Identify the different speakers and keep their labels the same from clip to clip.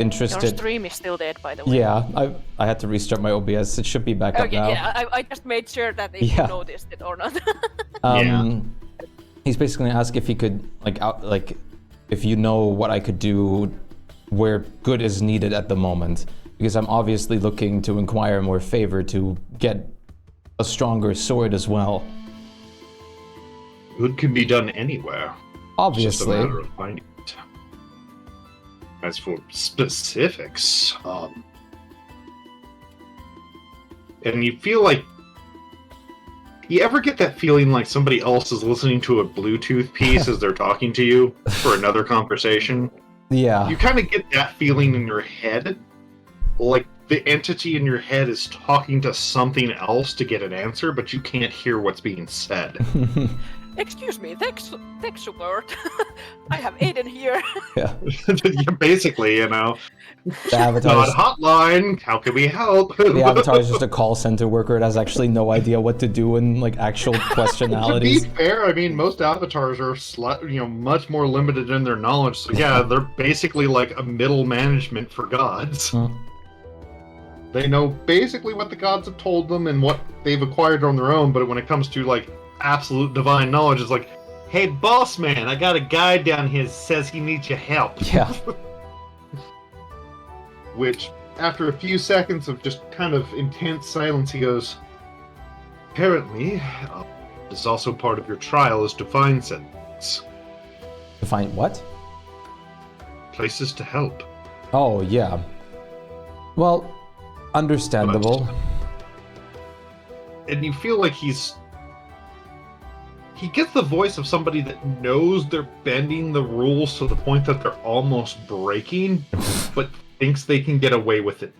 Speaker 1: interested.
Speaker 2: Your stream is still dead, by the way.
Speaker 1: Yeah, I had to restart my OBS. It should be back up
Speaker 2: Okay,
Speaker 1: now.
Speaker 2: yeah, I just made sure that if you noticed it or not.
Speaker 1: He's basically gonna ask if he could if you know what I could do where good is needed at the moment, because I'm obviously looking to inquire more favor to get a stronger sword as well.
Speaker 3: Good can be done anywhere.
Speaker 1: Obviously.
Speaker 3: It's just a matter of finding it. As for specifics, and you feel like you ever get that feeling like somebody else is listening to a Bluetooth piece as they're talking to you for another conversation?
Speaker 1: Yeah.
Speaker 3: You kind of get that feeling in your head, like the entity in your head is talking to something else to get an answer, but you can't hear what's being said.
Speaker 2: Excuse me, tech support. I have Aiden here.
Speaker 1: Yeah.
Speaker 3: Basically, you know.
Speaker 1: The avatar.
Speaker 3: Hotline. How can we help?
Speaker 1: The avatar is just a call center worker. It has actually no idea what to do in like actual questionalities.
Speaker 3: To be fair, I mean, most avatars are much more limited in their knowledge. So yeah, they're basically like a middle management for gods. They know basically what the gods have told them and what they've acquired on their own. But when it comes to like absolute divine knowledge, it's like, hey, boss man, I got a guy down here that says he needs your help.
Speaker 1: Yeah.
Speaker 3: Which, after a few seconds of just kind of intense silence, he goes, apparently, this is also part of your trial is to find things.
Speaker 1: To find what?
Speaker 3: Places to help.
Speaker 1: Oh, yeah. Well, understandable.
Speaker 3: And you feel like he gets the voice of somebody that knows they're bending the rules to the point that they're almost breaking, but thinks they can get away with it.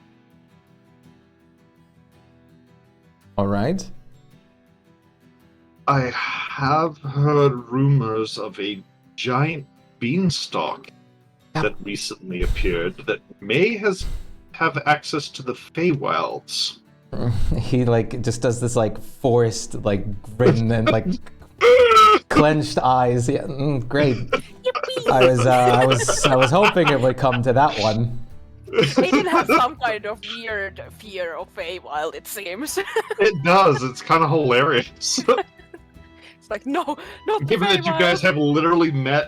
Speaker 1: All right.
Speaker 3: I have heard rumors of a giant beanstalk that recently appeared that may have access to the Feywilds.
Speaker 1: He like just does this like forced like grin and like clenched eyes. Yeah, great. I was hoping it would come to that one.
Speaker 2: They did have some kind of weird fear of Feywild, it seems.
Speaker 3: It does. It's kind of hilarious.
Speaker 2: It's like, no, not the
Speaker 3: Given that you
Speaker 2: Feywild.
Speaker 3: guys have literally met,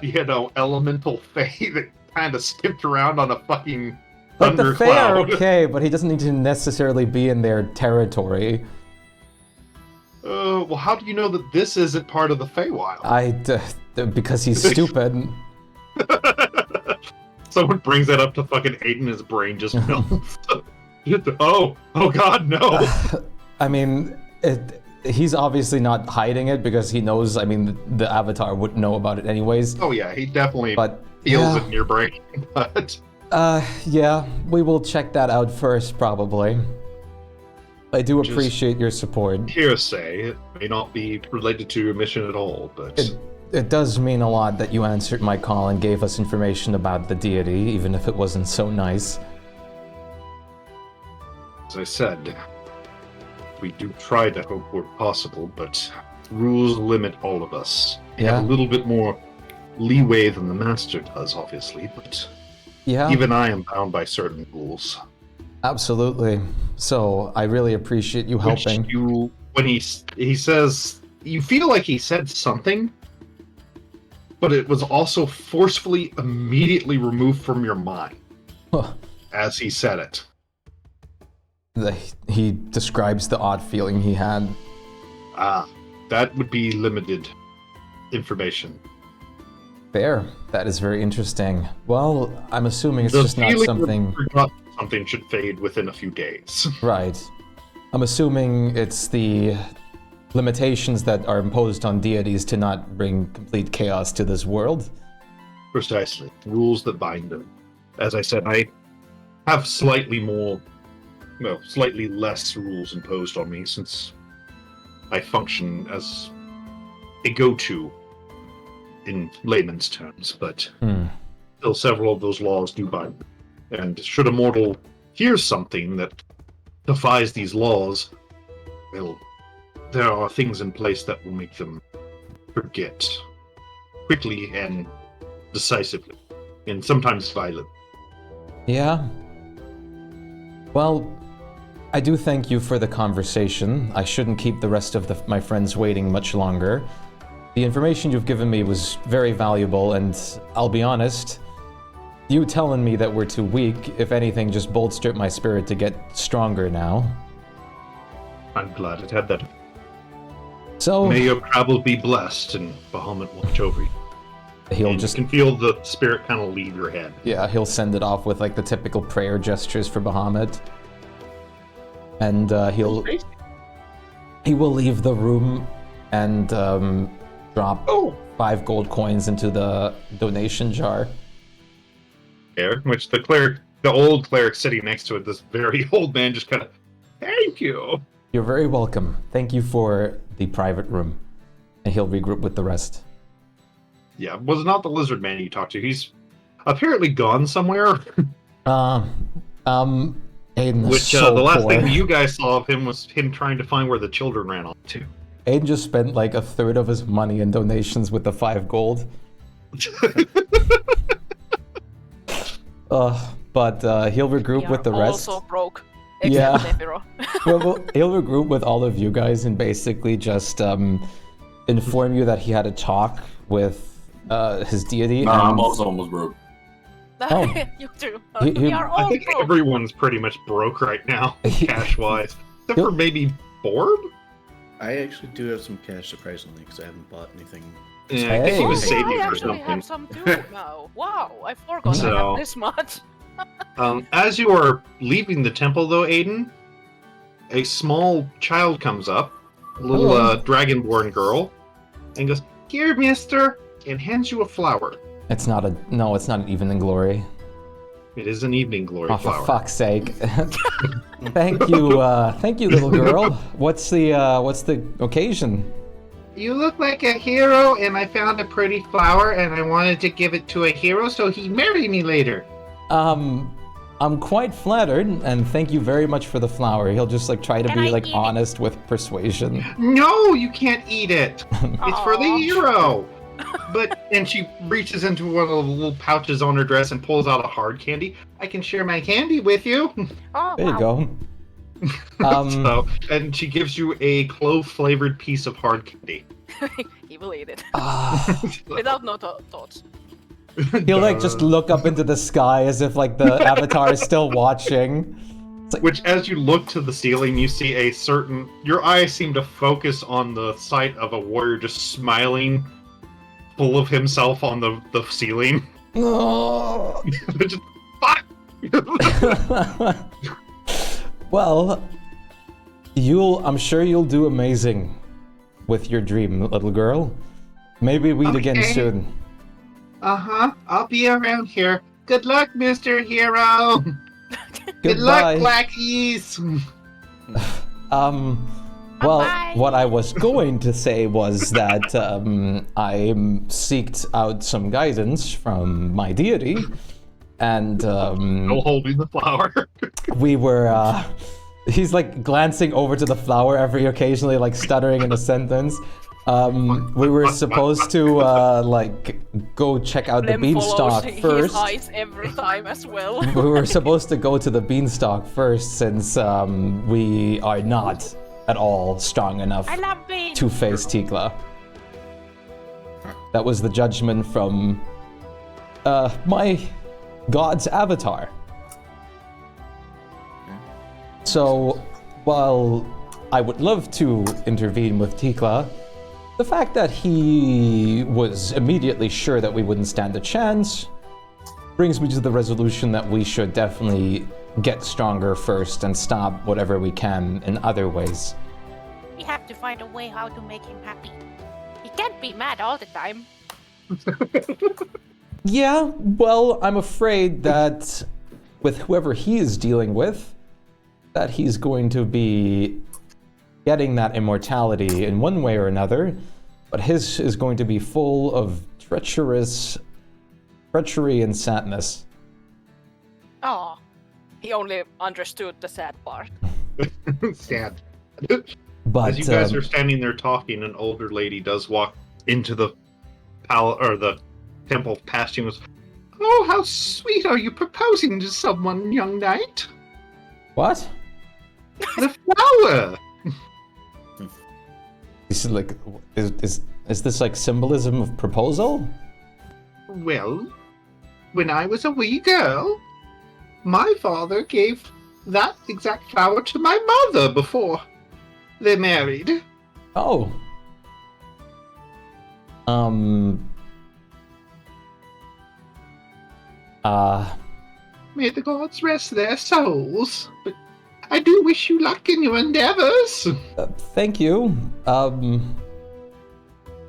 Speaker 3: elemental Fey that kind of skipped around on a fucking
Speaker 1: Like the Fae are
Speaker 3: thundercloud.
Speaker 1: okay, but he doesn't need to necessarily be in their territory.
Speaker 3: Well, how do you know that this isn't part of the Feywild?
Speaker 1: Because he's stupid.
Speaker 3: Someone brings that up to fucking Aiden, his brain just melts. Oh god, no!
Speaker 1: I mean, he's obviously not hiding it because he knows, I mean, the Avatar wouldn't know about it anyways.
Speaker 3: Oh yeah, he definitely
Speaker 1: But,
Speaker 3: feels
Speaker 1: yeah.
Speaker 3: it in your brain, but...
Speaker 1: Yeah, we will check that out first, probably. I do
Speaker 3: Just
Speaker 1: appreciate your support.
Speaker 3: Hearsay, it may not be related to your mission at all, but...
Speaker 1: It does mean a lot that you answered my call and gave us information about the deity, even if it wasn't so nice.
Speaker 3: As I said, we do try to hope where possible, but rules limit all of us. We have a little bit more leeway than the Master does, obviously, but even I am bound by certain rules.
Speaker 1: Absolutely. So, I really appreciate you helping.
Speaker 3: When he says, you feel like he said something, but it was also forcefully immediately removed from your mind as he said it.
Speaker 1: He describes the odd feeling he had.
Speaker 3: That would be limited information.
Speaker 1: Fair. That is very interesting. Well, I'm assuming it's just not something...
Speaker 3: Something should fade within a few days.
Speaker 1: Right. I'm assuming it's the limitations that are imposed on deities to not bring complete chaos to this world.
Speaker 3: Precisely. Rules that bind them. As I said, I have slightly less rules imposed on me since I function as a go-to in layman's terms, but still several of those laws do bind them. And should a mortal hear something that defies these laws, well, there are things in place that will make them forget quickly and decisively, and sometimes violently.
Speaker 1: Yeah. Well, I do thank you for the conversation. I shouldn't keep the rest of my friends waiting much longer. The information you've given me was very valuable, and I'll be honest, you telling me that we're too weak, if anything, just bolstered my spirit to get stronger now.
Speaker 3: I'm glad it had that.
Speaker 1: So
Speaker 3: May your travels be blessed, and Bahamut watch over you.
Speaker 1: he'll
Speaker 3: And
Speaker 1: just,
Speaker 3: you can feel the spirit kind of leave your head.
Speaker 1: yeah, he'll send it off with like the typical prayer gestures for Bahamut. And he will leave the room and drop 5 gold coins into the donation jar.
Speaker 3: There, which the old cleric sitting next to it, this very old man, just kind of, thank you.
Speaker 1: You're very welcome. Thank you for the private room. And he'll regroup with the rest.
Speaker 3: Yeah, was it not the lizard man you talked to? He's apparently gone somewhere.
Speaker 1: Aiden is
Speaker 3: Which
Speaker 1: so
Speaker 3: the last
Speaker 1: poor.
Speaker 3: thing you guys saw of him was him trying to find where the children ran off to.
Speaker 1: Aiden just spent like 1/3 of his money in donations with the 5 gold. But he'll regroup with the rest.
Speaker 2: Also broke.
Speaker 1: Yeah.
Speaker 2: Except Nephiro.
Speaker 1: Well, he'll regroup with all of you guys and basically just inform you that he had a talk with his deity.
Speaker 4: Nah,
Speaker 1: and
Speaker 4: I'm also almost broke.
Speaker 1: Oh.
Speaker 2: You too.
Speaker 1: He-
Speaker 2: We are
Speaker 3: I
Speaker 2: all
Speaker 3: think
Speaker 2: broke.
Speaker 3: everyone's pretty much broke right now, cash-wise. Except for maybe Borb?
Speaker 5: I actually do have some cash, surprisingly, because I haven't bought anything.
Speaker 3: Yeah, I think he
Speaker 1: Hey.
Speaker 3: was
Speaker 2: Oh,
Speaker 3: saving
Speaker 2: I
Speaker 3: for
Speaker 2: actually have
Speaker 3: something.
Speaker 2: some too now. Wow, I forgot I
Speaker 3: So-
Speaker 2: have this much.
Speaker 3: As you are leaving the temple, though, Aiden, a small child comes up, a little
Speaker 1: Hello.
Speaker 3: dragonborn girl, and goes, "Here, mister," and hands you a flower.
Speaker 1: it's not an evening glory.
Speaker 3: It is an evening glory
Speaker 1: Oh,
Speaker 3: flower.
Speaker 1: for fuck's sake! Thank you, little girl. What's the occasion?
Speaker 3: You look like a hero, and I found a pretty flower, and I wanted to give it to a hero so he'd marry me later.
Speaker 1: I'm quite flattered, and thank you very much for the flower. He'll just like try to
Speaker 2: Can
Speaker 1: be
Speaker 2: I
Speaker 1: like
Speaker 2: eat it?
Speaker 1: honest with persuasion.
Speaker 3: No, you can't eat it. It's for the
Speaker 2: Aw.
Speaker 3: hero. And she reaches into one of the little pouches on her dress and pulls out a hard candy. I can share my candy with you.
Speaker 2: Oh,
Speaker 1: There you
Speaker 2: wow.
Speaker 1: go.
Speaker 3: And she gives you a clove-flavored piece of hard candy.
Speaker 2: He will eat it.
Speaker 1: Ah.
Speaker 2: Without no thoughts.
Speaker 1: He'll like just look up into the sky as if like the avatar is still watching.
Speaker 3: Which, as you look to the ceiling, you see your eyes seem to focus on the sight of a warrior just smiling, full of himself on the ceiling.
Speaker 1: Oh.
Speaker 3: Just, fuck!
Speaker 1: Well, I'm sure you'll do amazing with your dream, little girl. Maybe we'd again
Speaker 3: Okay.
Speaker 1: soon.
Speaker 3: Uh-huh. I'll be around here. Good luck, Mr. Hero. Good
Speaker 1: Goodbye.
Speaker 3: luck, Blackies.
Speaker 1: Well,
Speaker 2: Bye-bye.
Speaker 1: what I was going to say was that I seeked out some guidance from my deity, and
Speaker 3: Still holding the flower.
Speaker 1: we were. He's like glancing over to the flower every occasionally, like stuttering in a sentence. We were supposed to like go check out the
Speaker 2: Lem follows
Speaker 1: beanstalk
Speaker 2: his
Speaker 1: first.
Speaker 2: eyes every time as well.
Speaker 1: We were supposed to go to the beanstalk first, since we are not at all strong enough
Speaker 2: I love beans.
Speaker 1: to face Tikla. That was the judgment from my god's avatar. So, while I would love to intervene with Tikla, the fact that he was immediately sure that we wouldn't stand a chance brings me to the resolution that we should definitely get stronger first and stop whatever we can in other ways.
Speaker 2: We have to find a way how to make him happy. He can't be mad all the time.
Speaker 1: Yeah, well, I'm afraid that with whoever he is dealing with, that he's going to be getting that immortality in one way or another, but his is going to be full of treachery and sadness.
Speaker 2: Oh, he only understood the sad part.
Speaker 3: Sad.
Speaker 1: But
Speaker 3: As you guys are standing there talking, an older lady does walk into the the temple past you and goes, Oh, how sweet! Are you proposing to someone, young knight?
Speaker 1: What?
Speaker 3: The flower!
Speaker 1: This is like, is this like symbolism of proposal?
Speaker 3: Well, when I was a wee girl, my father gave that exact flower to my mother before they married.
Speaker 1: Oh.
Speaker 3: May the gods rest their souls. But I do wish you luck in your endeavors.
Speaker 1: Thank you.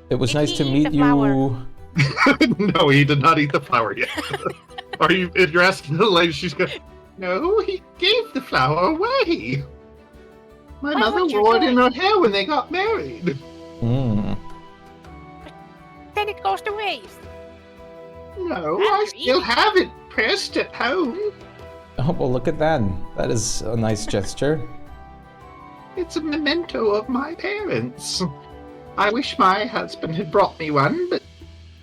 Speaker 1: It was
Speaker 2: Did
Speaker 1: nice
Speaker 2: he
Speaker 1: to
Speaker 2: eat
Speaker 1: meet
Speaker 2: the flower?
Speaker 1: you.
Speaker 3: No, he did not eat the flower yet. Are you? If you're asking the lady, she's going. No, he gave the flower away. My
Speaker 2: Why
Speaker 3: mother
Speaker 2: would you
Speaker 3: wore it
Speaker 2: do
Speaker 3: in
Speaker 2: it?
Speaker 3: her hair when they got married.
Speaker 1: Hmm.
Speaker 2: Then it goes to waste.
Speaker 3: No,
Speaker 2: Have
Speaker 3: I
Speaker 2: you
Speaker 3: still
Speaker 2: eaten?
Speaker 3: have it pressed at home.
Speaker 1: Oh, well, look at that. That is a nice gesture.
Speaker 3: It's a memento of my parents. I wish my husband had brought me one, but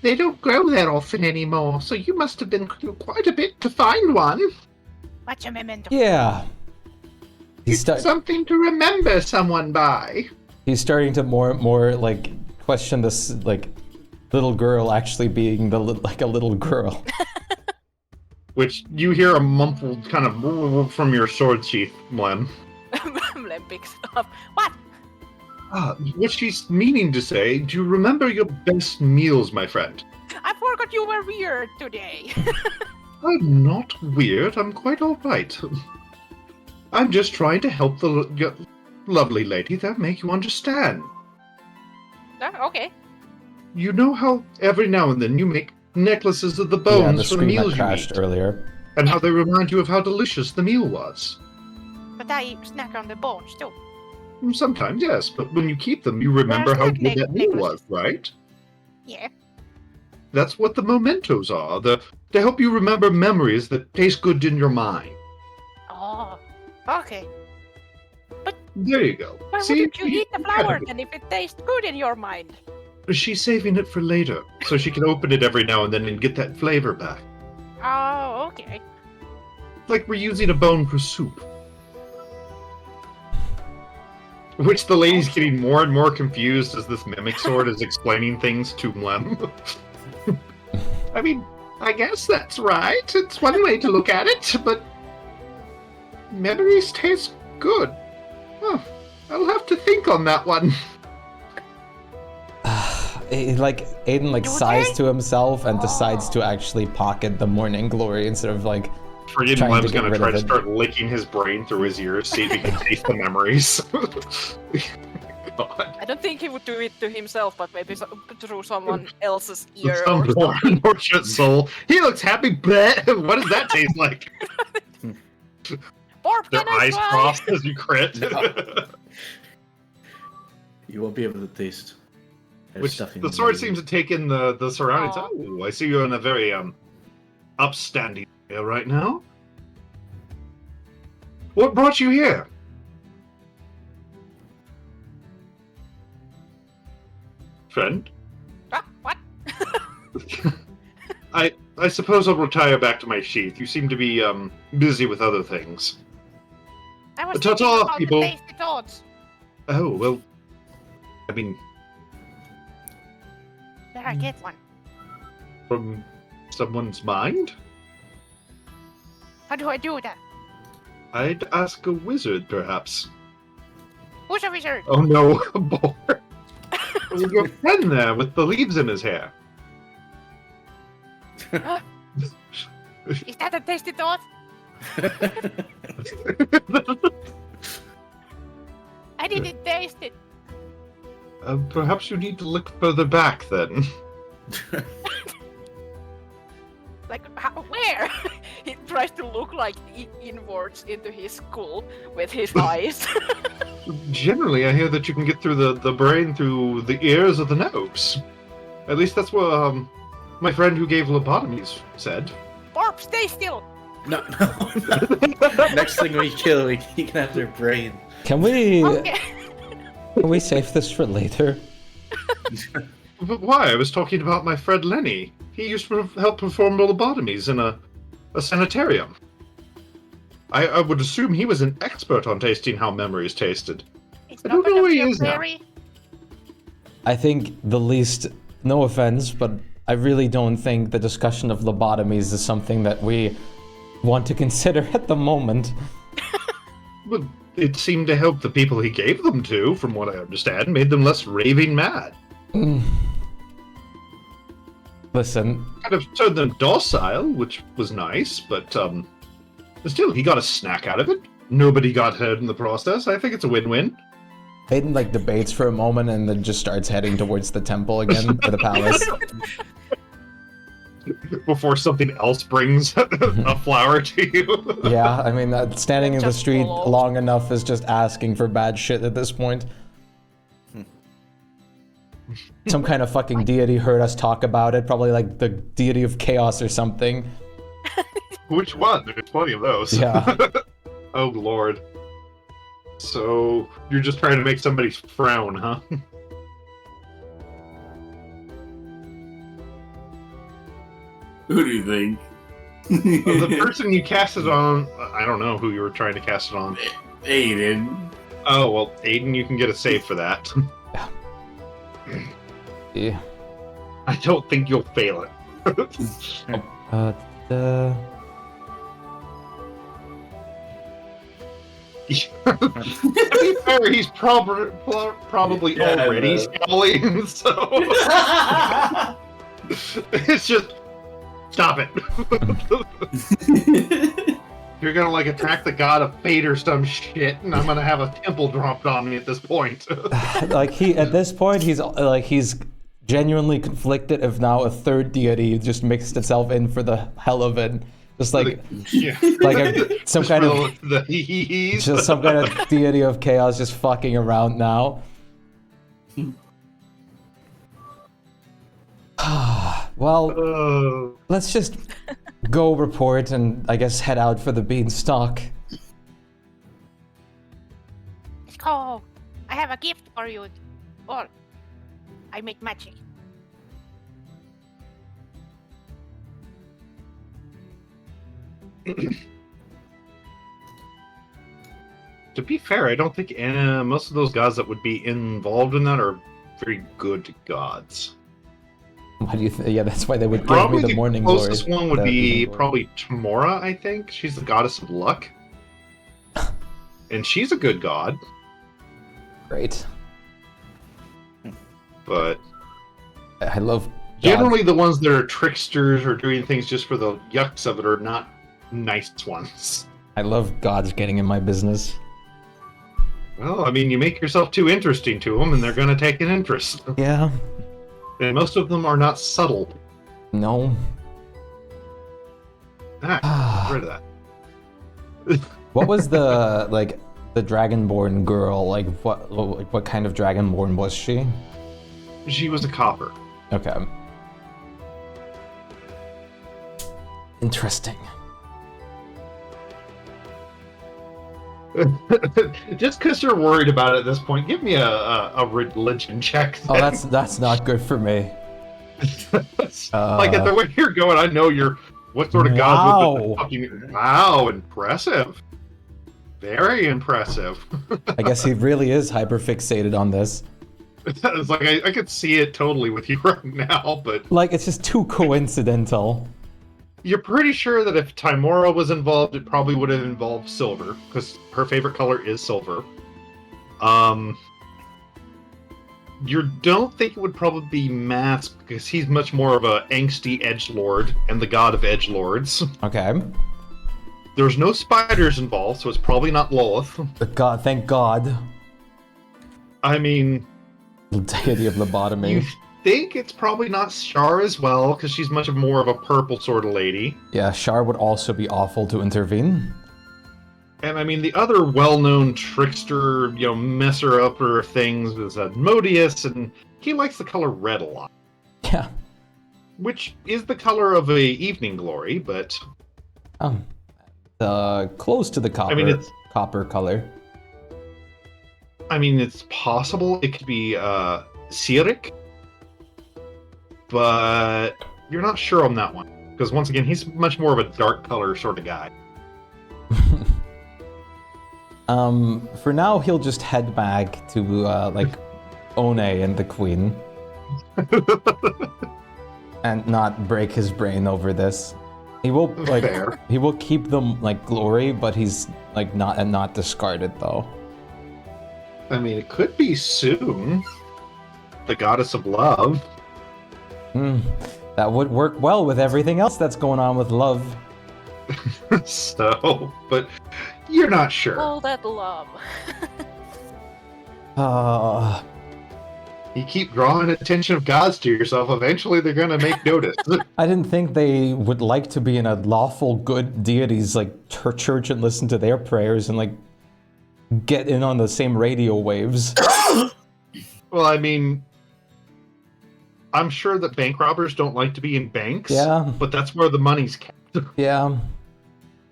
Speaker 3: they don't grow that often anymore, so you must have been through quite a bit to find one.
Speaker 2: What's a memento?
Speaker 1: Yeah. He's,
Speaker 3: It's something to remember someone by.
Speaker 1: he's starting to more like question this like little girl actually being like a little girl.
Speaker 3: Which you hear a muffled kind of from your sword sheath, Mlem.
Speaker 2: Mlem picks it up. What?
Speaker 3: What she's meaning to say, do you remember your best meals, my friend?
Speaker 2: I forgot you were weird today.
Speaker 3: I'm not weird, I'm quite alright. I'm just trying to help the lovely lady that make you understand.
Speaker 2: Okay.
Speaker 3: You know how every now and then you make necklaces of the
Speaker 1: Yeah,
Speaker 3: bones
Speaker 1: the
Speaker 3: for the
Speaker 1: screen that
Speaker 3: meals you
Speaker 1: crashed
Speaker 3: eat,
Speaker 1: earlier.
Speaker 3: and how they remind you of how delicious the meal was.
Speaker 2: But I snack on the bones too.
Speaker 3: Sometimes, yes, but when you keep them, you remember how
Speaker 2: snack
Speaker 3: good that meal
Speaker 2: necklaces.
Speaker 3: was, right?
Speaker 2: Yeah.
Speaker 3: That's what the mementos are. To help you remember memories that taste good in your mind.
Speaker 2: Oh. Okay.
Speaker 3: There you go.
Speaker 2: Why
Speaker 3: See,
Speaker 2: wouldn't you eat the flower then if it tastes good in your mind?
Speaker 3: She's saving it for later, so she can open it every now and then and get that flavor back.
Speaker 2: Oh, okay.
Speaker 3: Like we're using a bone for soup. Which the lady's getting more and more confused as this mimic sword is explaining things to Mlem. I mean, I guess that's right. It's one way to look at it, but memories taste good. Oh, I'll have to think on that one.
Speaker 1: Like Aiden like
Speaker 2: Do
Speaker 1: sighs
Speaker 2: they?
Speaker 1: to himself and decides to actually pocket the morning glory instead of like
Speaker 3: Friggin'
Speaker 1: trying to
Speaker 3: Mlem's
Speaker 1: get
Speaker 3: gonna
Speaker 1: rid
Speaker 3: try
Speaker 1: of
Speaker 3: to
Speaker 1: it.
Speaker 3: start licking his brain through his ears, see if he can taste the memories. God.
Speaker 2: I don't think he would do it to himself, but maybe through someone else's ear
Speaker 3: Some
Speaker 2: or
Speaker 3: poor
Speaker 2: something.
Speaker 3: unfortunate soul. He looks happy. Bleh. What does that taste like?
Speaker 2: Barb,
Speaker 3: Their
Speaker 2: can I
Speaker 3: eyes
Speaker 2: try?
Speaker 3: crossed as you crit.
Speaker 5: You won't be able to taste. There's
Speaker 3: Which
Speaker 5: stuff in
Speaker 3: the sword
Speaker 5: there.
Speaker 3: seems to take in the surroundings.
Speaker 2: Aw.
Speaker 3: Oh, I see you're in a very upstanding area right now. What brought you here? Friend?
Speaker 2: What?
Speaker 3: I suppose I'll retire back to my sheath. You seem to be busy with other things.
Speaker 2: I was
Speaker 3: Ta-ta,
Speaker 2: thinking about
Speaker 3: people.
Speaker 2: the tasty thoughts.
Speaker 3: Oh, well, I mean,
Speaker 2: There, I get one.
Speaker 3: from someone's mind?
Speaker 2: How do I do that?
Speaker 3: I'd ask a wizard, perhaps.
Speaker 2: Who's a wizard?
Speaker 3: Oh no, a boar. Your friend there with the leaves in his hair.
Speaker 2: Is that a tasty thought? I didn't taste it.
Speaker 3: Perhaps you need to look further back then.
Speaker 2: Like, where? He tries to look like inwards into his skull with his eyes.
Speaker 3: Generally, I hear that you can get through the brain through the ears or the nose. At least that's what my friend who gave lobotomies said.
Speaker 2: Barb, stay still.
Speaker 5: No. Next thing we kill, we can have their brain.
Speaker 1: Can we
Speaker 2: Okay.
Speaker 1: can we save this for later?
Speaker 3: But why? I was talking about my friend Lenny. He used to help perform lobotomies in a sanitarium. I would assume he was an expert on tasting how memories tasted.
Speaker 2: It's
Speaker 3: I
Speaker 2: not
Speaker 3: don't know
Speaker 2: gonna
Speaker 3: where
Speaker 2: be
Speaker 3: he
Speaker 2: a
Speaker 3: is now.
Speaker 2: fairy.
Speaker 1: I think the least, no offense, but I really don't think the discussion of lobotomies is something that we want to consider at the moment.
Speaker 3: But it seemed to help the people he gave them to, from what I understand, made them less raving mad.
Speaker 1: Listen,
Speaker 3: Kind of turned them docile, which was nice, but still, he got a snack out of it. Nobody got hurt in the process. I think it's a win-win.
Speaker 1: Hayden like debates for a moment and then just starts heading towards the temple again, or the palace.
Speaker 3: Before something else brings a flower to you.
Speaker 1: Yeah, I mean, standing in the
Speaker 2: Just
Speaker 1: street
Speaker 2: follow.
Speaker 1: long enough is just asking for bad shit at this point. Some kind of fucking deity heard us talk about it, probably like the deity of chaos or something.
Speaker 3: Which one? There's plenty of those.
Speaker 1: Yeah.
Speaker 3: Oh, Lord. So, you're just trying to make somebody frown, huh?
Speaker 4: Who do you think?
Speaker 3: The person you cast it on, I don't know who you were trying to cast it on.
Speaker 4: Aiden.
Speaker 3: Oh, well, Aiden, you can get a save for that.
Speaker 1: Yeah.
Speaker 3: I don't think you'll fail it. To be fair, he's probably
Speaker 4: Yeah,
Speaker 3: already
Speaker 4: the-
Speaker 3: scowling, so it's just stop it. You're gonna like attack the god of fate or some shit, and I'm gonna have a temple dropped on me at this point.
Speaker 1: Like at this point, he's genuinely conflicted if now a third deity just mixed itself in for the hell of it. Just like
Speaker 3: Yeah.
Speaker 1: some kind of
Speaker 3: the hee-hees.
Speaker 1: just some kind of deity of chaos just fucking around now. Well, let's just go report and I guess head out for the beanstalk.
Speaker 2: Let's go. I have a gift for you. Or I make magic.
Speaker 3: To be fair, I don't think most of those gods that would be involved in that are very good gods.
Speaker 1: Why do you think? Yeah, that's why they would give
Speaker 3: Probably
Speaker 1: me the
Speaker 3: the
Speaker 1: morning glory.
Speaker 3: closest one would
Speaker 1: the
Speaker 3: be
Speaker 1: evening glory.
Speaker 3: probably Tamora, I think. She's the goddess of luck. And she's a good god,
Speaker 1: Great.
Speaker 3: but
Speaker 1: I love God.
Speaker 3: generally the ones that are tricksters or doing things just for the yucks of it are not nice ones.
Speaker 1: I love gods getting in my business.
Speaker 3: Well, I mean, you make yourself too interesting to them, and they're going to take an interest.
Speaker 1: Yeah.
Speaker 3: And most of them are not subtle.
Speaker 1: No.
Speaker 3: Ah, get rid of that.
Speaker 1: What was the the dragonborn girl? Like what kind of dragonborn was she?
Speaker 3: She was a copper.
Speaker 1: Okay. Interesting.
Speaker 3: Just because you're worried about it at this point, give me a religion check.
Speaker 1: Oh, that's not good for me.
Speaker 3: Like at the way you're going, I know you're. What sort of gods would
Speaker 1: Wow.
Speaker 3: fucking? Wow, impressive. Very impressive.
Speaker 1: I guess he really is hyperfixated on this.
Speaker 3: It's like I could see it totally with you right now, but
Speaker 1: Like it's just too coincidental.
Speaker 3: you're pretty sure that if Timora was involved, it probably would have involved silver, because her favorite color is silver. You don't think it would probably be Mask, because he's much more of a angsty edgelord and the god of edgelords.
Speaker 1: Okay.
Speaker 3: There's no spiders involved, so it's probably not Lilith.
Speaker 1: God, thank God.
Speaker 3: I mean,
Speaker 1: The deity of
Speaker 3: you
Speaker 1: lobotomy.
Speaker 3: think it's probably not Shar as well, because she's much more of a purple sort of lady.
Speaker 1: Yeah, Shar would also be awful to intervene.
Speaker 3: And I mean, the other well-known trickster, messer-upper things is Modius, and he likes the color red a lot.
Speaker 1: Yeah.
Speaker 3: Which is the color of a evening glory, but
Speaker 1: Close to the copper.
Speaker 3: I mean, it's-
Speaker 1: copper color.
Speaker 3: I mean, it's possible it could be Sirik. but you're not sure on that one. Because once again, he's much more of a dark color sort of guy.
Speaker 1: For now, he'll just head back to, One and the Queen. And not break his brain over this. He will,
Speaker 3: Fair.
Speaker 1: he will keep them, glory, but he's, not discard it, though.
Speaker 3: I mean, it could be soon. The goddess of love.
Speaker 1: That would work well with everything else that's going on with love.
Speaker 3: So, but you're not sure.
Speaker 2: All that love.
Speaker 3: You keep drawing attention of gods to yourself, eventually they're gonna make notice.
Speaker 1: I didn't think they would like to be in a lawful good deities church and listen to their prayers and get in on the same radio waves.
Speaker 3: Well, I mean, I'm sure that bank robbers don't like to be in banks.
Speaker 1: Yeah.
Speaker 3: But that's where the money's kept.
Speaker 1: Yeah.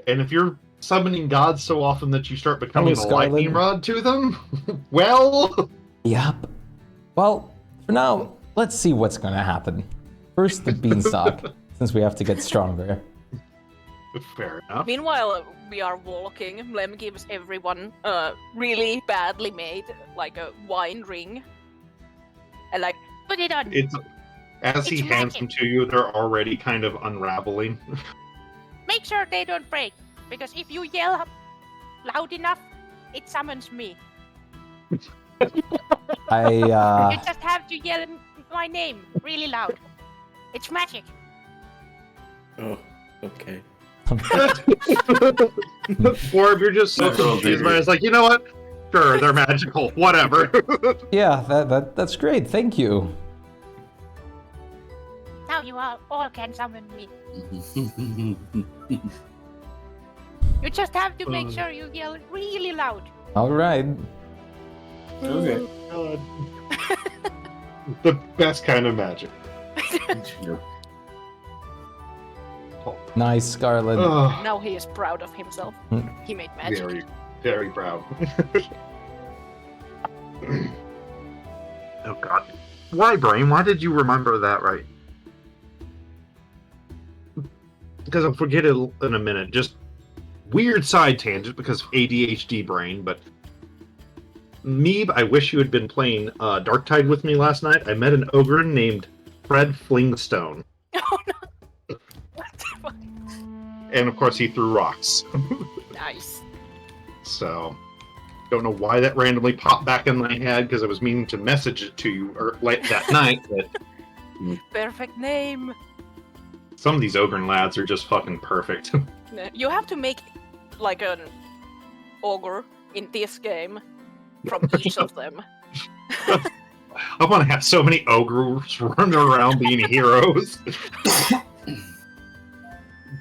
Speaker 3: And if you're summoning gods so often that you start becoming
Speaker 1: Hello,
Speaker 3: a lightning
Speaker 1: Scarlet.
Speaker 3: rod to them, well...
Speaker 1: Yep. Well, for now, let's see what's gonna happen. First, the beanstalk, since we have to get stronger.
Speaker 3: Fair enough.
Speaker 2: Meanwhile, we are walking. Lem gives everyone a really badly made, a wine ring. And put it on.
Speaker 3: It's as he
Speaker 2: It's
Speaker 3: hands
Speaker 2: magic.
Speaker 3: them to you, they're already kind of unraveling.
Speaker 2: Make sure they don't break, because if you yell loud enough, it summons me. You just have to yell my name really loud. It's magic.
Speaker 5: Oh, okay.
Speaker 3: Or if you're just so
Speaker 4: That's all
Speaker 3: confused,
Speaker 4: they do.
Speaker 3: it's you know what? Sure, they're magical. Whatever.
Speaker 1: Yeah, that's great, thank you.
Speaker 2: Now you all can summon me. You just have to make sure you yell really loud.
Speaker 1: Alright.
Speaker 4: Okay.
Speaker 3: God. The best kind of magic.
Speaker 1: Nice, Scarlet.
Speaker 3: Oh,
Speaker 2: Now he is proud of himself. He made magic.
Speaker 3: very, very proud. Oh God. Why, Brain? Why did you remember that right? Because I'll forget it in a minute. Just weird side tangent because of ADHD brain, but Meeb, I wish you had been playing Darktide with me last night. I met an ogre named Fred Flingstone.
Speaker 2: Oh no. What the fuck?
Speaker 3: And of course he threw rocks.
Speaker 2: Nice.
Speaker 3: So, don't know why that randomly popped back in my head because I was meaning to message it to you late that night, but
Speaker 2: Perfect name.
Speaker 3: some of these ogre lads are just fucking perfect.
Speaker 2: You have to make an ogre in this game from each of them.
Speaker 3: I want to have so many ogres running around being heroes.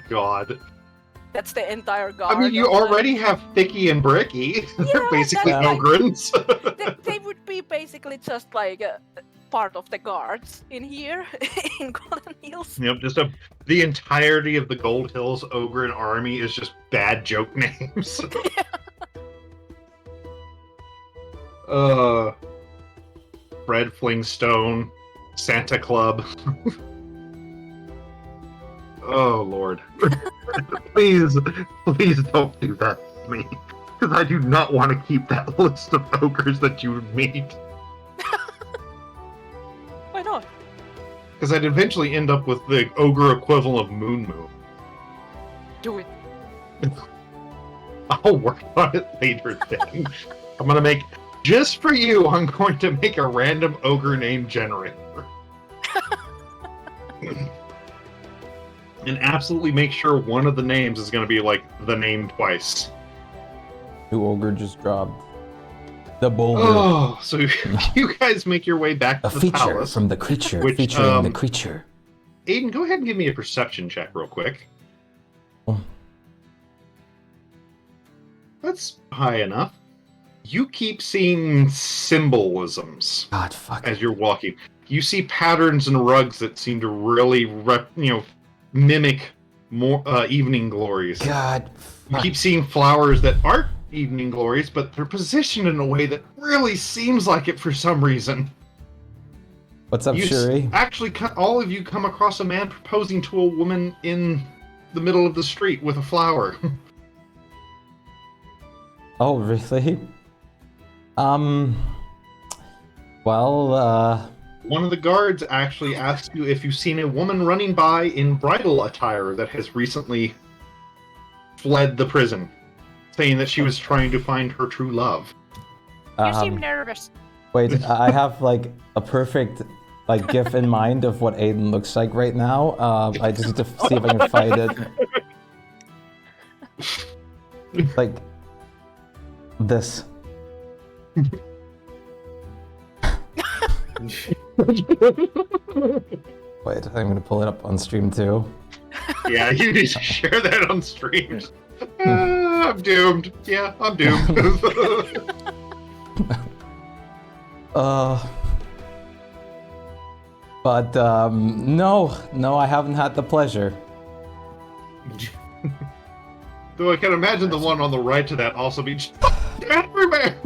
Speaker 3: God.
Speaker 2: That's the entire guard.
Speaker 3: I mean, you
Speaker 2: of them.
Speaker 3: already have Thicky and Bricky. They're
Speaker 2: Yeah,
Speaker 3: basically
Speaker 2: that's like-
Speaker 3: ogrins.
Speaker 2: They would be basically just part of the guards in here in Golden Hills.
Speaker 3: Yep, just the entirety of the Gold Hills ogre and army is just bad joke names. Fred Flingstone, Santa Club. Oh Lord. Please don't do that to me. Because I do not want to keep that list of ogres that you would meet.
Speaker 2: Why not?
Speaker 3: Because I'd eventually end up with the ogre equivalent of Moon Moon.
Speaker 2: Do it.
Speaker 3: I'll work on it later then. I'm gonna make, just for you, I'm going to make a random ogre name generator. And absolutely make sure one of the names is gonna be the name twice.
Speaker 1: New ogre just dropped. The boulder.
Speaker 3: Oh, so you guys make your way back to
Speaker 1: A
Speaker 3: the
Speaker 1: feature
Speaker 3: palace.
Speaker 1: from the creature,
Speaker 3: which,
Speaker 1: featuring the creature.
Speaker 3: Aiden, go ahead and give me a perception check real quick.
Speaker 1: Oh.
Speaker 3: That's high enough. You keep seeing symbolisms
Speaker 1: God, fuck.
Speaker 3: as you're walking. You see patterns and rugs that seem to really, mimic more evening glories.
Speaker 1: God.
Speaker 3: You
Speaker 1: Fuck.
Speaker 3: keep seeing flowers that aren't evening glories, but they're positioned in a way that really seems like it for some reason.
Speaker 1: What's up, Shuri?
Speaker 3: Actually, all of you come across a man proposing to a woman in the middle of the street with a flower.
Speaker 1: Oh, really? Well,
Speaker 3: One of the guards actually asked you if you've seen a woman running by in bridal attire that has recently fled the prison, saying that she was trying to find her true love.
Speaker 2: You seem nervous.
Speaker 1: Wait, I have like a perfect like GIF in mind of what Aiden looks like right now. I just need to see if I can find it. Like this. Wait, I'm gonna pull it up on stream too.
Speaker 3: Yeah, you need to share that on stream. I'm doomed. Yeah, I'm doomed.
Speaker 1: But no, I haven't had the pleasure.
Speaker 3: Though I can imagine the one on the right to that also being everywhere.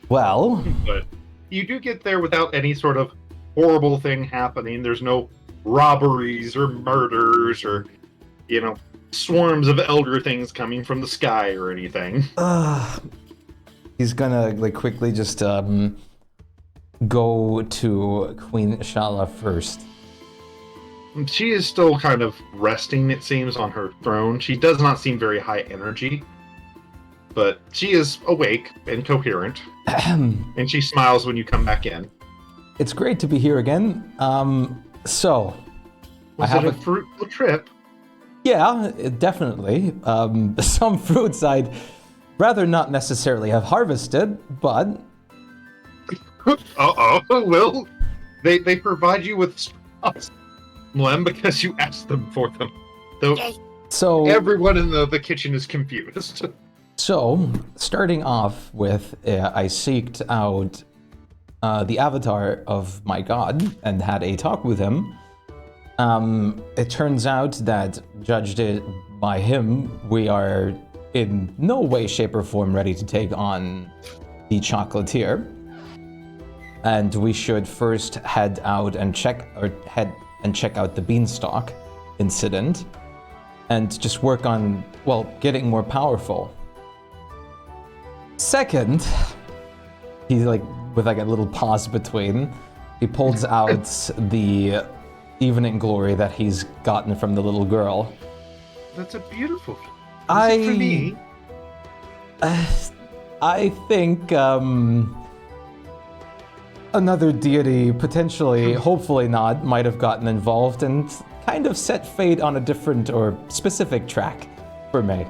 Speaker 1: Well,
Speaker 3: But you do get there without any sort of horrible thing happening. There's no robberies or murders or, swarms of elder things coming from the sky or anything.
Speaker 1: he's gonna like quickly just go to Queen Shala first.
Speaker 3: She is still kind of resting, it seems, on her throne. She does not seem very high energy, but she is awake and coherent. And she smiles when you come back in.
Speaker 1: It's great to be here again. So
Speaker 3: Was it a fruitful trip?
Speaker 1: Yeah, definitely. Some fruits I'd rather not necessarily have harvested, but
Speaker 3: Well, they provide you with straws, Mlem, because you asked them for them. Though
Speaker 1: so
Speaker 3: everyone in the kitchen is confused.
Speaker 1: So, starting off with, I seeked out the avatar of my god and had a talk with him. It turns out that, judged it by him, we are in no way, shape, or form ready to take on the chocolatier. And we should first head out and check out the beanstalk incident and just work on, getting more powerful. Second, he's with a little pause between, he pulls out the evening glory that he's gotten from the little girl.
Speaker 3: That's a beautiful. Is it for me?
Speaker 1: I think another deity, potentially, hopefully not, might have gotten involved and kind of set fate on a different or specific track for me.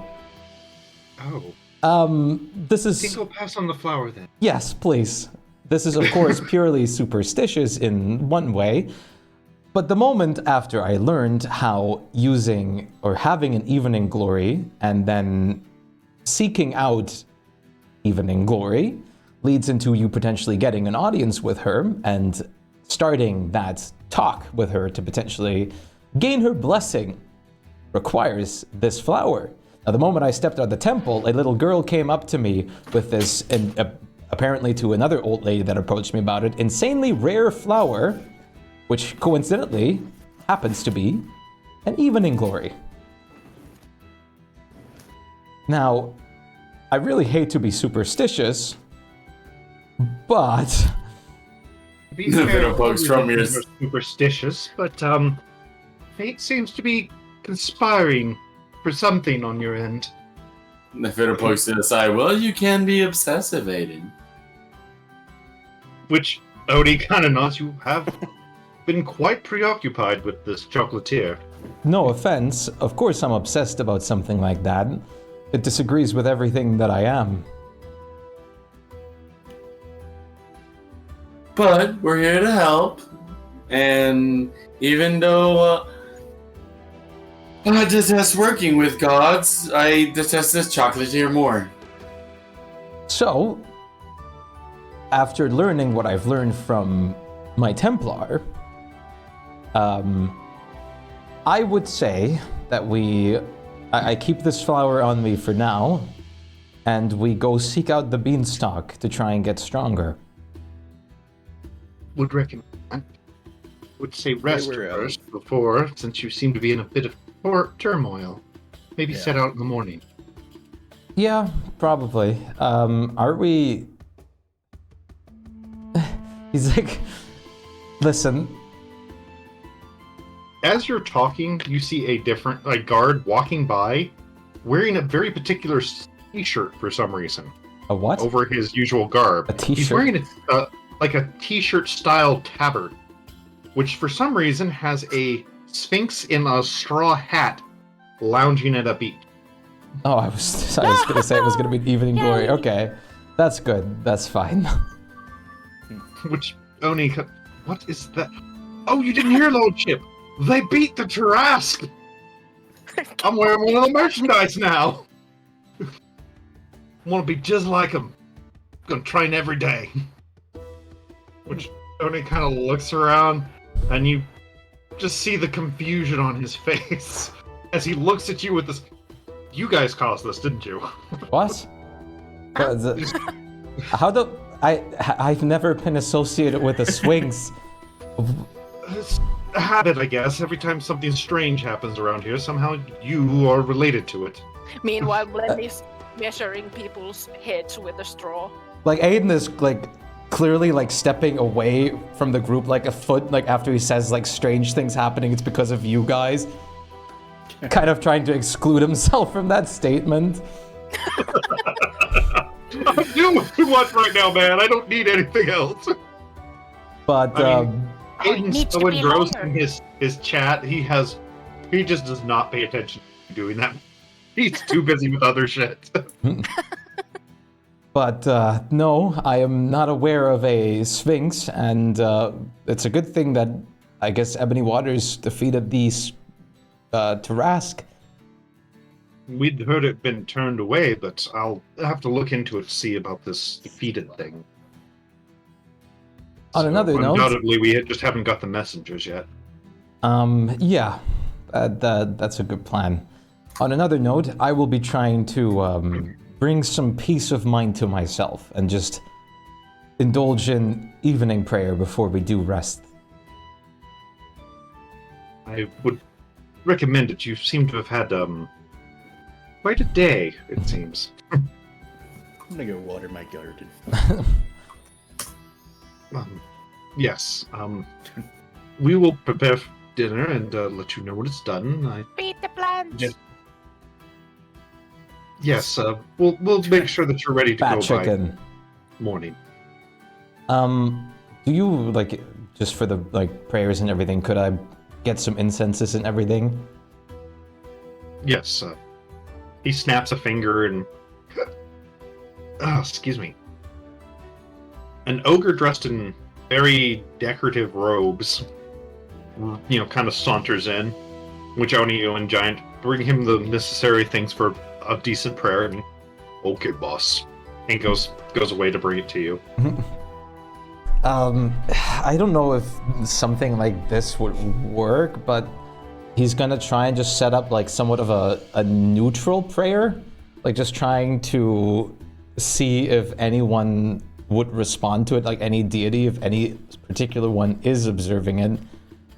Speaker 3: Oh.
Speaker 1: This is...
Speaker 3: I think I'll pass on the flower then.
Speaker 1: Yes, please. This is, of course, purely superstitious in one way, but the moment after I learned how using or having an evening glory and then seeking out evening glory leads into you potentially getting an audience with her and starting that talk with her to potentially gain her blessing requires this flower. Now, the moment I stepped out of the temple, a little girl came up to me with this, and apparently to another old lady that approached me about it, insanely rare flower, which coincidentally happens to be an evening glory. Now, I really hate to be superstitious, but...
Speaker 3: To be fair,
Speaker 5: from your...
Speaker 3: superstitious, but fate seems to be conspiring for something on your end.
Speaker 5: Nefitter pokes to the side. Well, you can be obsessive, Aiden.
Speaker 3: Which, Odie kind of nods. You have been quite preoccupied with this chocolatier.
Speaker 1: No offense, of course I'm obsessed about something like that. It disagrees with everything that I am.
Speaker 5: But we're here to help. And even though I detest working with gods, I detest this chocolatier more.
Speaker 1: So, after learning what I've learned from my Templar, I would say that I keep this flower on me for now, and we go seek out the beanstalk to try and get stronger.
Speaker 3: would recommend, I would say rest
Speaker 4: were,
Speaker 3: first before, since you seem to be in a bit of turmoil. Maybe
Speaker 4: Yeah.
Speaker 3: set out in the morning.
Speaker 1: Yeah, probably. Are we... He's like, listen,
Speaker 3: As you're talking, you see a different guard walking by, wearing a very particular t-shirt for some reason
Speaker 1: a what?
Speaker 3: over his usual garb.
Speaker 1: A t-shirt?
Speaker 3: He's wearing a t-shirt style tabard, which for some reason has a sphinx in a straw hat lounging at a beach.
Speaker 1: Oh, I was going to say it was going to be Evening Glory. Okay, that's good. That's fine.
Speaker 3: Which Oni, what is that? Oh, you didn't hear, Lordship. They beat the Tarask. I'm wearing one of the merchandise now. Want to be just like him. Gonna train every day. Which Oni kind of looks around, and you just see the confusion on his face as he looks at you with this. You guys caused this, didn't you?
Speaker 1: What? How the... I've never been associated with the Sphinx.
Speaker 3: It's a habit, I guess. Every time something strange happens around here, somehow you are related to it.
Speaker 2: Meanwhile, Blem is measuring people's heads with a straw.
Speaker 1: Like, Aiden is, like, clearly, like, stepping away from the group, like, a foot, like, after he says, like, strange things happening, it's because of you guys. Kind of trying to exclude himself from that statement.
Speaker 3: I'm doing what you want right now, man. I don't need anything else.
Speaker 1: But,
Speaker 3: Aiden's
Speaker 2: needs to
Speaker 3: so
Speaker 2: be
Speaker 3: engrossed
Speaker 2: longer.
Speaker 3: in his chat, he just does not pay attention to doing that. He's too busy with other shit.
Speaker 1: But, no, I am not aware of a Sphinx, and it's a good thing that, I guess, Ebony Waters defeated these Tarask.
Speaker 3: We'd heard it been turned away, but I'll have to look into it to see about this defeated thing.
Speaker 1: On another note...
Speaker 3: Undoubtedly, we just haven't got the messengers yet.
Speaker 1: Yeah, that's a good plan. On another note, I will be trying to bring some peace of mind to myself and just indulge in evening prayer before we do rest.
Speaker 3: I would recommend it. You seem to have had quite a day, it seems.
Speaker 4: I'm gonna go water my garden.
Speaker 3: Yes. We will prepare dinner and let you know when it's done.
Speaker 2: Beat the plants!
Speaker 3: Yes. Yes. We'll make sure that you're ready to
Speaker 1: Fat
Speaker 3: go
Speaker 1: chicken.
Speaker 3: by morning.
Speaker 1: Do you, like, just for the, like, prayers and everything, could I get some incenses and everything?
Speaker 3: Yes. He snaps a finger and... excuse me. An ogre dressed in very decorative robes, kind of saunters in, which Onio and Giant bring him the necessary things for a decent prayer, and okay, boss, and goes away to bring it to you.
Speaker 1: I don't know if something like this would work, but he's gonna try and just set up, like, somewhat of a neutral prayer, like, just trying to see if anyone would respond to it, like any deity, if any particular one is observing it,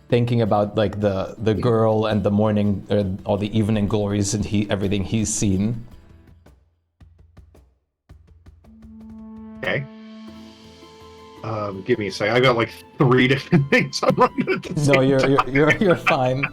Speaker 1: thinking about, like, the girl and the morning, or all the evening glories and everything he's seen.
Speaker 3: Okay. Give me a second. I got like 3 different things I'm running at the
Speaker 1: No,
Speaker 3: same
Speaker 1: you're fine.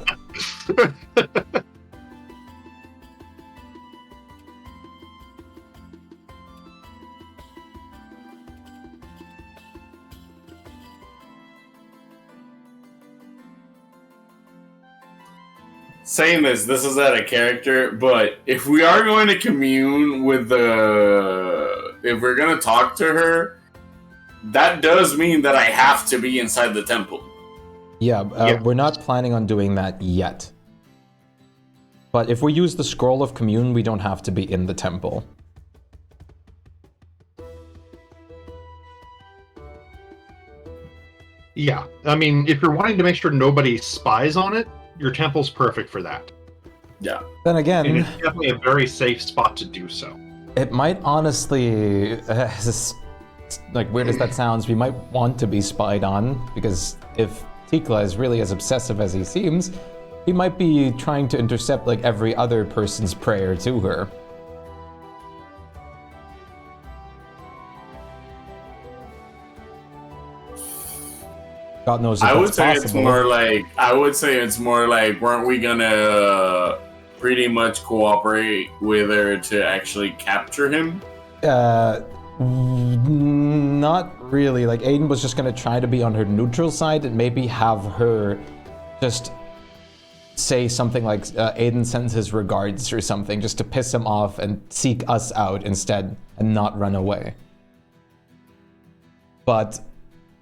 Speaker 5: Saying this is out of character, but if we are going to commune with if we're going to talk to her, that does mean that I have to be inside the temple.
Speaker 1: Yeah,
Speaker 3: Yeah.
Speaker 1: we're not planning on doing that yet. But if we use the Scroll of Commune, we don't have to be in the temple.
Speaker 3: Yeah, I mean, if you're wanting to make sure nobody spies on it, your temple's perfect for that.
Speaker 5: Yeah.
Speaker 1: Then
Speaker 3: And
Speaker 1: again,
Speaker 3: it's definitely a very safe spot to do so.
Speaker 1: it might honestly like weird as that sounds, we might want to be spied on, because if Tikla is really as obsessive as he seems, he might be trying to intercept like every other person's prayer to her. God knows if
Speaker 5: I would
Speaker 1: that's
Speaker 5: say
Speaker 1: possible.
Speaker 5: it's more like, weren't we gonna pretty much cooperate with her to actually capture him?
Speaker 1: Not really. Like, Aiden was just gonna try to be on her neutral side and maybe have her just say something like, Aiden sends his regards or something, just to piss him off and seek us out instead and not run away. But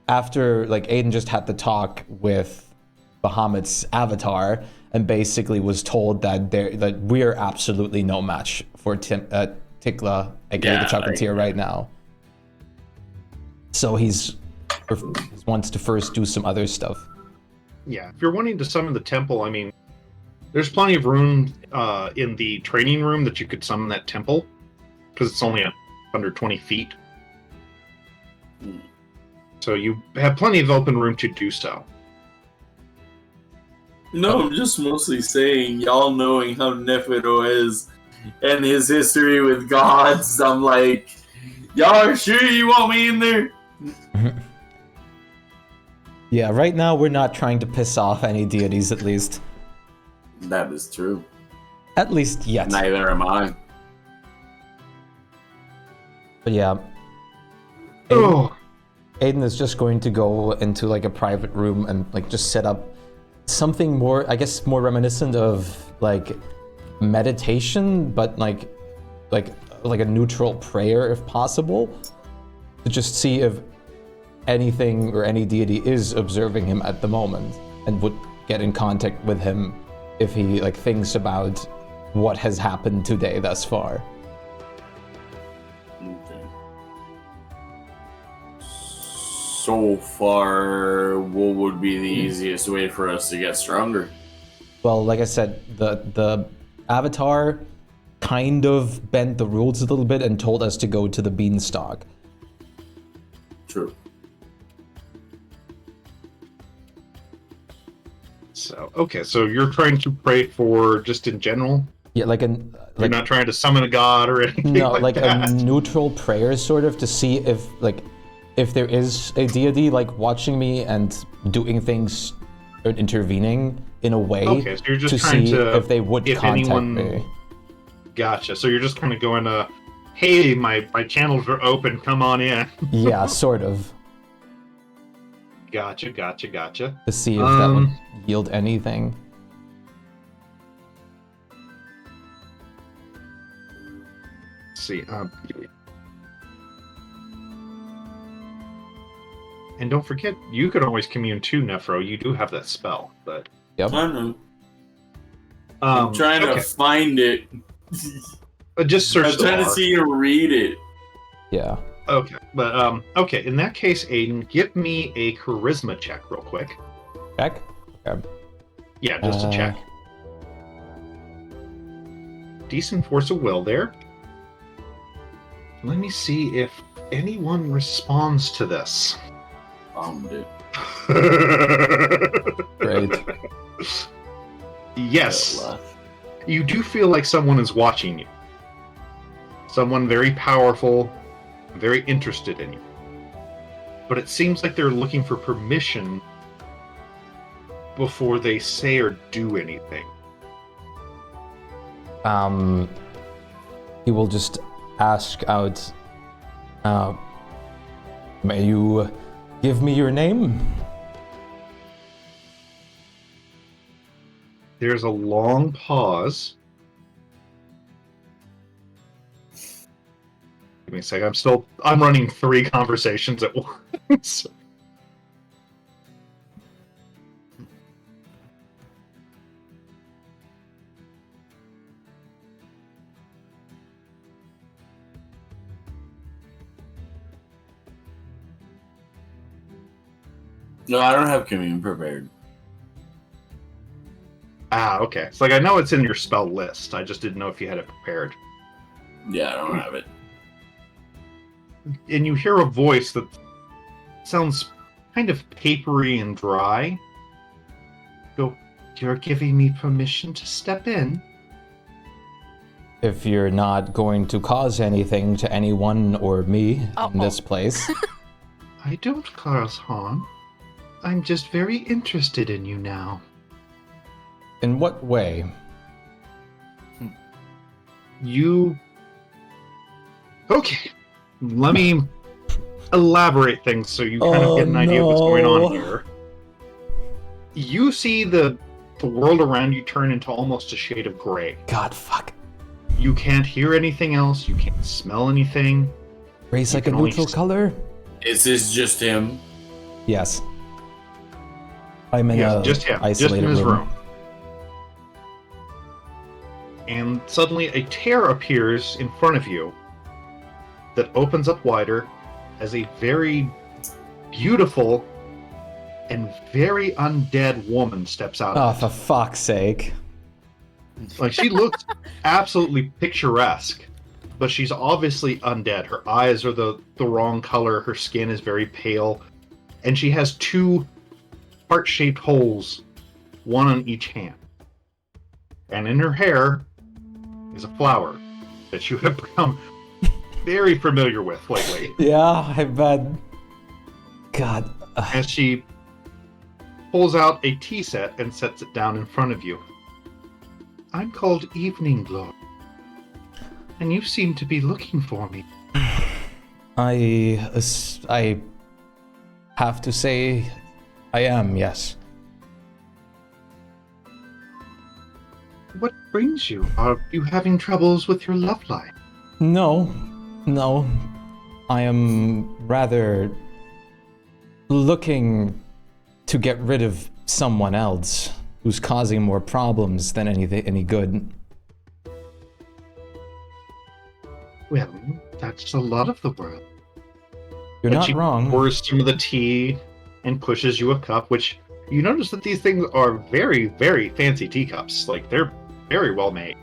Speaker 1: after, like, Aiden just had to talk with Bahamut's avatar and basically was told that we're absolutely no match for Tikla, aka the Chocolatier, right now. So he wants to first do some other stuff.
Speaker 3: Yeah, if you're wanting to summon the temple, I mean, there's plenty of room in the training room that you could summon that temple, because it's only under 20 feet. So you have plenty of open room to do so.
Speaker 5: No, I'm just mostly saying, y'all knowing how Nefido is and his history with gods, I'm like, y'all are sure you want me in there?
Speaker 1: Yeah, right now we're not trying to piss off any deities, at least.
Speaker 5: That is true.
Speaker 1: At least yet.
Speaker 5: Neither am I.
Speaker 1: But yeah. Aiden is just going to go into like a private room and like just set up something more, I guess, more reminiscent of like meditation, but like a neutral prayer if possible, to just see if anything or any deity is observing him at the moment and would get in contact with him if he like thinks about what has happened today thus far.
Speaker 5: Okay. So far, what would be the easiest way for us to get stronger?
Speaker 1: Well, like I said, the avatar kind of bent the rules a little bit and told us to go to the beanstalk.
Speaker 5: True.
Speaker 3: So, okay, so you're trying to pray for just in general?
Speaker 1: Yeah,
Speaker 3: You're not trying to summon a god or anything like that?
Speaker 1: A neutral prayer, sort of, to see if there is a deity like watching me and doing things or intervening in a way,
Speaker 3: okay, so you're just
Speaker 1: to
Speaker 3: trying
Speaker 1: see
Speaker 3: to,
Speaker 1: if they would contact me.
Speaker 3: Gotcha. So you're just kind of going to, hey, my channels are open, come on in.
Speaker 1: Yeah, sort of.
Speaker 3: Gotcha.
Speaker 1: To see if that would yield anything.
Speaker 3: Let's see. And don't forget, you could always commune too, Nephro. You do have that spell, but...
Speaker 1: Yep.
Speaker 5: I know. I'm trying to find it.
Speaker 3: Just search
Speaker 5: I'm trying to see you read it.
Speaker 1: Yeah.
Speaker 3: Okay, but okay. In that case, Aiden, give me a charisma check real quick.
Speaker 1: Check? Okay.
Speaker 3: Yeah, just a check. Decent force of will there. Let me see if anyone responds to this.
Speaker 5: Found it.
Speaker 1: Great.
Speaker 3: Yes. You do feel like someone is watching you. Someone very powerful, very interested in you. But it seems like they're looking for permission before they say or do anything.
Speaker 1: He will just ask out, may you give me your name?
Speaker 3: There's a long pause. Give me a sec. I'm running 3 conversations at once.
Speaker 5: No, I don't have commune prepared.
Speaker 3: Ah, okay. It's like I know it's in your spell list. I just didn't know if you had it prepared.
Speaker 5: Yeah, I don't have it.
Speaker 3: and you hear a voice that sounds kind of papery and dry. Go, you're giving me permission to step in?
Speaker 1: If you're not going to cause anything to anyone or me in this place.
Speaker 3: I don't cause harm. I'm just very interested in you now.
Speaker 1: In what way?
Speaker 3: You... Okay, let me elaborate things so you kind of get an idea of what's going on here. You see the world around you turn into almost a shade of gray.
Speaker 1: God, fuck.
Speaker 3: You can't hear anything else, you can't smell anything.
Speaker 1: Gray's like a neutral color?
Speaker 5: Is this just him?
Speaker 1: Yes. I'm in a
Speaker 3: just him,
Speaker 1: isolated
Speaker 3: just in his
Speaker 1: room.
Speaker 3: room. And suddenly a tear appears in front of you that opens up wider as a very beautiful and very undead woman steps out
Speaker 1: Oh,
Speaker 3: of it.
Speaker 1: for fuck's sake.
Speaker 3: Like, she looks absolutely picturesque, but she's obviously undead. Her eyes are the wrong color, her skin is very pale, and she has 2 heart-shaped holes, one on each hand. And in her hair is a flower that you have become very familiar with lately.
Speaker 1: Yeah, I bet. God.
Speaker 3: As she pulls out a tea set and sets it down in front of you. I'm called Evening Glow, and you seem to be looking for me.
Speaker 1: I have to say I am, yes.
Speaker 3: What brings you? Are you having troubles with your love life?
Speaker 1: No. I am rather looking to get rid of someone else who's causing more problems than any good.
Speaker 3: Well, that's a lot of the world.
Speaker 1: You're
Speaker 3: And
Speaker 1: not
Speaker 3: she
Speaker 1: wrong.
Speaker 3: pours some of the tea and pushes you a cup, which you notice that these things are very, very fancy teacups. Like, they're very well made.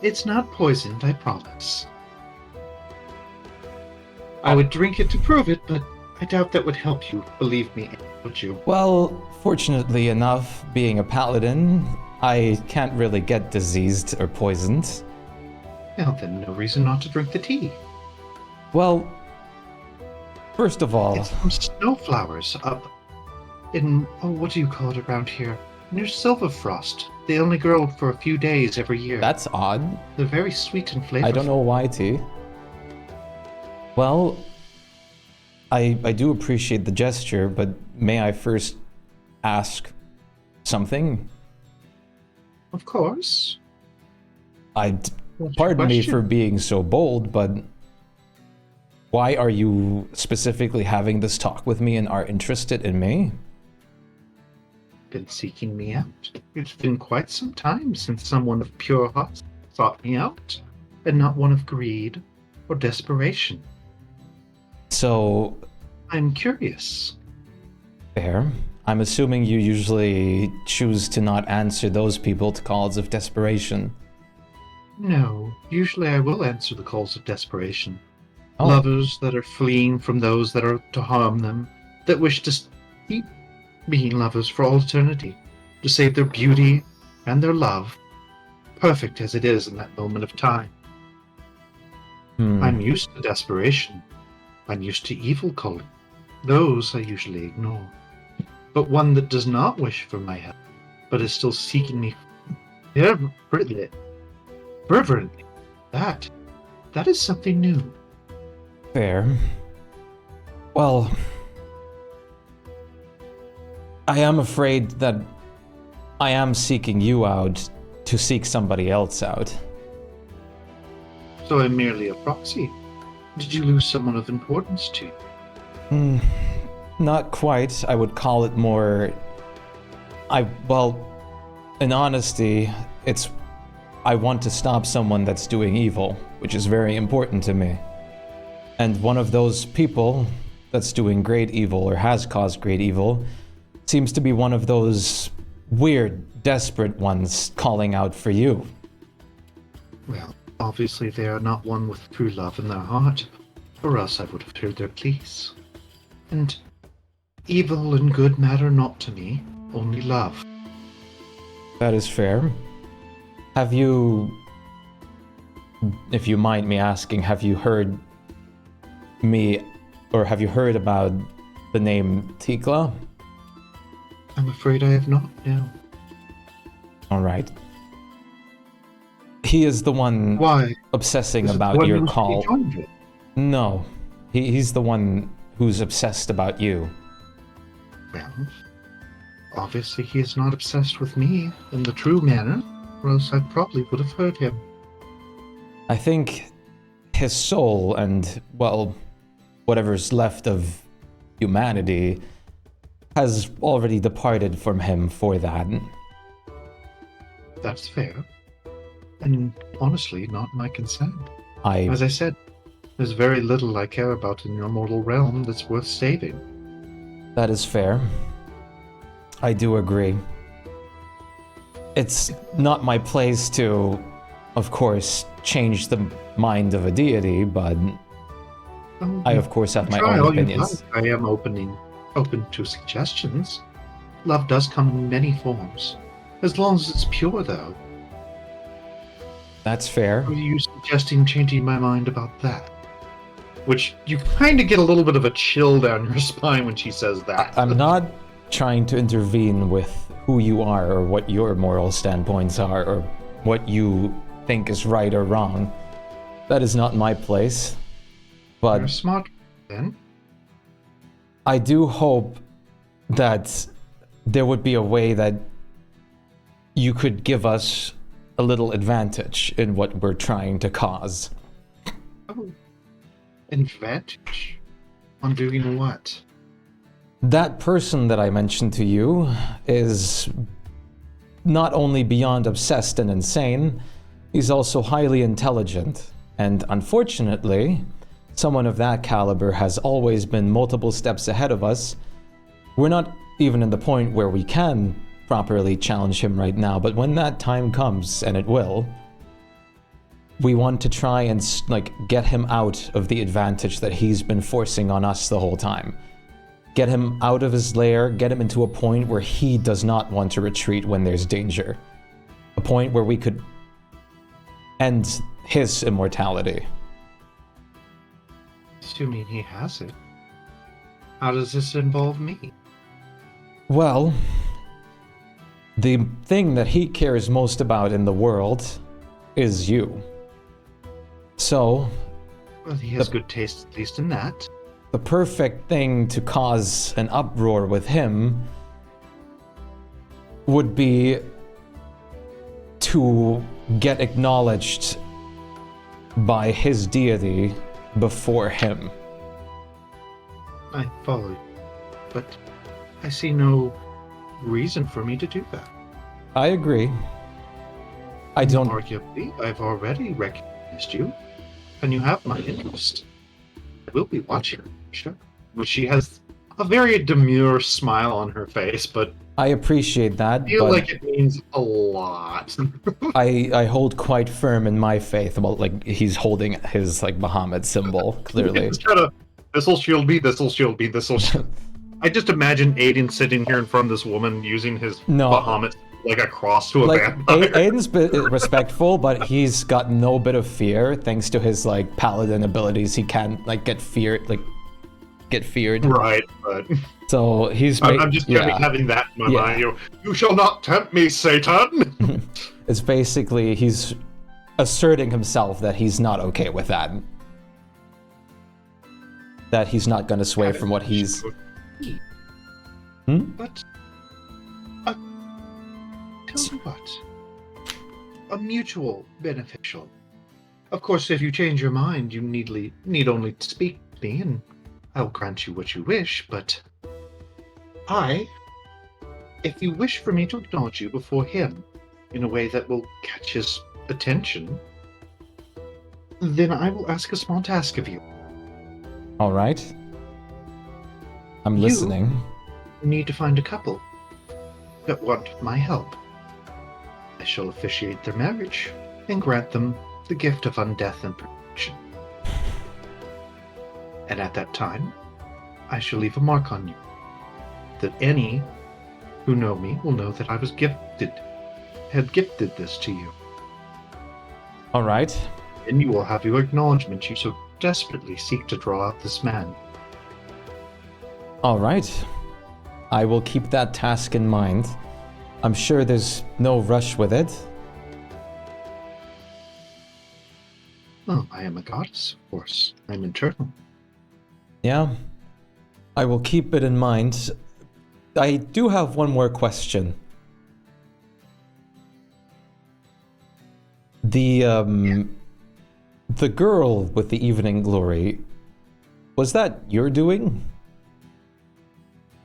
Speaker 3: It's not poisoned, I promise. I would drink it to prove it, but I doubt that would help you. Believe me, would you?
Speaker 1: Well, fortunately enough, being a paladin, I can't really get diseased or poisoned.
Speaker 3: Well, then no reason not to drink the tea.
Speaker 1: Well, first of all...
Speaker 3: It's from snowflowers up in, what do you call it around here? Near Silverfrost. They only grow for a few days every year.
Speaker 1: That's odd.
Speaker 3: They're very sweet and flavorful.
Speaker 1: I don't know why, T. Well, I do appreciate the gesture, but may I first ask something?
Speaker 3: Of course.
Speaker 1: Pardon me
Speaker 3: question?
Speaker 1: for being so bold, but why are you specifically having this talk with me and are interested in me?
Speaker 3: Been seeking me out. It's been quite some time since someone of pure heart sought me out, and not one of greed or desperation.
Speaker 1: So,
Speaker 3: I'm curious.
Speaker 1: fair. I'm assuming you usually choose to not answer those people to calls of desperation.
Speaker 3: No, usually I will answer the calls of desperation.
Speaker 1: Oh.
Speaker 3: Lovers that are fleeing from those that are to harm them, that wish to keep being lovers for all eternity, to save their beauty and their love, perfect as it is in that moment of time. I'm used to desperation. I'm used to evil calling. Those I usually ignore. But one that does not wish for my help, but is still seeking me fervently, that is something new.
Speaker 1: Fair. Well, I am afraid that I am seeking you out to seek somebody else out.
Speaker 3: So I'm merely a proxy. Did you lose someone of importance to you?
Speaker 1: Not quite. I would call it more... Well, in honesty, I want to stop someone that's doing evil, which is very important to me. And one of those people that's doing great evil or has caused great evil seems to be one of those weird, desperate ones calling out for you.
Speaker 3: Well, Obviously, they are not one with true love in their heart, or else I would have heard their pleas. And evil and good matter not to me, only love.
Speaker 1: That is fair. Have you, if you mind me asking, have you heard me, or have you heard about the name Tikla?
Speaker 3: I'm afraid I have not, no.
Speaker 1: Alright. He is the one
Speaker 3: Why?
Speaker 1: obsessing
Speaker 3: Is it the
Speaker 1: about
Speaker 3: one
Speaker 1: your
Speaker 3: who was
Speaker 1: call.
Speaker 3: joined with?
Speaker 1: No. He's the one who's obsessed about you.
Speaker 3: Well, obviously he is not obsessed with me in the true manner, or else I probably would have heard him.
Speaker 1: I think his soul and, well, whatever's left of humanity has already departed from him for that.
Speaker 3: That's fair. And honestly, not my concern.
Speaker 1: I
Speaker 3: As I said, there's very little I care about in your mortal realm that's worth saving.
Speaker 1: That is fair. I do agree. It's not my place to, of course, change the mind of a deity, but I, of course, have my
Speaker 3: Try
Speaker 1: own
Speaker 3: all you
Speaker 1: opinions.
Speaker 3: like. I am open to suggestions. Love does come in many forms. As long as it's pure, though.
Speaker 1: That's fair.
Speaker 3: Are you suggesting changing my mind about that? Which you kind of get a little bit of a chill down your spine when she says that.
Speaker 1: I'm not trying to intervene with who you are or what your moral standpoints are or what you think is right or wrong. That is not my place. But
Speaker 3: You're smart, then.
Speaker 1: I do hope that there would be a way that you could give us a little advantage in what we're trying to cause.
Speaker 3: Oh. Advantage? On doing what?
Speaker 1: That person that I mentioned to you is not only beyond obsessed and insane, he's also highly intelligent. And unfortunately, someone of that caliber has always been multiple steps ahead of us. We're not even in the point where we can properly challenge him right now, but when that time comes, and it will, we want to try and get him out of the advantage that he's been forcing on us the whole time. Get him out of his lair, get him into a point where he does not want to retreat when there's danger. A point where we could end his immortality.
Speaker 3: Assuming he has it. How does this involve me?
Speaker 1: Well, the thing that he cares most about in the world is you. So,
Speaker 3: Well, he has good taste, at least in that.
Speaker 1: the perfect thing to cause an uproar with him would be to get acknowledged by his deity before him.
Speaker 3: I follow you. But I see no reason for me to do that.
Speaker 1: I agree. I don't...
Speaker 3: Arguably, I've already recognized you, and you have my interest. I will be watching, sure. Well, she has a very demure smile on her face, but
Speaker 1: I appreciate that,
Speaker 3: I feel
Speaker 1: but
Speaker 3: like it means a lot.
Speaker 1: I hold quite firm in my faith. Well, like, he's holding his, Bahamut symbol, clearly.
Speaker 3: It's kind of, this'll shield me, this'll shield me, this'll shield. I just imagine Aiden sitting here in front of this woman using his
Speaker 1: No.
Speaker 3: Bahamut like a cross to a
Speaker 1: Like,
Speaker 3: vampire.
Speaker 1: Aiden's respectful, but he's got no bit of fear. Thanks to his, paladin abilities, he can't, get feared, get feared.
Speaker 3: Right, but
Speaker 1: So he's...
Speaker 3: I'm just kind of having that in my
Speaker 1: Yeah.
Speaker 3: mind. You shall not tempt me, Satan!
Speaker 1: It's basically, he's asserting himself that he's not okay with that. That he's not going to sway from what he's...
Speaker 3: But, tell me what? A mutual beneficial. Of course, if you change your mind, you need only to speak to me, and I'll grant you what you wish, but if you wish for me to acknowledge you before him in a way that will catch his attention, then I will ask a small task of you.
Speaker 1: All right. I'm listening.
Speaker 3: You need to find a couple that want my help. I shall officiate their marriage and grant them the gift of undeath and perfection. And at that time, I shall leave a mark on you, that any who know me will know that I was had gifted this to you.
Speaker 1: All right.
Speaker 3: And you will have your acknowledgement you so desperately seek to draw out this man.
Speaker 1: All right. I will keep that task in mind. I'm sure there's no rush with it.
Speaker 3: Oh, I am a goddess, of course. I'm eternal.
Speaker 1: Yeah. I will keep it in mind. I do have one more question. The girl with the evening glory, was that your doing?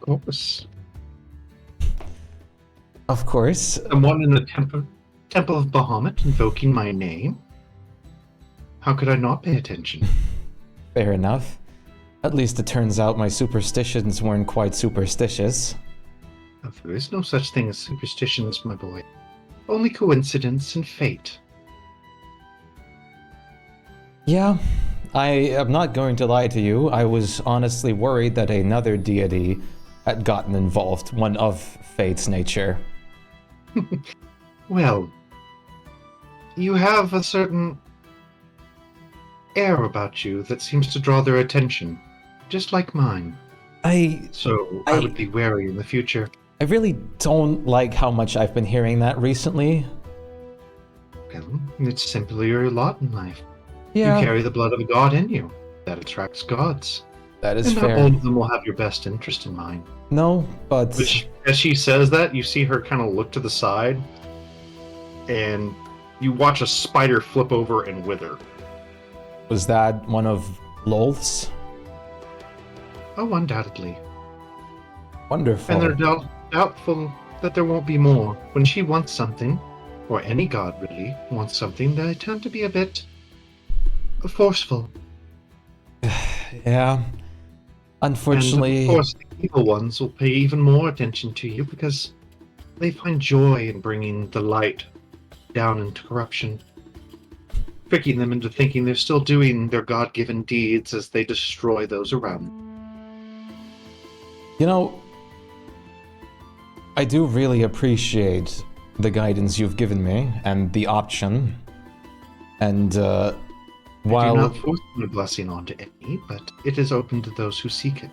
Speaker 3: Of course.
Speaker 1: Of course.
Speaker 3: Someone in the temple of Bahamut invoking my name? How could I not pay attention?
Speaker 1: Fair enough. At least it turns out my superstitions weren't quite superstitious.
Speaker 3: There is no such thing as superstitions, my boy. Only coincidence and fate.
Speaker 1: Yeah, I am not going to lie to you. I was honestly worried that another deity had gotten involved, one of fate's nature.
Speaker 3: Well, you have a certain air about you that seems to draw their attention, just like mine. So I would be wary in the future.
Speaker 1: I really don't like how much I've been hearing that recently.
Speaker 3: Well, it's simply your lot in life.
Speaker 1: Yeah,
Speaker 3: You carry the blood of a god in you. That attracts gods.
Speaker 1: that is
Speaker 3: And
Speaker 1: fair.
Speaker 3: not all of them will have your best interest in mind.
Speaker 1: No, but
Speaker 3: Which, as she says that, you see her kind of look to the side, and you watch a spider flip over and wither.
Speaker 1: was that one of Lolth's?
Speaker 3: Oh, undoubtedly.
Speaker 1: Wonderful.
Speaker 3: And they're doubtful that there won't be more. When she wants something, or any god really wants something, they tend to be a bit forceful.
Speaker 1: Yeah. Unfortunately,
Speaker 3: And of course, the evil ones will pay even more attention to you because they find joy in bringing the light down into corruption, tricking them into thinking they're still doing their God-given deeds as they destroy those around them.
Speaker 1: you know, I do really appreciate the guidance you've given me and the option. And
Speaker 3: I
Speaker 1: while
Speaker 3: do not force my blessing onto any, but it is open to those who seek it.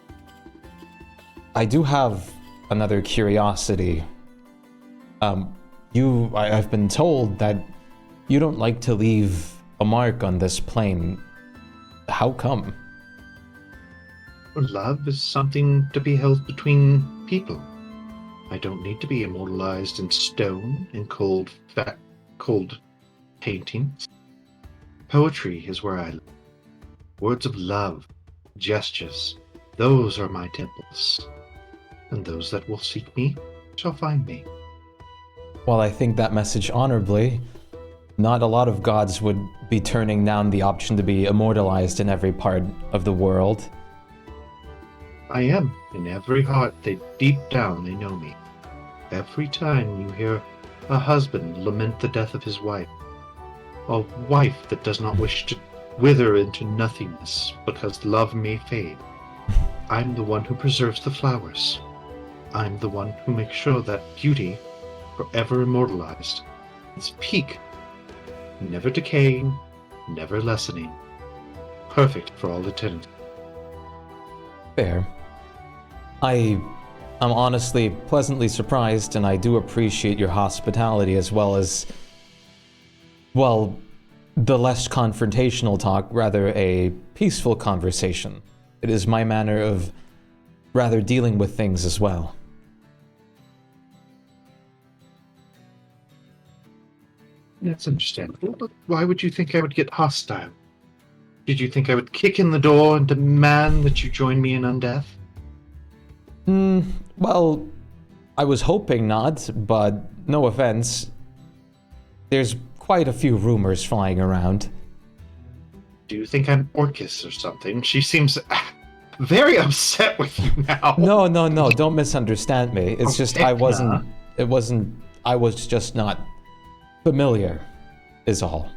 Speaker 1: I do have another curiosity. I've been told that you don't like to leave a mark on this plane. How come?
Speaker 3: Love is something to be held between people. I don't need to be immortalized in stone in cold paintings. Poetry is where I live. Words of love, gestures, those are my temples. And those that will seek me shall find me.
Speaker 1: While I think that message honorably, not a lot of gods would be turning down the option to be immortalized in every part of the world.
Speaker 3: I am. In every heart, deep down, they know me. Every time you hear a husband lament the death of his wife, a wife that does not wish to wither into nothingness because love may fade, I'm the one who preserves the flowers. I'm the one who makes sure that beauty, forever immortalized, its peak, never decaying, never lessening, perfect for all eternity.
Speaker 1: Fair. I'm honestly pleasantly surprised, and I do appreciate your hospitality as well as, well, the less confrontational talk, rather a peaceful conversation. It is my manner of rather dealing with things as well.
Speaker 3: That's understandable, but why would you think I would get hostile? Did you think I would kick in the door and demand that you join me in undeath?
Speaker 1: Well, I was hoping not, but no offense. There's quite a few rumors flying around.
Speaker 3: Do you think I'm Orcus or something? She seems very upset with you now.
Speaker 1: No, don't misunderstand me. It's just I was just not familiar, is all.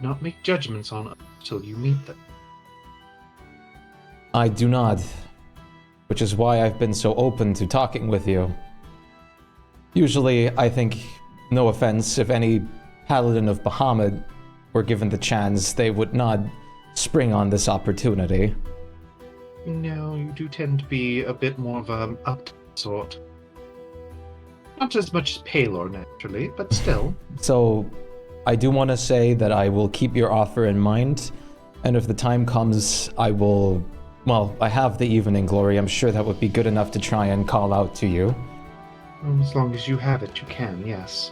Speaker 3: Do not make judgments on others till you meet them.
Speaker 1: I do not, which is why I've been so open to talking with you. Usually, I think, no offense, if any paladin of Bahamut were given the chance, they would not spring on this opportunity.
Speaker 3: No, you do tend to be a bit more of a up sort. Not as much as Palor, naturally, but still.
Speaker 1: So, I do want to say that I will keep your offer in mind, and if the time comes, I will... Well, I have the Evening Glory. I'm sure that would be good enough to try and call out to you.
Speaker 3: As long as you have it, you can, yes.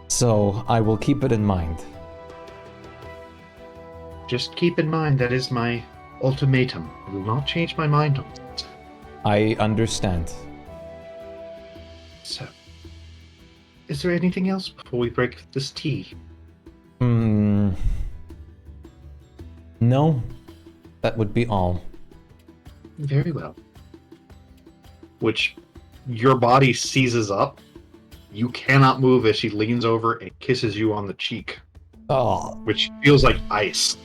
Speaker 1: So, I will keep it in mind.
Speaker 3: Just keep in mind that is my ultimatum. I will not change my mind on it.
Speaker 1: I understand.
Speaker 3: So, is there anything else before we break this tea?
Speaker 1: No. That would be all.
Speaker 3: Very well. Which your body seizes up. You cannot move as she leans over and kisses you on the cheek,
Speaker 1: Oh.
Speaker 3: which feels like ice.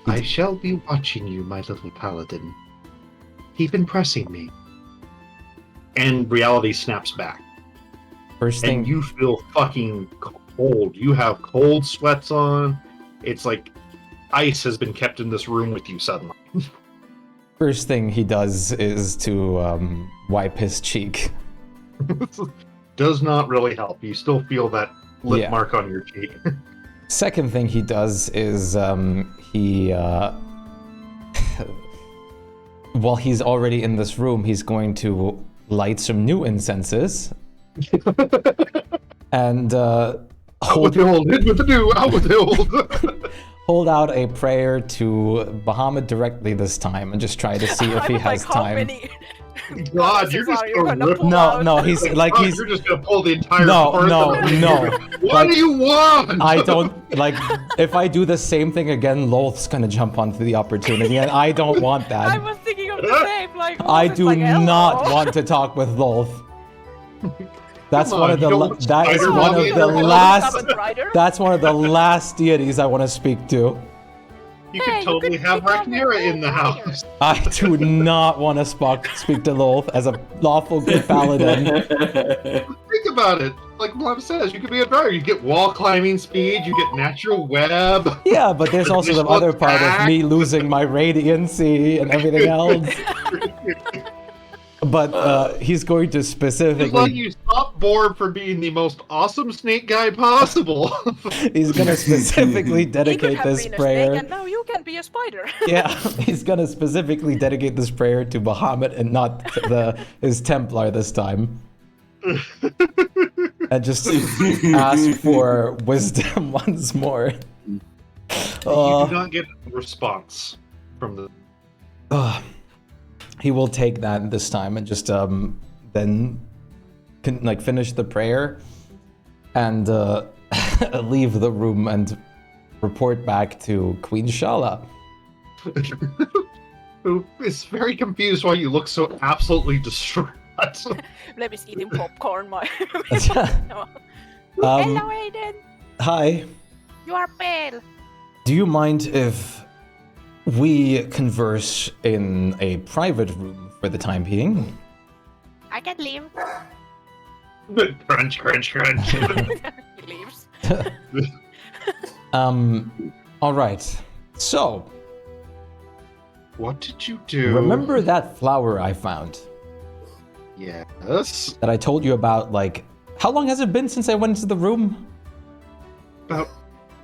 Speaker 3: I shall be watching you, my little paladin. Keep impressing me. And reality snaps back.
Speaker 1: First thing...
Speaker 3: And you feel fucking cold. You have cold sweats on. It's like ice has been kept in this room with you suddenly.
Speaker 1: First thing he does is to wipe his cheek.
Speaker 3: Does not really help. You still feel that lip mark on your cheek.
Speaker 1: Second thing he does is he while he's already in this room, he's going to light some new incenses and
Speaker 3: out with the old, in with the new, out with the old.
Speaker 1: hold out a prayer to Bahamut directly this time and just try to see if he has time.
Speaker 3: God, you're just gonna rip.
Speaker 1: No, he's like
Speaker 3: Oh,
Speaker 1: he's.
Speaker 3: you're just gonna pull the entire.
Speaker 1: No.
Speaker 3: What
Speaker 1: Like,
Speaker 3: do you want?
Speaker 1: I don't like. If I do the same thing again, Lolth's gonna jump onto the opportunity, and I don't want that.
Speaker 2: I was thinking of the same. Like,
Speaker 1: I do
Speaker 2: like,
Speaker 1: not
Speaker 2: hello.
Speaker 1: want to talk with Lolth. That's
Speaker 3: Come
Speaker 1: one
Speaker 3: on,
Speaker 1: of the.
Speaker 3: you don't
Speaker 1: That is
Speaker 3: spider
Speaker 1: one
Speaker 3: mommy
Speaker 1: of the
Speaker 3: in the
Speaker 1: last.
Speaker 2: Kamen Rider?
Speaker 1: That's one of the last deities I want to speak to.
Speaker 3: You
Speaker 2: Hey,
Speaker 3: could totally
Speaker 2: you could
Speaker 3: have
Speaker 2: become
Speaker 3: Rhaenyra
Speaker 2: a
Speaker 3: in the
Speaker 2: vampire.
Speaker 3: house.
Speaker 1: I do not want to speak to Lolth as a lawful good paladin.
Speaker 3: Think about it. Like Blob says, you could be a bear. You get wall climbing speed. You get natural web.
Speaker 1: Yeah, but there's also the other part of me losing my radiancy and everything else. But he's going to
Speaker 3: Just let
Speaker 1: specifically.
Speaker 3: you stop Borb from being the most awesome snake guy possible.
Speaker 1: He's going to specifically
Speaker 2: He could
Speaker 1: dedicate
Speaker 2: have
Speaker 1: this
Speaker 2: been a
Speaker 1: prayer.
Speaker 2: snake, and now you can be a spider.
Speaker 1: Yeah, he's going to specifically dedicate this prayer to Bahamut and not to his Templar this time. And just ask for wisdom once more.
Speaker 3: You do not get a response from the.
Speaker 1: He will take that this time and just then finish the prayer and leave the room and report back to Queen Shala.
Speaker 3: Who is very confused why you look so absolutely distraught.
Speaker 2: Let me eating popcorn. No. Hello, Aiden.
Speaker 1: Hi.
Speaker 2: You are pale.
Speaker 1: Do you mind if we converse in a private room for the time being?
Speaker 2: I can leave.
Speaker 3: Crunch, crunch, crunch.
Speaker 2: He leaves.
Speaker 1: All right. So,
Speaker 3: What did you do?
Speaker 1: remember that flower I found
Speaker 3: Yes.
Speaker 1: that I told you about? Like, how long has it been since I went into the room?
Speaker 3: About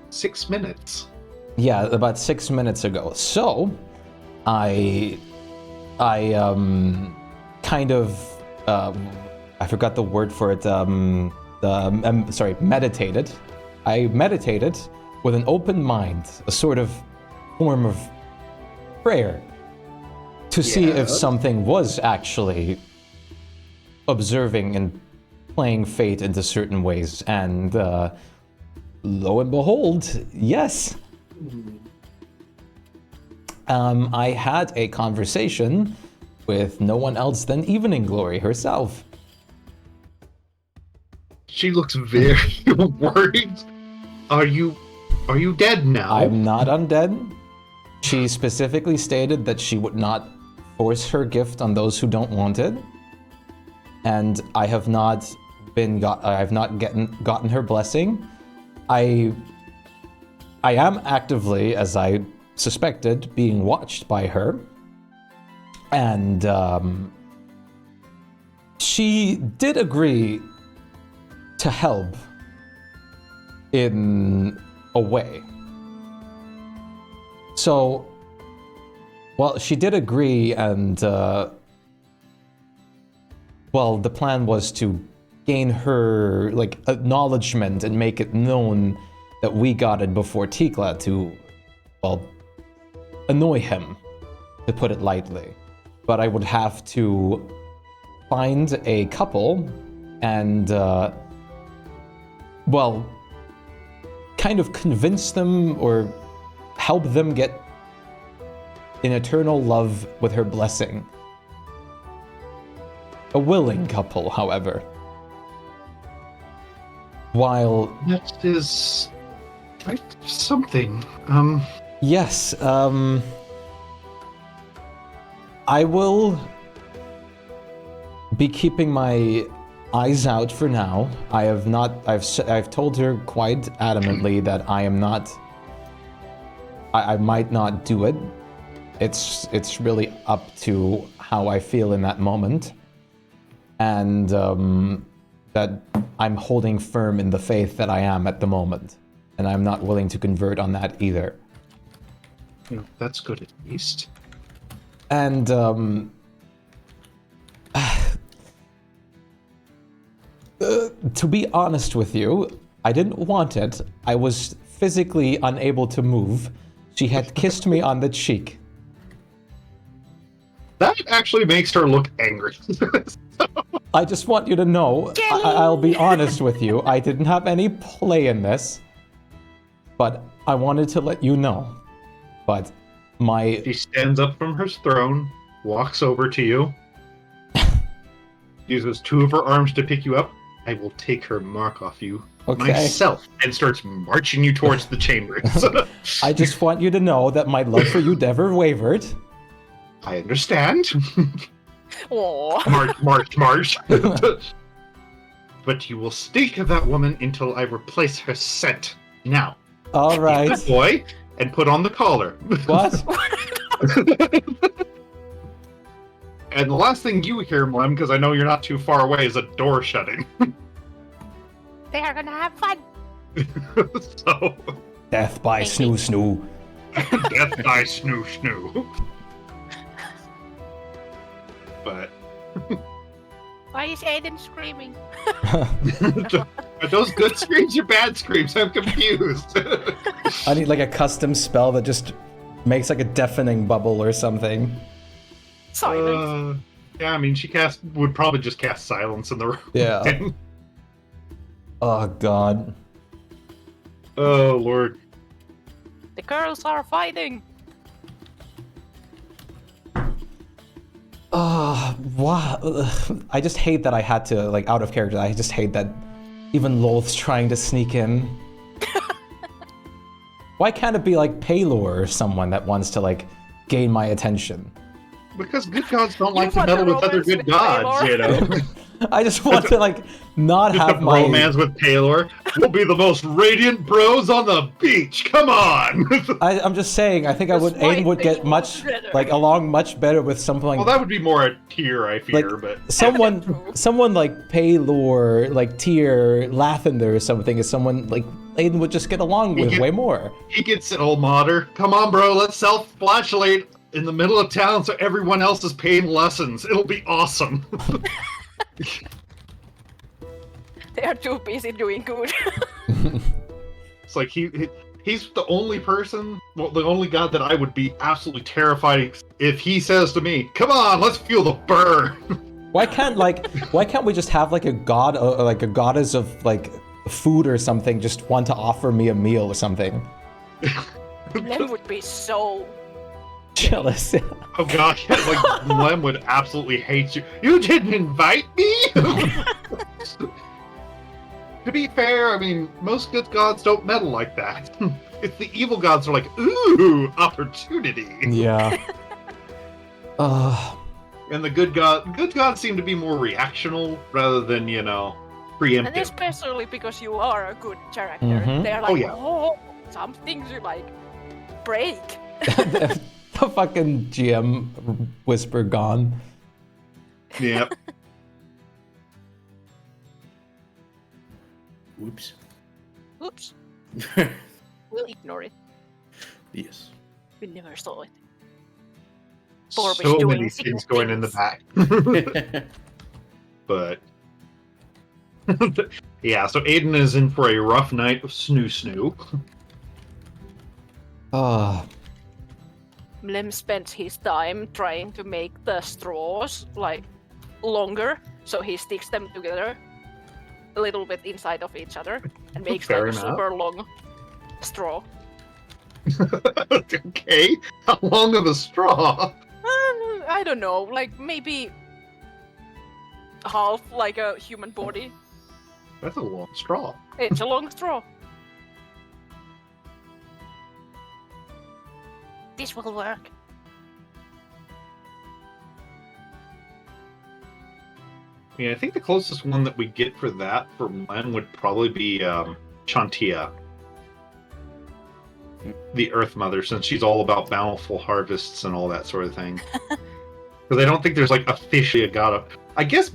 Speaker 3: 6 minutes.
Speaker 1: Yeah, about 6 minutes ago. So, I kind of, I forgot the word for it. Meditated. I meditated with an open mind, a sort of form of prayer, to see if
Speaker 3: Yes.
Speaker 1: something was actually observing and playing fate into certain ways. And lo and behold, yes. I had a conversation with no one else than Evening Glory herself.
Speaker 3: She looks very worried. Are you Are you dead now?
Speaker 1: I'm not undead. She specifically stated that she would not force her gift on those who don't want it. And I have not gotten her blessing. I am actively, as I suspected, being watched by her. And she did agree to help in a way. So, well, she did agree, and well, the plan was to gain her like acknowledgement and make it known that we got it before Tikla to, well, annoy him, to put it lightly. But I would have to find a couple and, well, kind of convince them or help them get in eternal love with her blessing. A willing couple, however. While...
Speaker 3: That is... quite something.
Speaker 1: Yes, I will be keeping my eyes out for now. I've told her quite adamantly that I am not... I might not do it. It's really up to how I feel in that moment. And that I'm holding firm in the faith that I am at the moment. And I'm not willing to convert on that either.
Speaker 3: That's good at least.
Speaker 1: And to be honest with you, I didn't want it. I was physically unable to move. She had kissed me on the cheek.
Speaker 3: That actually makes her look angry.
Speaker 1: I just want you to know, I'll be honest with you, I didn't have any play in this, but I wanted to let you know. But
Speaker 3: She stands up from her throne, walks over to you, uses two of her arms to pick you up. I will take her mark off you myself, and starts marching you towards the chambers.
Speaker 1: I just want you to know that my love for you never wavered.
Speaker 3: I understand.
Speaker 2: Aww.
Speaker 3: March. But you will stink of that woman until I replace her scent. Now,
Speaker 1: all right,
Speaker 3: good boy, and put on the collar.
Speaker 1: What?
Speaker 3: And the last thing you hear, Mlem, because I know you're not too far away, is a door shutting.
Speaker 2: They are gonna have fun.
Speaker 3: So,
Speaker 1: Death by snoo snoo.
Speaker 3: death by snoo snoo. But
Speaker 2: Why is Aiden screaming?
Speaker 3: are those good screams or bad screams? I'm confused.
Speaker 1: I need like a custom spell that just makes like a deafening bubble or something.
Speaker 2: Silence.
Speaker 3: Yeah, I mean, she would probably just cast silence in the room.
Speaker 1: Yeah. Oh god.
Speaker 3: Oh lord.
Speaker 2: The girls are fighting.
Speaker 1: Wow. I just hate that I had to, like, out of character, I just hate that even Lolth's trying to sneak in. Why can't it be, like, Paylor or someone that wants to, like, gain my attention?
Speaker 3: Because good gods don't like to
Speaker 2: want
Speaker 3: meddle
Speaker 2: a
Speaker 3: with other
Speaker 2: romance
Speaker 3: good
Speaker 2: with
Speaker 3: gods,
Speaker 2: Paylor?
Speaker 3: you know?
Speaker 1: I just want to, like, not
Speaker 3: Just
Speaker 1: have
Speaker 3: a
Speaker 1: my...
Speaker 3: romance with Paylor. We'll be the most radiant bros on the beach. Come on!
Speaker 1: I'm just saying, I think Aiden would get much, like, along much better with something
Speaker 3: Well, that would be more a tier, I fear,
Speaker 1: like,
Speaker 3: but...
Speaker 1: someone like Paylor, like Tyr, Lathander or something is someone, like, Aiden would just get along with way more.
Speaker 3: He gets it, old modder. Come on, bro, let's self-flagellate in the middle of town so everyone else is paying lessons. It'll be awesome.
Speaker 2: They are too busy doing good.
Speaker 3: It's like he's the only person, well, the only god that I would be absolutely terrified if he says to me, "Come on, let's feel the burn."
Speaker 1: Why can't we just have like a god, like a goddess of like food or something, just want to offer me a meal or something?
Speaker 2: Lem would be so
Speaker 1: Jealous.
Speaker 3: Oh gosh, like Lem would absolutely hate you. You didn't invite me. To be fair, I mean, most good gods don't meddle like that. the evil gods are like, ooh, opportunity.
Speaker 1: Yeah.
Speaker 3: And the good gods seem to be more reactional rather than, preemptive.
Speaker 2: And especially because you are a good character.
Speaker 1: Mhm.
Speaker 2: They're like,
Speaker 3: yeah.
Speaker 2: some things you like break.
Speaker 1: the fucking GM whisper gone.
Speaker 3: Yeah.
Speaker 4: Whoops.
Speaker 2: Oops. We'll ignore it.
Speaker 4: Yes.
Speaker 2: We never saw it. Thor
Speaker 3: So
Speaker 2: was
Speaker 3: many
Speaker 2: doing
Speaker 3: things going in the
Speaker 2: things.
Speaker 3: back. But yeah, so Aiden is in for a rough night of snoo.
Speaker 2: Lem spent his time trying to make the straws like longer, so he sticks them together a little bit inside of each other and makes
Speaker 3: Fair
Speaker 2: like a
Speaker 3: enough.
Speaker 2: super long straw.
Speaker 3: Okay, how long of a straw?
Speaker 2: I don't know, like maybe half like a human body.
Speaker 3: That's a long straw.
Speaker 2: It's a long straw. This will work.
Speaker 3: Yeah, I think the closest one that we get for that for Len would probably be Chantia, the Earth Mother, since she's all about bountiful harvests and all that sort of thing. Because I don't think there's like officially a god of. I guess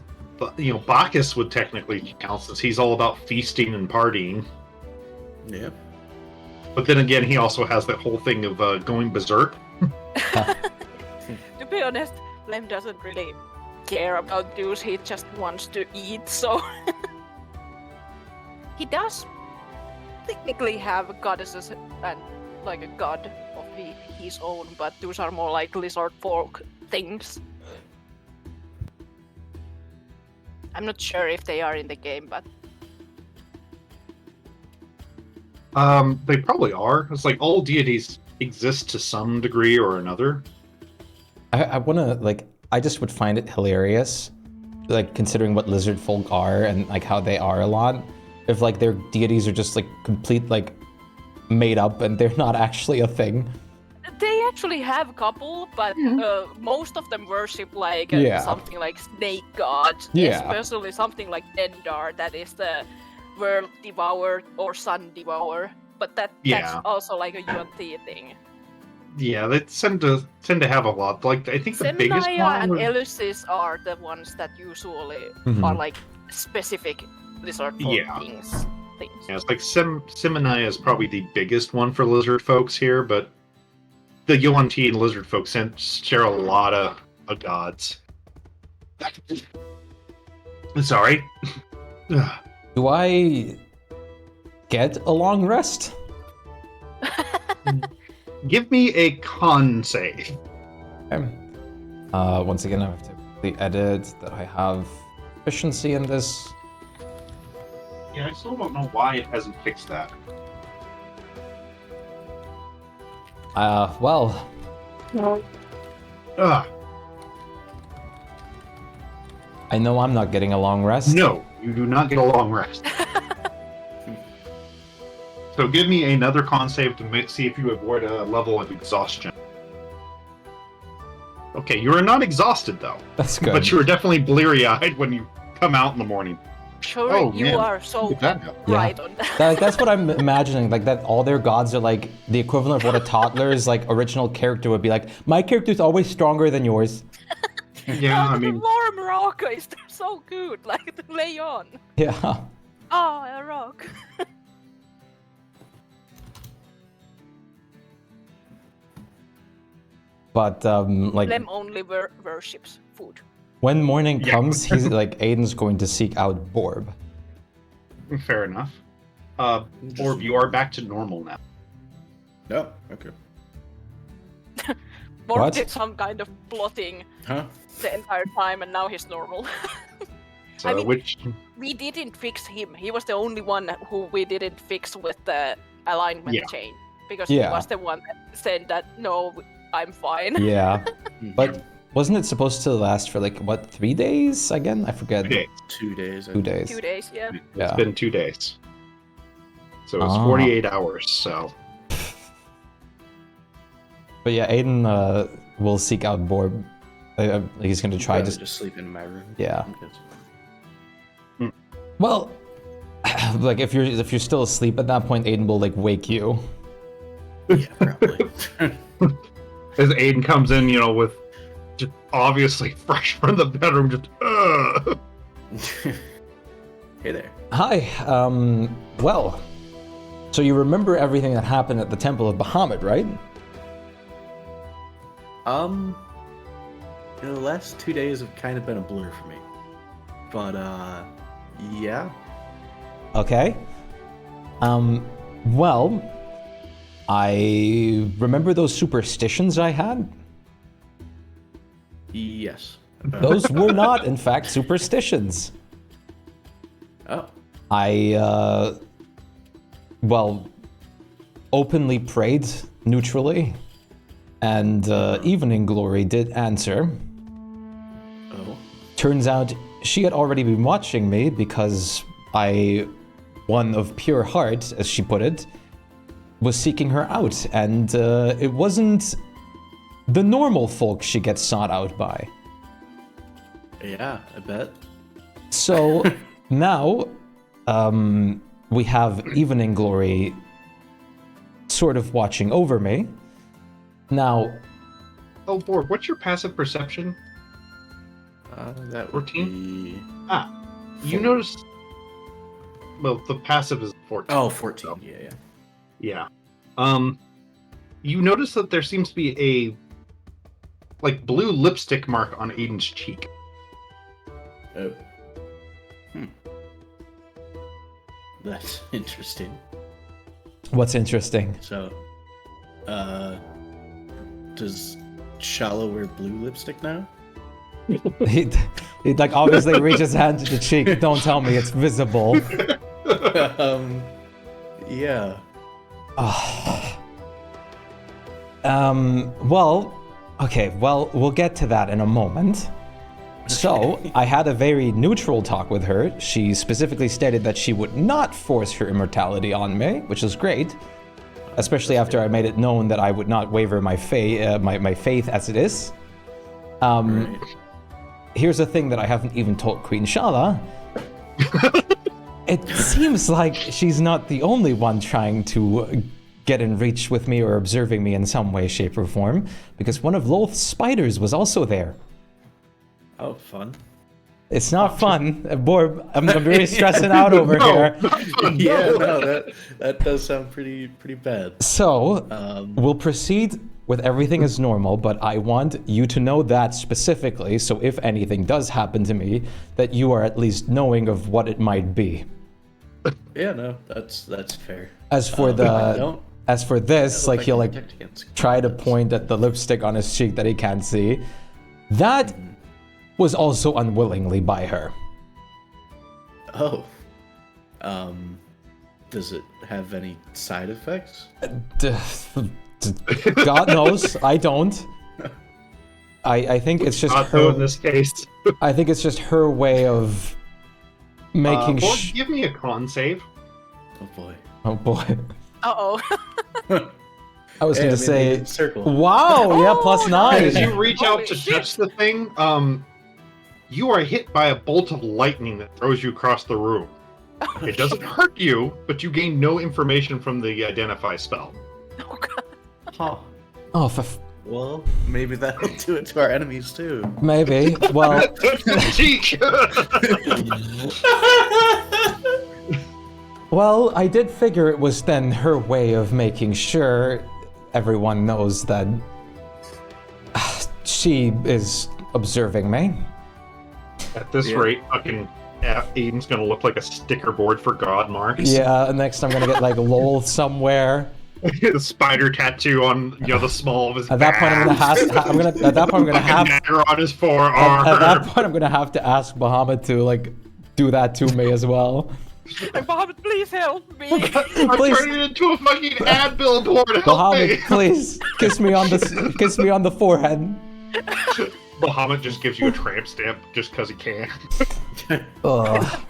Speaker 3: Bacchus would technically count since he's all about feasting and partying.
Speaker 4: Yeah.
Speaker 3: But then again, he also has that whole thing of going berserk.
Speaker 2: To be honest, Lem doesn't really care about those, he just wants to eat, so... He does technically have goddesses and like a god of his own, but those are more like lizard folk things. I'm not sure if they are in the game, but...
Speaker 3: They probably are. It's like all deities exist to some degree or another.
Speaker 1: I wanna, like, I just would find it hilarious, like, considering what lizard folk are and, like, how they are a lot. If, like, their deities are just, like, complete, like, made up and they're not actually a thing.
Speaker 2: They actually have a couple, but most of them worship like
Speaker 1: Yeah.
Speaker 2: something like snake gods.
Speaker 1: Yeah.
Speaker 2: Especially something like Dendar, that is the world devourer or sun devourer. But that's
Speaker 3: Yeah.
Speaker 2: also like a UNT thing.
Speaker 3: Yeah, they tend to have a lot. Like I think the biggest
Speaker 2: Semnaya
Speaker 3: one.
Speaker 2: and
Speaker 3: would-
Speaker 2: Elysis are the ones that usually
Speaker 1: Mhm.
Speaker 2: are like specific lizard folk
Speaker 3: Yeah.
Speaker 2: things.
Speaker 3: Yeah, it's like Seminaya is probably the biggest one for lizard folks here, but the Yuan-Ti and lizard folks share a lot of gods. Sorry.
Speaker 1: Do I get a long rest?
Speaker 3: Give me a con save.
Speaker 1: Okay. Once again, I have to quickly edit that I have efficiency in this.
Speaker 3: Yeah, I still don't know why it hasn't fixed that.
Speaker 1: Well,
Speaker 3: Ugh.
Speaker 1: I know I'm not getting a long rest.
Speaker 3: No, you do not get a long rest. So give me another con save to see if you avoid a level of exhaustion. Okay, you are not exhausted though,
Speaker 1: That's good.
Speaker 3: but you are definitely bleary-eyed when you come out in the morning.
Speaker 2: Sure,
Speaker 3: Oh,
Speaker 2: you
Speaker 3: man.
Speaker 2: are so
Speaker 3: Look at that.
Speaker 2: right on that.
Speaker 1: That's what I'm imagining, like that all their gods are like the equivalent of what a toddler's like original character would be like. My character's always stronger than yours.
Speaker 3: Yeah,
Speaker 2: Oh,
Speaker 3: I mean,
Speaker 2: the warm rock is so good, like to lay on.
Speaker 1: Yeah.
Speaker 2: Oh, a rock.
Speaker 1: But like
Speaker 2: Lem only worships food.
Speaker 1: when morning
Speaker 3: Yeah.
Speaker 1: comes, he's like Aiden's going to seek out Borb.
Speaker 3: fair enough. Orb, you are back to normal now.
Speaker 4: No. Okay.
Speaker 2: Borg
Speaker 1: What?
Speaker 2: did some kind of plotting
Speaker 4: Huh?
Speaker 2: the entire time, and now he's normal.
Speaker 3: So,
Speaker 2: I mean-
Speaker 3: which
Speaker 2: We didn't fix him. He was the only one who we didn't fix with the alignment
Speaker 3: Yeah.
Speaker 2: chain. Because
Speaker 1: Yeah.
Speaker 2: he was the one that said that, no, I'm fine.
Speaker 1: Yeah. But wasn't it supposed to last for like what 3 days again? I forget.
Speaker 3: 2 days.
Speaker 4: 2 days. I
Speaker 1: 2
Speaker 4: think.
Speaker 1: days.
Speaker 2: 2 days, yeah.
Speaker 1: Yeah.
Speaker 3: It's been 2 days. So it's
Speaker 1: Ah.
Speaker 3: 48 hours, so
Speaker 1: But yeah, Aiden will seek out Borb. He's gonna try
Speaker 4: Rather
Speaker 1: to.
Speaker 4: just sleep in my room.
Speaker 1: Yeah.
Speaker 4: Okay.
Speaker 1: Well, like if you're still asleep at that point, Aiden will like wake you.
Speaker 4: Yeah, probably.
Speaker 3: As Aiden comes in, with just obviously fresh from the bedroom, just
Speaker 4: Hey there.
Speaker 1: Hi. Well, so you remember everything that happened at the Temple of Bahamut, right?
Speaker 4: The last 2 days have kind of been a blur for me. But, yeah.
Speaker 1: Okay. Well, I remember those superstitions I had.
Speaker 4: Yes.
Speaker 1: Those were not, in fact, superstitions.
Speaker 4: Oh.
Speaker 1: I, openly prayed neutrally, and Evening Glory did answer.
Speaker 4: Oh.
Speaker 1: Turns out she had already been watching me because I, one of pure heart, as she put it, was seeking her out, and it wasn't the normal folk she gets sought out by.
Speaker 4: Yeah, I bet.
Speaker 1: So now we have Evening Glory sort of watching over me. Now,
Speaker 3: Oh, Borg, what's your passive perception?
Speaker 4: That would
Speaker 3: 14?
Speaker 4: be...
Speaker 3: You notice... Well, the passive is 14.
Speaker 4: Oh, 14. Yeah.
Speaker 3: Yeah. You notice that there seems to be a, blue lipstick mark on Aiden's cheek.
Speaker 4: Oh. That's interesting.
Speaker 1: what's interesting?
Speaker 4: So, does Shallow wear blue lipstick now?
Speaker 1: He like obviously reaches his hand to the cheek. Don't tell me it's visible.
Speaker 4: Yeah.
Speaker 1: Well, okay, well, we'll get to that in a moment. So, I had a very neutral talk with her. She specifically stated that she would not force her immortality on me, which is great. Especially after I made it known that I would not waver my faith as it is.
Speaker 4: Right.
Speaker 1: Here's a thing that I haven't even told Queen Shala. It seems like she's not the only one trying to get in reach with me or observing me in some way, shape, or form, because one of Loth's spiders was also there.
Speaker 4: Oh, fun.
Speaker 1: It's not fun. Borb, I'm really stressing out over here.
Speaker 4: Yeah, no, that does sound pretty bad.
Speaker 1: So, we'll proceed with everything as normal, but I want you to know that specifically, so if anything does happen to me, that you are at least knowing of what it might be.
Speaker 4: Yeah, no, that's fair.
Speaker 1: As for this, like he'll like try to point at the lipstick on his cheek that he can't see. That was also unwillingly by her.
Speaker 4: Oh. Does it have any side effects?
Speaker 1: God knows, I don't. I think it's just
Speaker 3: her in this case.
Speaker 1: I think it's just her way of making
Speaker 3: Borg, give me a con save.
Speaker 4: Oh boy.
Speaker 1: Oh boy.
Speaker 2: Uh-oh.
Speaker 1: I was gonna say
Speaker 4: circle.
Speaker 1: wow, yeah, +9.
Speaker 3: As you reach out to
Speaker 2: Holy
Speaker 3: touch the thing, you are hit by a bolt of lightning that throws you across the room. It doesn't hurt you, but you gain no information from the identify spell.
Speaker 2: Oh, God.
Speaker 4: Huh.
Speaker 1: Oh,
Speaker 4: Well, maybe that'll do it to our enemies too.
Speaker 1: maybe. Well,
Speaker 3: Cheek!
Speaker 1: well, I did figure it was then her way of making sure everyone knows that she is observing me.
Speaker 3: At this rate, fucking Aiden's gonna look like a sticker board for God marks.
Speaker 1: Yeah, next I'm gonna get like lol somewhere.
Speaker 3: The spider tattoo on the small of his
Speaker 1: At that point, I'm gonna have
Speaker 3: dagger on his forearm.
Speaker 1: At that point, I'm gonna have to ask Bahamut to like do that to me as well.
Speaker 2: Bahamut, please help me.
Speaker 3: I'm
Speaker 1: Please.
Speaker 3: turning it into a fucking ad billboard. Help
Speaker 1: Bahamut,
Speaker 3: me!
Speaker 1: please kiss me on the forehead.
Speaker 3: Bahamut just gives you a tramp stamp just because he can.
Speaker 1: Ugh.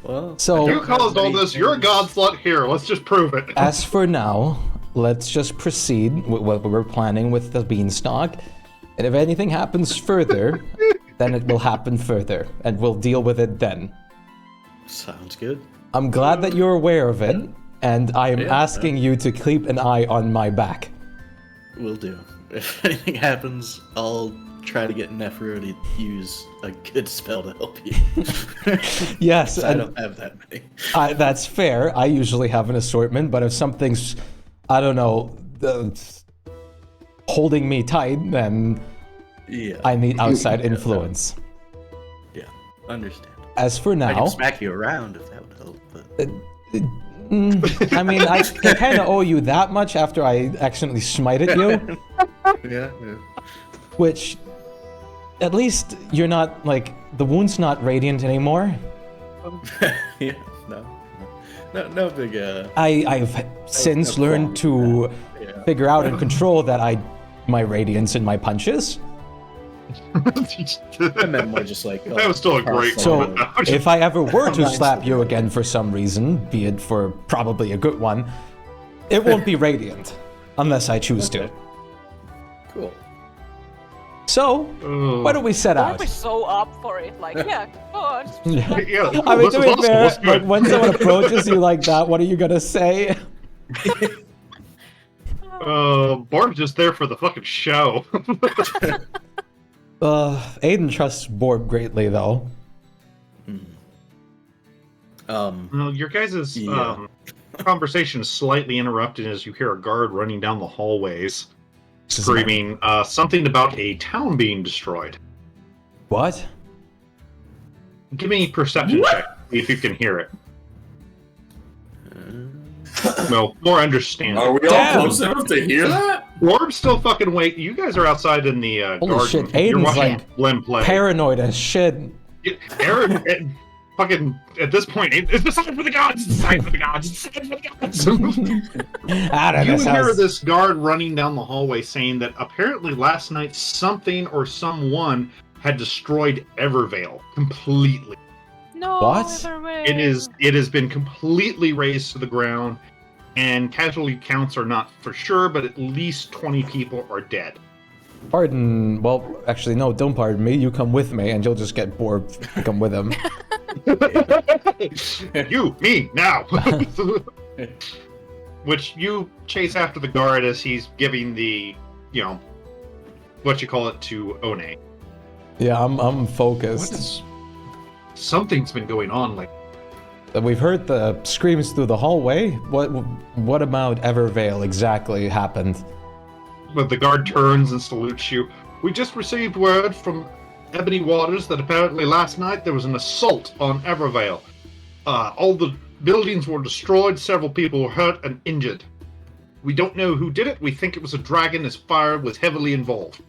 Speaker 4: Well,
Speaker 1: So
Speaker 3: You caused all this. You're a god slut. Here, let's just prove it.
Speaker 1: as for now, let's just proceed with what we're planning with the beanstalk. And if anything happens further, then it will happen further, and we'll deal with it then.
Speaker 4: Sounds good.
Speaker 1: I'm glad that you're aware of it, and I am asking you to keep an eye on my back.
Speaker 4: Will do. If anything happens, I'll try to get Nephro to use a good spell to help you.
Speaker 1: Yes,
Speaker 4: I don't have that many.
Speaker 1: That's fair. I usually have an assortment, but if something's, I don't know, holding me tight, then I need outside influence.
Speaker 4: Yeah, understand.
Speaker 1: As for now,
Speaker 4: I can smack you around if that would help. But...
Speaker 1: I mean, I kind of owe you that much after I accidentally smited you.
Speaker 4: yeah.
Speaker 1: Which, at least you're not, like, the wound's not radiant anymore.
Speaker 4: Yeah, no big,
Speaker 1: I've since learned to figure out and control that my radiance in my punches.
Speaker 4: And then more just like...
Speaker 3: that was still a great
Speaker 1: So,
Speaker 3: moment.
Speaker 1: if I ever were to slap you again for some reason, be it for probably a good one, it won't be radiant, unless I choose to.
Speaker 4: Cool.
Speaker 1: So, why don't we set
Speaker 2: I'd
Speaker 1: out?
Speaker 2: be so up for it. Like, yeah, go on.
Speaker 3: Yeah,
Speaker 1: I mean,
Speaker 3: this
Speaker 1: to
Speaker 3: is
Speaker 1: be
Speaker 3: awesome.
Speaker 1: fair,
Speaker 3: Let's do
Speaker 1: like,
Speaker 3: it.
Speaker 1: when someone approaches you like that, what are you gonna say?
Speaker 3: Barb's just there for the fucking show.
Speaker 1: Aiden trusts Borb greatly, though.
Speaker 3: Well, your guys' conversation is slightly interrupted as you hear a guard running down the hallways, screaming something about a town being destroyed.
Speaker 1: What?
Speaker 3: Give me a perception check, see if you can hear it. Well, more understanding.
Speaker 5: Are we all
Speaker 1: Damn.
Speaker 5: close enough to hear that?
Speaker 3: Orb's still fucking wait. You guys are outside in the
Speaker 1: Holy
Speaker 3: garden.
Speaker 1: shit,
Speaker 3: You're
Speaker 1: Aiden's
Speaker 3: watching
Speaker 1: like
Speaker 3: Glenn play.
Speaker 1: paranoid as shit.
Speaker 3: Aaron, fucking at this point, it's the sign for the gods. It's the sign for the gods. It's the sign for the gods.
Speaker 1: Out of
Speaker 3: You
Speaker 1: this
Speaker 3: hear
Speaker 1: house.
Speaker 3: this guard running down the hallway saying that apparently last night something or someone had destroyed Evervale completely.
Speaker 2: No,
Speaker 1: What?
Speaker 3: It has been completely razed to the ground, and casualty counts are not for sure, but at least 20 people are dead.
Speaker 1: Pardon. Well, actually, no, don't pardon me. You come with me, and you'll just get bored. Come with him.
Speaker 3: You, me, now. Which you chase after the guard as he's giving the, what you call it to One.
Speaker 1: Yeah, I'm focused.
Speaker 3: Something's been going on, like.
Speaker 1: We've heard the screams through the hallway. What about Evervale exactly happened?
Speaker 3: But the guard turns and salutes you. We just received word from Ebony Waters that apparently last night there was an assault on Evervale. All the buildings were destroyed, several people were hurt and injured. We don't know who did it. We think it was a dragon as fire was heavily involved.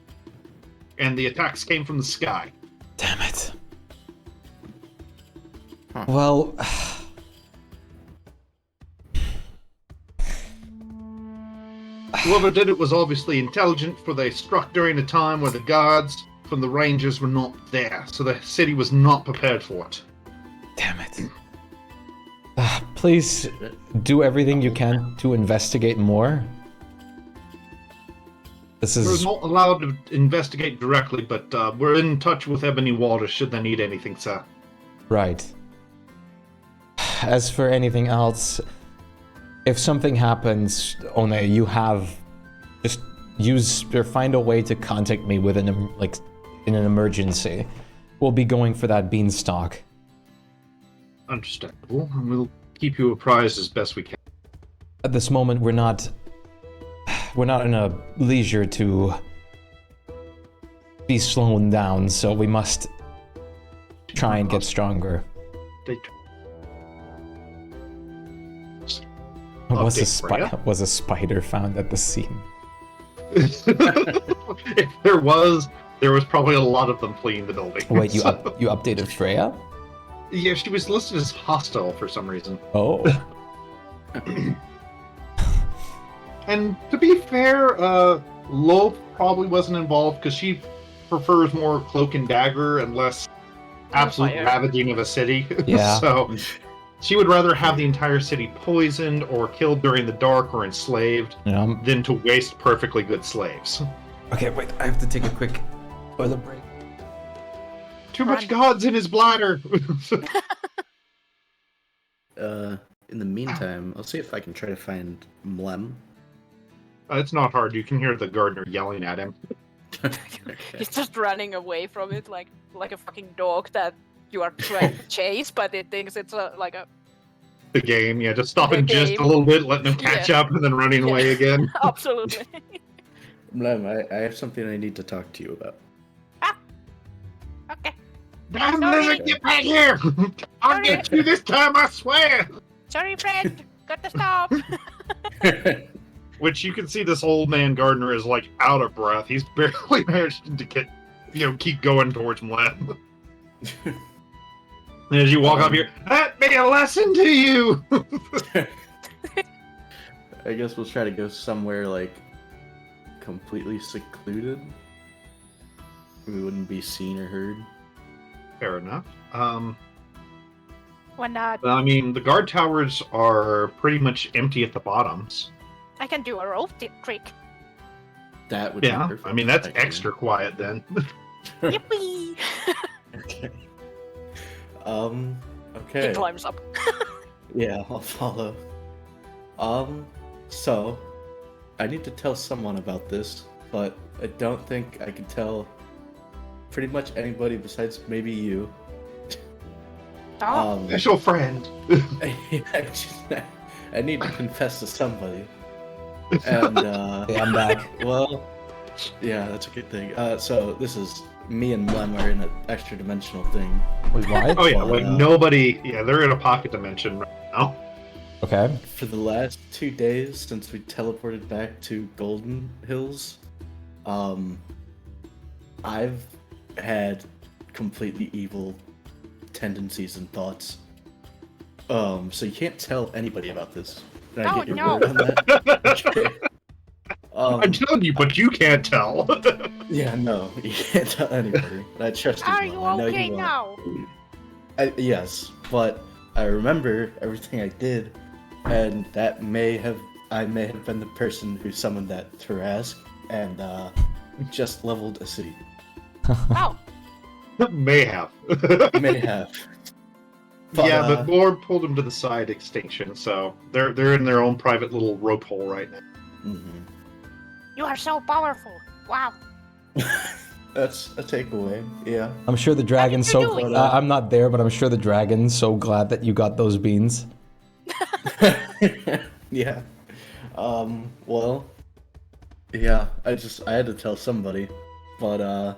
Speaker 3: And the attacks came from the sky.
Speaker 1: Damn it. Well,
Speaker 3: whoever did it was obviously intelligent, for they struck during a time where the guards from the Rangers were not there, so the city was not prepared for it.
Speaker 1: damn it. Please do everything you can to investigate more. This
Speaker 3: We're
Speaker 1: is
Speaker 3: not allowed to investigate directly, but we're in touch with Ebony Waters should they need anything, sir.
Speaker 1: right. As for anything else, if something happens, One, you have just use or find a way to contact me with in an emergency. We'll be going for that beanstalk.
Speaker 3: Understandable, and we'll keep you apprised as best we can.
Speaker 1: At this moment, we're not in a leisure to be slowed down, so we must try and get stronger.
Speaker 3: They
Speaker 1: Was
Speaker 3: Update,
Speaker 1: a spider found at the scene?
Speaker 3: If there was probably a lot of them fleeing the building.
Speaker 1: Wait, you
Speaker 3: So-
Speaker 1: you updated Freya?
Speaker 3: Yeah, she was listed as hostile for some reason.
Speaker 1: Oh.
Speaker 3: And to be fair, Loaf probably wasn't involved because she prefers more cloak and dagger and less absolute
Speaker 2: Fire.
Speaker 3: ravaging of a city.
Speaker 1: Yeah.
Speaker 3: So She would rather have the entire city poisoned or killed during the dark or enslaved
Speaker 1: Yeah.
Speaker 3: than to waste perfectly good slaves.
Speaker 1: Okay, wait. I have to take a quick toilet break.
Speaker 3: Too much gods in his bladder.
Speaker 4: In the meantime, I'll see if I can try to find Mlem.
Speaker 3: It's not hard. You can hear the gardener yelling at him.
Speaker 2: He's just running away from it like a fucking dog that you are trying to chase, but it thinks it's like a
Speaker 3: The game, yeah, just stopping
Speaker 2: The
Speaker 3: just
Speaker 2: game.
Speaker 3: a little bit, letting him catch
Speaker 2: Yeah.
Speaker 3: up, and then running away again.
Speaker 2: absolutely.
Speaker 4: Mlem, I have something I need to talk to you about.
Speaker 2: Okay.
Speaker 3: Damn,
Speaker 2: Sorry.
Speaker 3: Lizard, get back here! I'll get you this time, I swear!
Speaker 2: Sorry, friend. Got to stop.
Speaker 3: Which you can see this old man gardener is like out of breath. He's barely managed to get, keep going towards Mlem. And as you walk up here, that be a lesson to you!
Speaker 4: I guess we'll try to go somewhere like completely secluded. We wouldn't be seen or heard.
Speaker 3: Fair enough.
Speaker 2: Why not?
Speaker 3: I mean, the guard towers are pretty much empty at the bottoms.
Speaker 2: I can do a rope trick.
Speaker 4: That would be
Speaker 3: Yeah,
Speaker 4: perfect.
Speaker 3: I mean, that's
Speaker 4: actually.
Speaker 3: extra quiet then.
Speaker 2: Yippee!
Speaker 4: Okay.
Speaker 2: He
Speaker 4: Okay.
Speaker 2: climbs up.
Speaker 4: Yeah, I'll follow. So I need to tell someone about this, but I don't think I can tell pretty much anybody besides maybe you.
Speaker 2: Oh,
Speaker 3: Special friend.
Speaker 4: I need to confess to somebody. And
Speaker 1: Okay, I'm back.
Speaker 4: well, yeah, that's a good thing. So this is me and Lem are in an extra dimensional thing.
Speaker 1: Wait, what?
Speaker 3: Oh yeah,
Speaker 4: But,
Speaker 3: like nobody. Yeah, they're in a pocket dimension right now.
Speaker 1: Okay.
Speaker 4: For the last 2 days since we teleported back to Golden Hills, I've had completely evil tendencies and thoughts. So you can't tell anybody about this. Can I
Speaker 2: Oh,
Speaker 4: get your
Speaker 2: no.
Speaker 4: word on that? Okay.
Speaker 3: I'm telling you, but you can't tell.
Speaker 4: Yeah, no, you can't tell anybody. I trust you.
Speaker 2: are you
Speaker 4: I know
Speaker 2: okay
Speaker 4: you won't.
Speaker 2: now?
Speaker 4: Yes, but I remember everything I did, and I may have been the person who summoned that Tarask and just leveled a city.
Speaker 2: Oh,
Speaker 3: May have.
Speaker 4: May have.
Speaker 3: Yeah, but Lord pulled him to the side extinction, so they're in their own private little rope hole right now.
Speaker 4: Mhm.
Speaker 2: you are so powerful. Wow.
Speaker 4: That's a takeaway. Yeah.
Speaker 1: I'm sure the dragon's
Speaker 2: you
Speaker 1: so.
Speaker 2: doing?
Speaker 1: I'm not there, but I'm sure the dragon's so glad that you got those beans.
Speaker 4: Yeah. Well. Yeah. I had to tell somebody, but
Speaker 3: And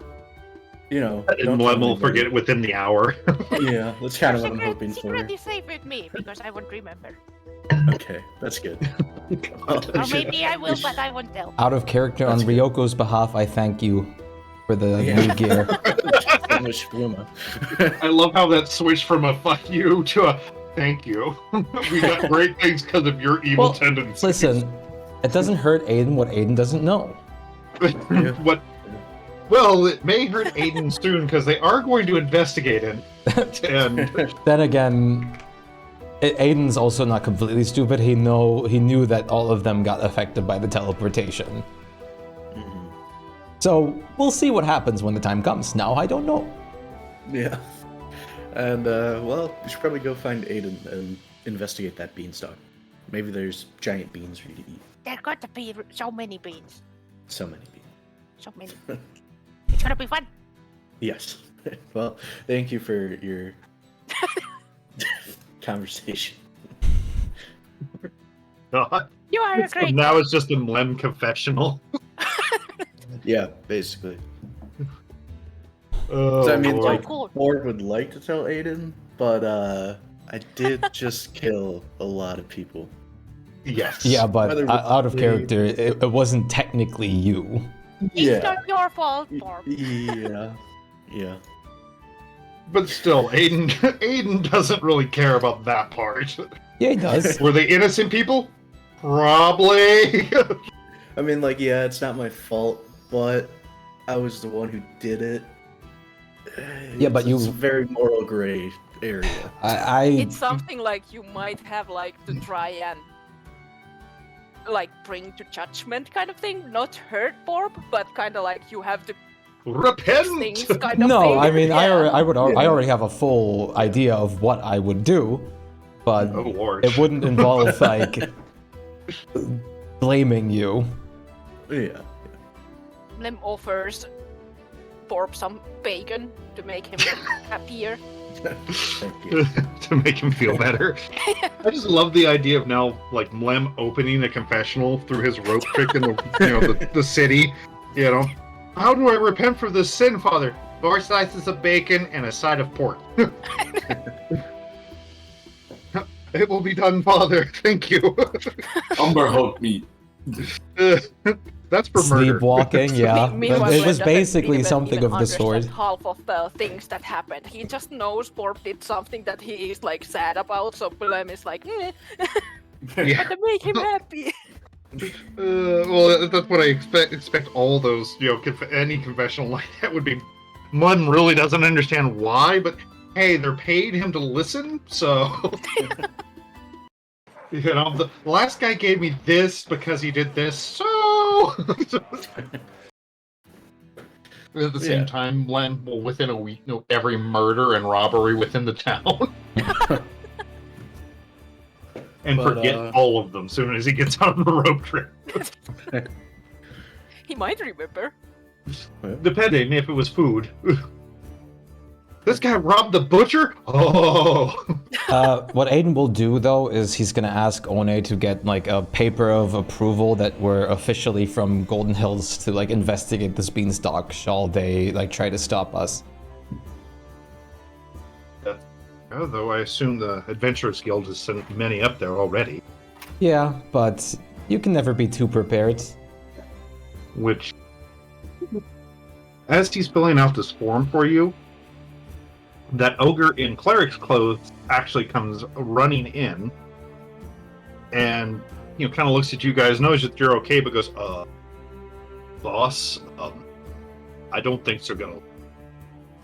Speaker 4: don't
Speaker 3: Lem
Speaker 4: tell
Speaker 3: will
Speaker 4: anybody.
Speaker 3: forget it within the hour.
Speaker 4: Yeah, that's kind of what I'm hoping for.
Speaker 2: Secretly save with me because I won't remember.
Speaker 4: Okay, that's good.
Speaker 2: Or maybe I will, but I won't tell.
Speaker 1: Out of character on
Speaker 4: That's good.
Speaker 1: Ryoko's behalf, I thank you for the
Speaker 4: Yeah.
Speaker 1: new gear.
Speaker 3: I love how that switched from a fuck you to a thank you. We got great things because of your evil
Speaker 1: Well,
Speaker 3: tendencies.
Speaker 1: Listen, it doesn't hurt Aiden what Aiden doesn't know.
Speaker 3: What? Well, it may hurt Aiden soon because they are going to investigate him. And
Speaker 1: Then again, Aiden's also not completely stupid. He knew that all of them got affected by the teleportation.
Speaker 4: Mhm.
Speaker 1: So we'll see what happens when the time comes. Now I don't know.
Speaker 4: Yeah. And well, we should probably go find Aiden and investigate that beanstalk. Maybe there's giant beans for you to eat.
Speaker 2: There got to be so many beans.
Speaker 4: So many beans.
Speaker 2: So many. It's gonna be fun.
Speaker 4: Yes. Well, thank you for your conversation.
Speaker 3: God,
Speaker 2: You are a great.
Speaker 3: now it's just a Lem confessional.
Speaker 4: Yeah, basically.
Speaker 3: Oh,
Speaker 4: So, I mean,
Speaker 3: Lord.
Speaker 4: like,
Speaker 2: cool.
Speaker 4: Ford would like to tell Aiden, but I did just kill a lot of people.
Speaker 3: Yes.
Speaker 1: Yeah, but
Speaker 4: Whether
Speaker 1: out of
Speaker 4: we-
Speaker 1: character, it wasn't technically you.
Speaker 2: It's not your fault, Barb.
Speaker 4: Yeah. Yeah.
Speaker 3: But still, Aiden doesn't really care about that part.
Speaker 1: Yeah, he does.
Speaker 3: Were they innocent people? Probably.
Speaker 4: I mean, like, yeah, it's not my fault, but I was the one who did it.
Speaker 1: Yeah, but
Speaker 4: It's
Speaker 1: you-
Speaker 4: very moral gray area.
Speaker 2: It's something like you might have like to try and like bring to judgment kind of thing. Not hurt Borb, but kind of like you have to
Speaker 3: Repent!
Speaker 2: things kind of
Speaker 1: No,
Speaker 2: thing.
Speaker 1: I mean, I
Speaker 2: Yeah.
Speaker 1: already have a full idea of what I would do, but
Speaker 3: Oh lord.
Speaker 1: it wouldn't involve like blaming you.
Speaker 4: Yeah.
Speaker 2: Lem offers Borb some bacon to make him happier.
Speaker 4: Thank you.
Speaker 3: To make him feel better. I just love the idea of now, like Mlem opening a confessional through his rope trick in the city. You know, how do I repent for this sin, Father? 4 slices of bacon and a side of pork. It will be done, Father. Thank you.
Speaker 5: Umber hook meat.
Speaker 3: That's for murder.
Speaker 1: Sleepwalking, yeah.
Speaker 2: Meanwhile,
Speaker 1: It
Speaker 2: Glenn
Speaker 1: was
Speaker 2: doesn't
Speaker 1: basically
Speaker 2: even
Speaker 1: something of the
Speaker 2: understand
Speaker 1: sort.
Speaker 2: half of the things that happened. He just knows Borb did something that he is like sad about, so Blem is like,
Speaker 3: Yeah.
Speaker 2: but to make him happy.
Speaker 3: Well, that's what I expect all those, any confessional like that would be. Mlem really doesn't understand why, but hey, they're paid him to listen, so... the last guy gave me this because he did this, so... At the same time, Mlem will, within a week, know every murder and robbery within the town. And forget all of them soon as he gets on the road trip.
Speaker 2: He might remember.
Speaker 3: Depending if it was food. This guy robbed the butcher? Oh!
Speaker 1: What Aiden will do, though, is he's gonna ask One to get, like, a paper of approval that we're officially from Golden Hills to, like, investigate this beanstalk shall they, like, try to stop us.
Speaker 3: Though I assume the Adventurers Guild has sent many up there already.
Speaker 1: Yeah, but you can never be too prepared.
Speaker 3: Which, as he's filling out this form for you, that ogre in cleric's clothes actually comes running in and, kind of looks at you guys, knows that you're okay, but goes, boss, I don't think they're gonna...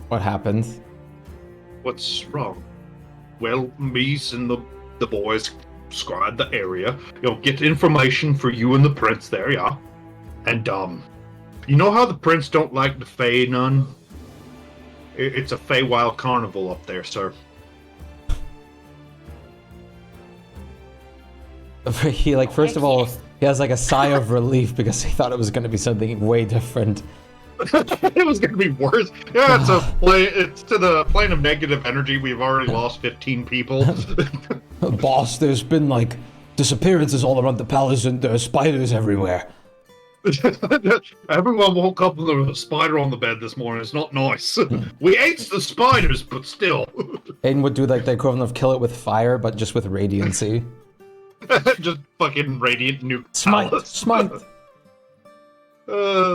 Speaker 1: What happened?
Speaker 3: What's wrong? Well, me's and the boys scoured the area, get information for you and the prince there, yeah? And, you know how the prince don't like the Fey none? It's a Feywild carnival up there, sir.
Speaker 1: He, like, first of all, he has, like, a sigh of relief because he thought it was going to be something way different.
Speaker 3: It was going to be worse. Yeah, it's to the plane of negative energy. We've already lost 15 people.
Speaker 1: Boss, there's been, like, disappearances all around the palace and there's spiders everywhere.
Speaker 3: Everyone woke up and there was a spider on the bed this morning. It's not nice. We ate the spiders, but still.
Speaker 1: Aiden would do, like, the equivalent of kill it with fire, but just with radiancy.
Speaker 3: Just fucking radiant nuke.
Speaker 1: Smite!
Speaker 3: palace.
Speaker 1: Smite!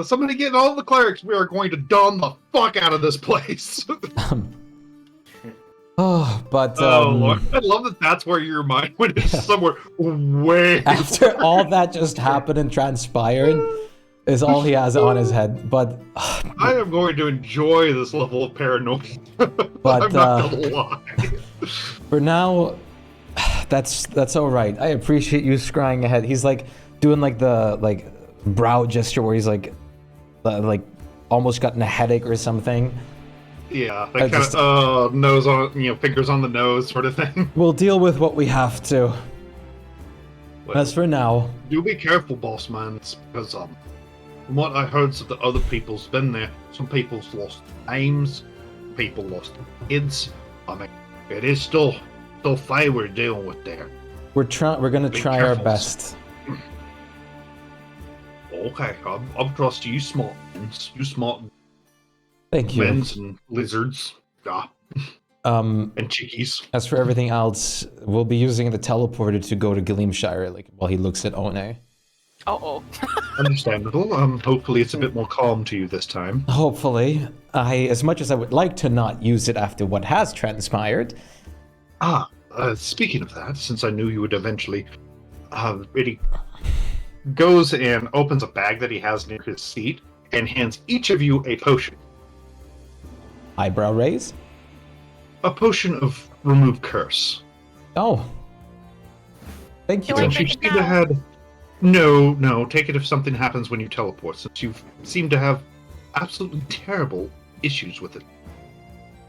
Speaker 3: Somebody get all the clerics. We are going to don the fuck out of this place.
Speaker 1: But
Speaker 3: Lord. I love that that's where your mind went. It's somewhere way
Speaker 1: after all that just happened and transpired is all he has on his head. But
Speaker 3: I am going to enjoy this level of paranoia.
Speaker 1: But
Speaker 3: I'm not gonna lie.
Speaker 1: For now, that's all right. I appreciate you scrying ahead. He's like doing like the brow gesture where he's like almost gotten a headache or something.
Speaker 3: Yeah, that kind of nose on, fingers on the nose sort of thing.
Speaker 1: We'll deal with what we have to.
Speaker 3: Well,
Speaker 1: as for now,
Speaker 3: do be careful, boss man, because from what I heard, the other people's been there. Some people's lost names, people lost kids. I mean, it is still Faye we're dealing with there.
Speaker 1: we're gonna try our
Speaker 3: careful.
Speaker 1: best.
Speaker 3: Okay, I'll trust you, smart ones. You smart
Speaker 1: Thank you.
Speaker 3: men's and lizards. Yeah. And chickies.
Speaker 1: As for everything else, we'll be using the teleporter to go to Gleamshire, while he looks at One.
Speaker 2: Uh-oh.
Speaker 3: Understandable. Hopefully it's a bit more calm to you this time.
Speaker 1: Hopefully. As much as I would like to not use it after what has transpired.
Speaker 3: Speaking of that, since I knew you would eventually, really goes and opens a bag that he has near his seat and hands each of you a potion.
Speaker 1: Eyebrow raise?
Speaker 3: a potion of remove curse.
Speaker 1: Oh. Thank you.
Speaker 2: Do I
Speaker 3: Since you
Speaker 2: take it
Speaker 3: seem to
Speaker 2: now?
Speaker 3: have... No, take it if something happens when you teleport, since you seem to have absolutely terrible issues with it.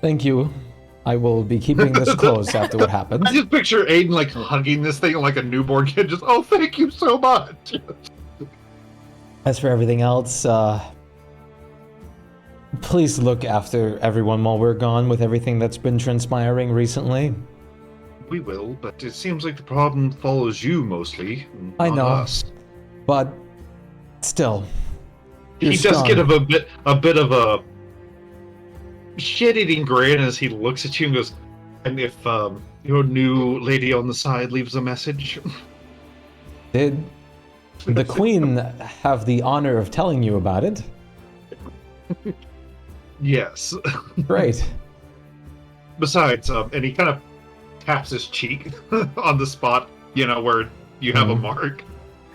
Speaker 1: Thank you. I will be keeping this closed after what happens.
Speaker 3: I just picture Aiden like hugging this thing like a newborn kid, just, oh, thank you so much.
Speaker 1: As for everything else, please look after everyone while we're gone with everything that's been transpiring recently.
Speaker 3: We will, but it seems like the problem follows you mostly,
Speaker 1: I
Speaker 3: not
Speaker 1: know.
Speaker 3: us.
Speaker 1: But still,
Speaker 3: He
Speaker 1: you're
Speaker 3: does
Speaker 1: strong.
Speaker 3: get a bit of a shit-eating grin as he looks at you and goes, and if your new lady on the side leaves a message?
Speaker 1: Did the queen have the honor of telling you about it?
Speaker 3: Yes.
Speaker 1: Great.
Speaker 3: Besides, and he kind of taps his cheek on the spot, where you have a mark.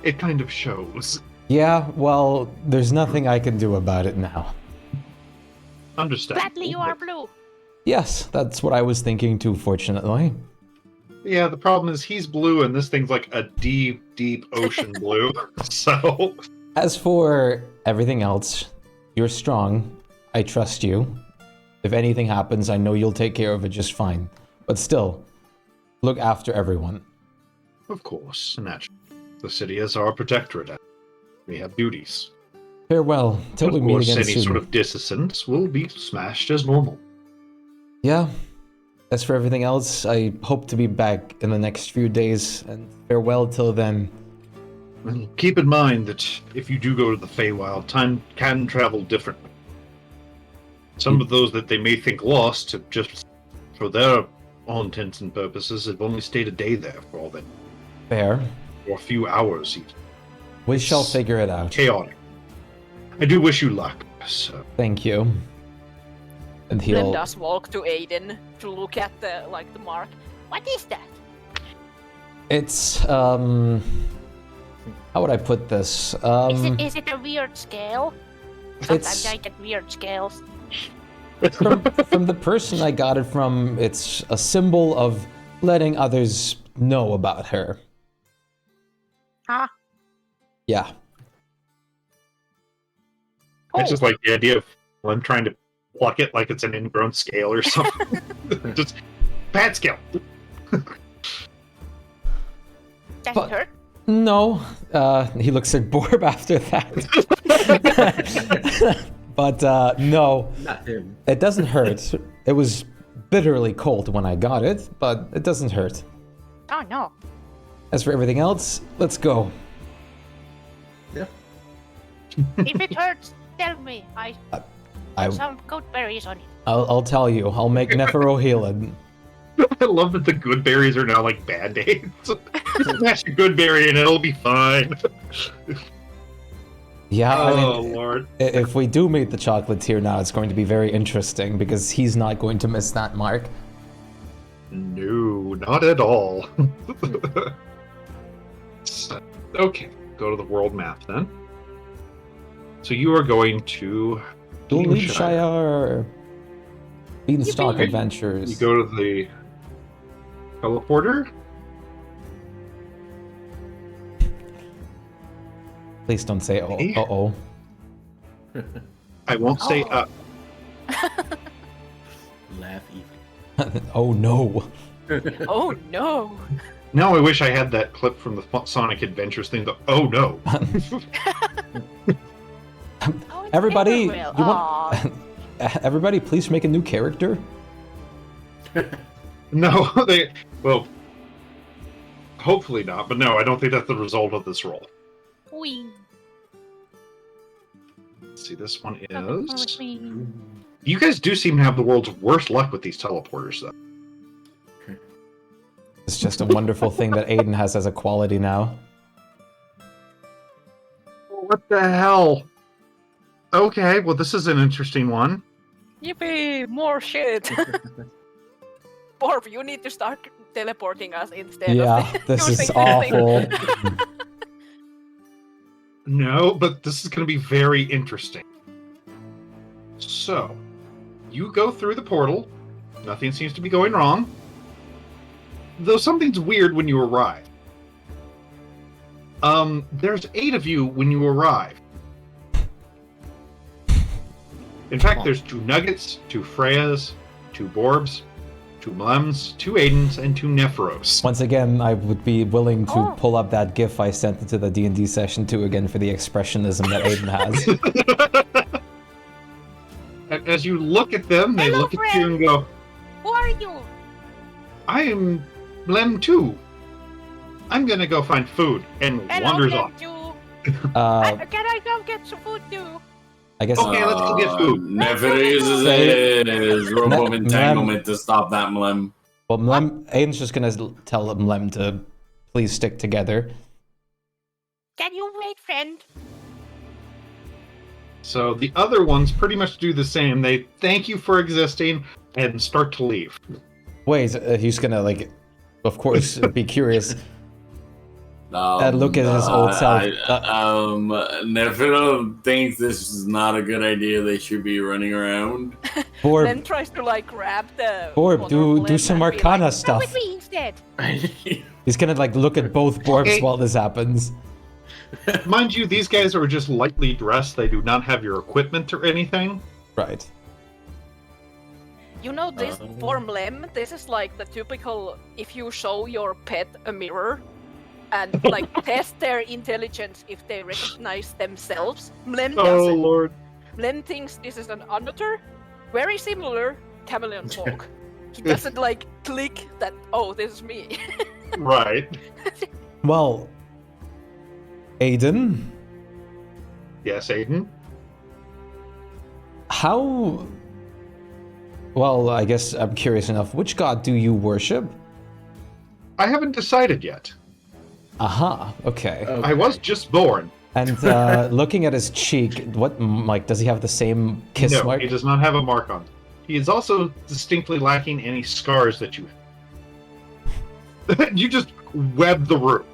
Speaker 3: It kind of shows.
Speaker 1: Yeah, well, there's nothing I can do about it now.
Speaker 3: Understand.
Speaker 2: Gladly you are blue.
Speaker 1: Yes, that's what I was thinking too, fortunately.
Speaker 3: Yeah, the problem is he's blue and this thing's like a deep, deep ocean blue. So...
Speaker 1: As for everything else, you're strong. I trust you. If anything happens, I know you'll take care of it just fine. But still, look after everyone.
Speaker 3: Of course, naturally. The city is our protectorate. We have duties.
Speaker 1: Farewell, till we
Speaker 3: Of
Speaker 1: meet
Speaker 3: course,
Speaker 1: again
Speaker 3: any
Speaker 1: soon.
Speaker 3: sort of dissonance will be smashed as normal.
Speaker 1: Yeah. As for everything else, I hope to be back in the next few days, and farewell till then.
Speaker 3: And keep in mind that if you do go to the Feywild, time can travel differently. Some of those that they may think lost have just, for their all intents and purposes, have only stayed a day there for all that,
Speaker 1: Fair.
Speaker 3: or a few hours even.
Speaker 1: We shall figure it out.
Speaker 3: Chaotic. I do wish you luck, so...
Speaker 1: Thank you. And
Speaker 2: Lem
Speaker 1: he'll...
Speaker 2: does walk to Aiden to look at the mark. What is that?
Speaker 1: It's, how would I put this?
Speaker 2: Is it a weird scale? Sometimes I get weird scales.
Speaker 1: From the person I got it from, it's a symbol of letting others know about her.
Speaker 2: Huh?
Speaker 1: Yeah.
Speaker 3: I just like the idea of one trying to pluck it like it's an ingrown scale or something. Just bad scale.
Speaker 2: Does
Speaker 1: But-
Speaker 2: it hurt?
Speaker 1: No. He looks at Borb after that. But no,
Speaker 4: Not him.
Speaker 1: it doesn't hurt. It was bitterly cold when I got it, but it doesn't hurt.
Speaker 2: Oh no.
Speaker 1: As for everything else, let's go.
Speaker 4: Yeah.
Speaker 2: If it hurts, tell me. I
Speaker 1: I,
Speaker 2: some goat berries on it.
Speaker 1: I'll tell you. I'll make Nephero heal it.
Speaker 3: I love that the good berries are now like band-aids. Smash a good berry and it'll be fine.
Speaker 1: Yeah, I
Speaker 3: Oh,
Speaker 1: mean,
Speaker 3: Lord.
Speaker 1: if we do meet the chocolatier now, it's going to be very interesting because he's not going to miss that mark.
Speaker 3: No, not at all. So, okay, go to the world map then. So you are going to
Speaker 1: Shire. Beanstalk
Speaker 2: Yippee.
Speaker 1: Adventures.
Speaker 3: You go to the teleporter.
Speaker 1: Please don't say
Speaker 3: Eh?
Speaker 1: uh-oh.
Speaker 3: I won't say
Speaker 2: Oh.
Speaker 4: Laugh even.
Speaker 1: Oh no.
Speaker 2: Oh no.
Speaker 3: Now I wish I had that clip from the Sonic Adventures thing. Oh no!
Speaker 2: Oh, it's
Speaker 1: Everybody,
Speaker 2: Everwill.
Speaker 1: you
Speaker 2: Aw.
Speaker 1: want... Everybody, please make a new character.
Speaker 3: No, they. Well, hopefully not. But no, I don't think that's the result of this roll.
Speaker 2: Wee.
Speaker 3: Let's see, this one
Speaker 2: Nothing wrong
Speaker 3: is.
Speaker 2: with me.
Speaker 3: You guys do seem to have the world's worst luck with these teleporters, though.
Speaker 1: It's just a wonderful thing that Aiden has as a quality now.
Speaker 3: What the hell? Okay, well, this is an interesting one.
Speaker 2: Yippee! More shit. Borb, you need to start teleporting us instead
Speaker 1: Yeah,
Speaker 2: of
Speaker 1: this
Speaker 2: using
Speaker 1: is
Speaker 2: thing.
Speaker 1: awful.
Speaker 3: No, but this is going to be very interesting. So, you go through the portal, Nothing seems to be going wrong. Though something's weird when you arrive. There's 8 of you when you arrive. In fact, there's 2 Nuggets, 2 Freyas, 2 Borbs, 2 Mlems, 2 Aidens, and 2 Nephiros.
Speaker 1: Once again, I would be willing to
Speaker 2: Oh.
Speaker 1: pull up that GIF I sent into the D&D session too again for the expressionism that Aiden has.
Speaker 3: And as you look at them, they
Speaker 2: Hello,
Speaker 3: look at you and go,
Speaker 2: Who are you?
Speaker 3: I am Mlem too. I'm gonna go find food, and
Speaker 2: Hello,
Speaker 3: wanders
Speaker 2: Lem
Speaker 3: off.
Speaker 2: too. Can I go get some food too?
Speaker 1: I guess
Speaker 3: Okay, let's go get food.
Speaker 5: Never uses his rope of entanglement to stop that Mlem.
Speaker 1: well, Mlem, Aiden's just gonna tell Mlem to please stick together.
Speaker 2: Can you wait, friend?
Speaker 3: So the other ones pretty much do the same. They thank you for existing and start to leave.
Speaker 1: Wait, he's gonna like, of course, be curious. That look at his old self.
Speaker 5: Nephilo thinks this is not a good idea. They should be running around.
Speaker 2: Lem
Speaker 1: Borb,
Speaker 2: tries to like grab the.
Speaker 1: Borb,
Speaker 2: other
Speaker 1: do
Speaker 2: Lem
Speaker 1: some
Speaker 2: and be
Speaker 1: Arcana
Speaker 2: like,
Speaker 1: stuff.
Speaker 2: Come with me instead.
Speaker 1: He's gonna like look at both Borbs
Speaker 3: Okay.
Speaker 1: while this happens.
Speaker 3: Mind you, these guys are just lightly dressed. They do not have your equipment or anything.
Speaker 1: Right.
Speaker 2: You know this for Lem, this is like the typical if you show your pet a mirror and like test their intelligence if they recognize themselves. Mlem
Speaker 3: Oh
Speaker 2: doesn't.
Speaker 3: lord.
Speaker 2: Mlem thinks this is an underter, very similar chameleon folk. He doesn't like click that, oh, this is me.
Speaker 3: Right.
Speaker 1: Well, Aiden,
Speaker 3: Yes, Aiden.
Speaker 1: how? Well, I guess I'm curious enough. Which god do you worship?
Speaker 3: I haven't decided yet.
Speaker 1: Aha. Okay.
Speaker 3: I was just born.
Speaker 1: And looking at his cheek, what like does he have the same kiss
Speaker 3: No,
Speaker 1: mark?
Speaker 3: he does not have a mark on it. He is also distinctly lacking any scars that you have. You just web the room.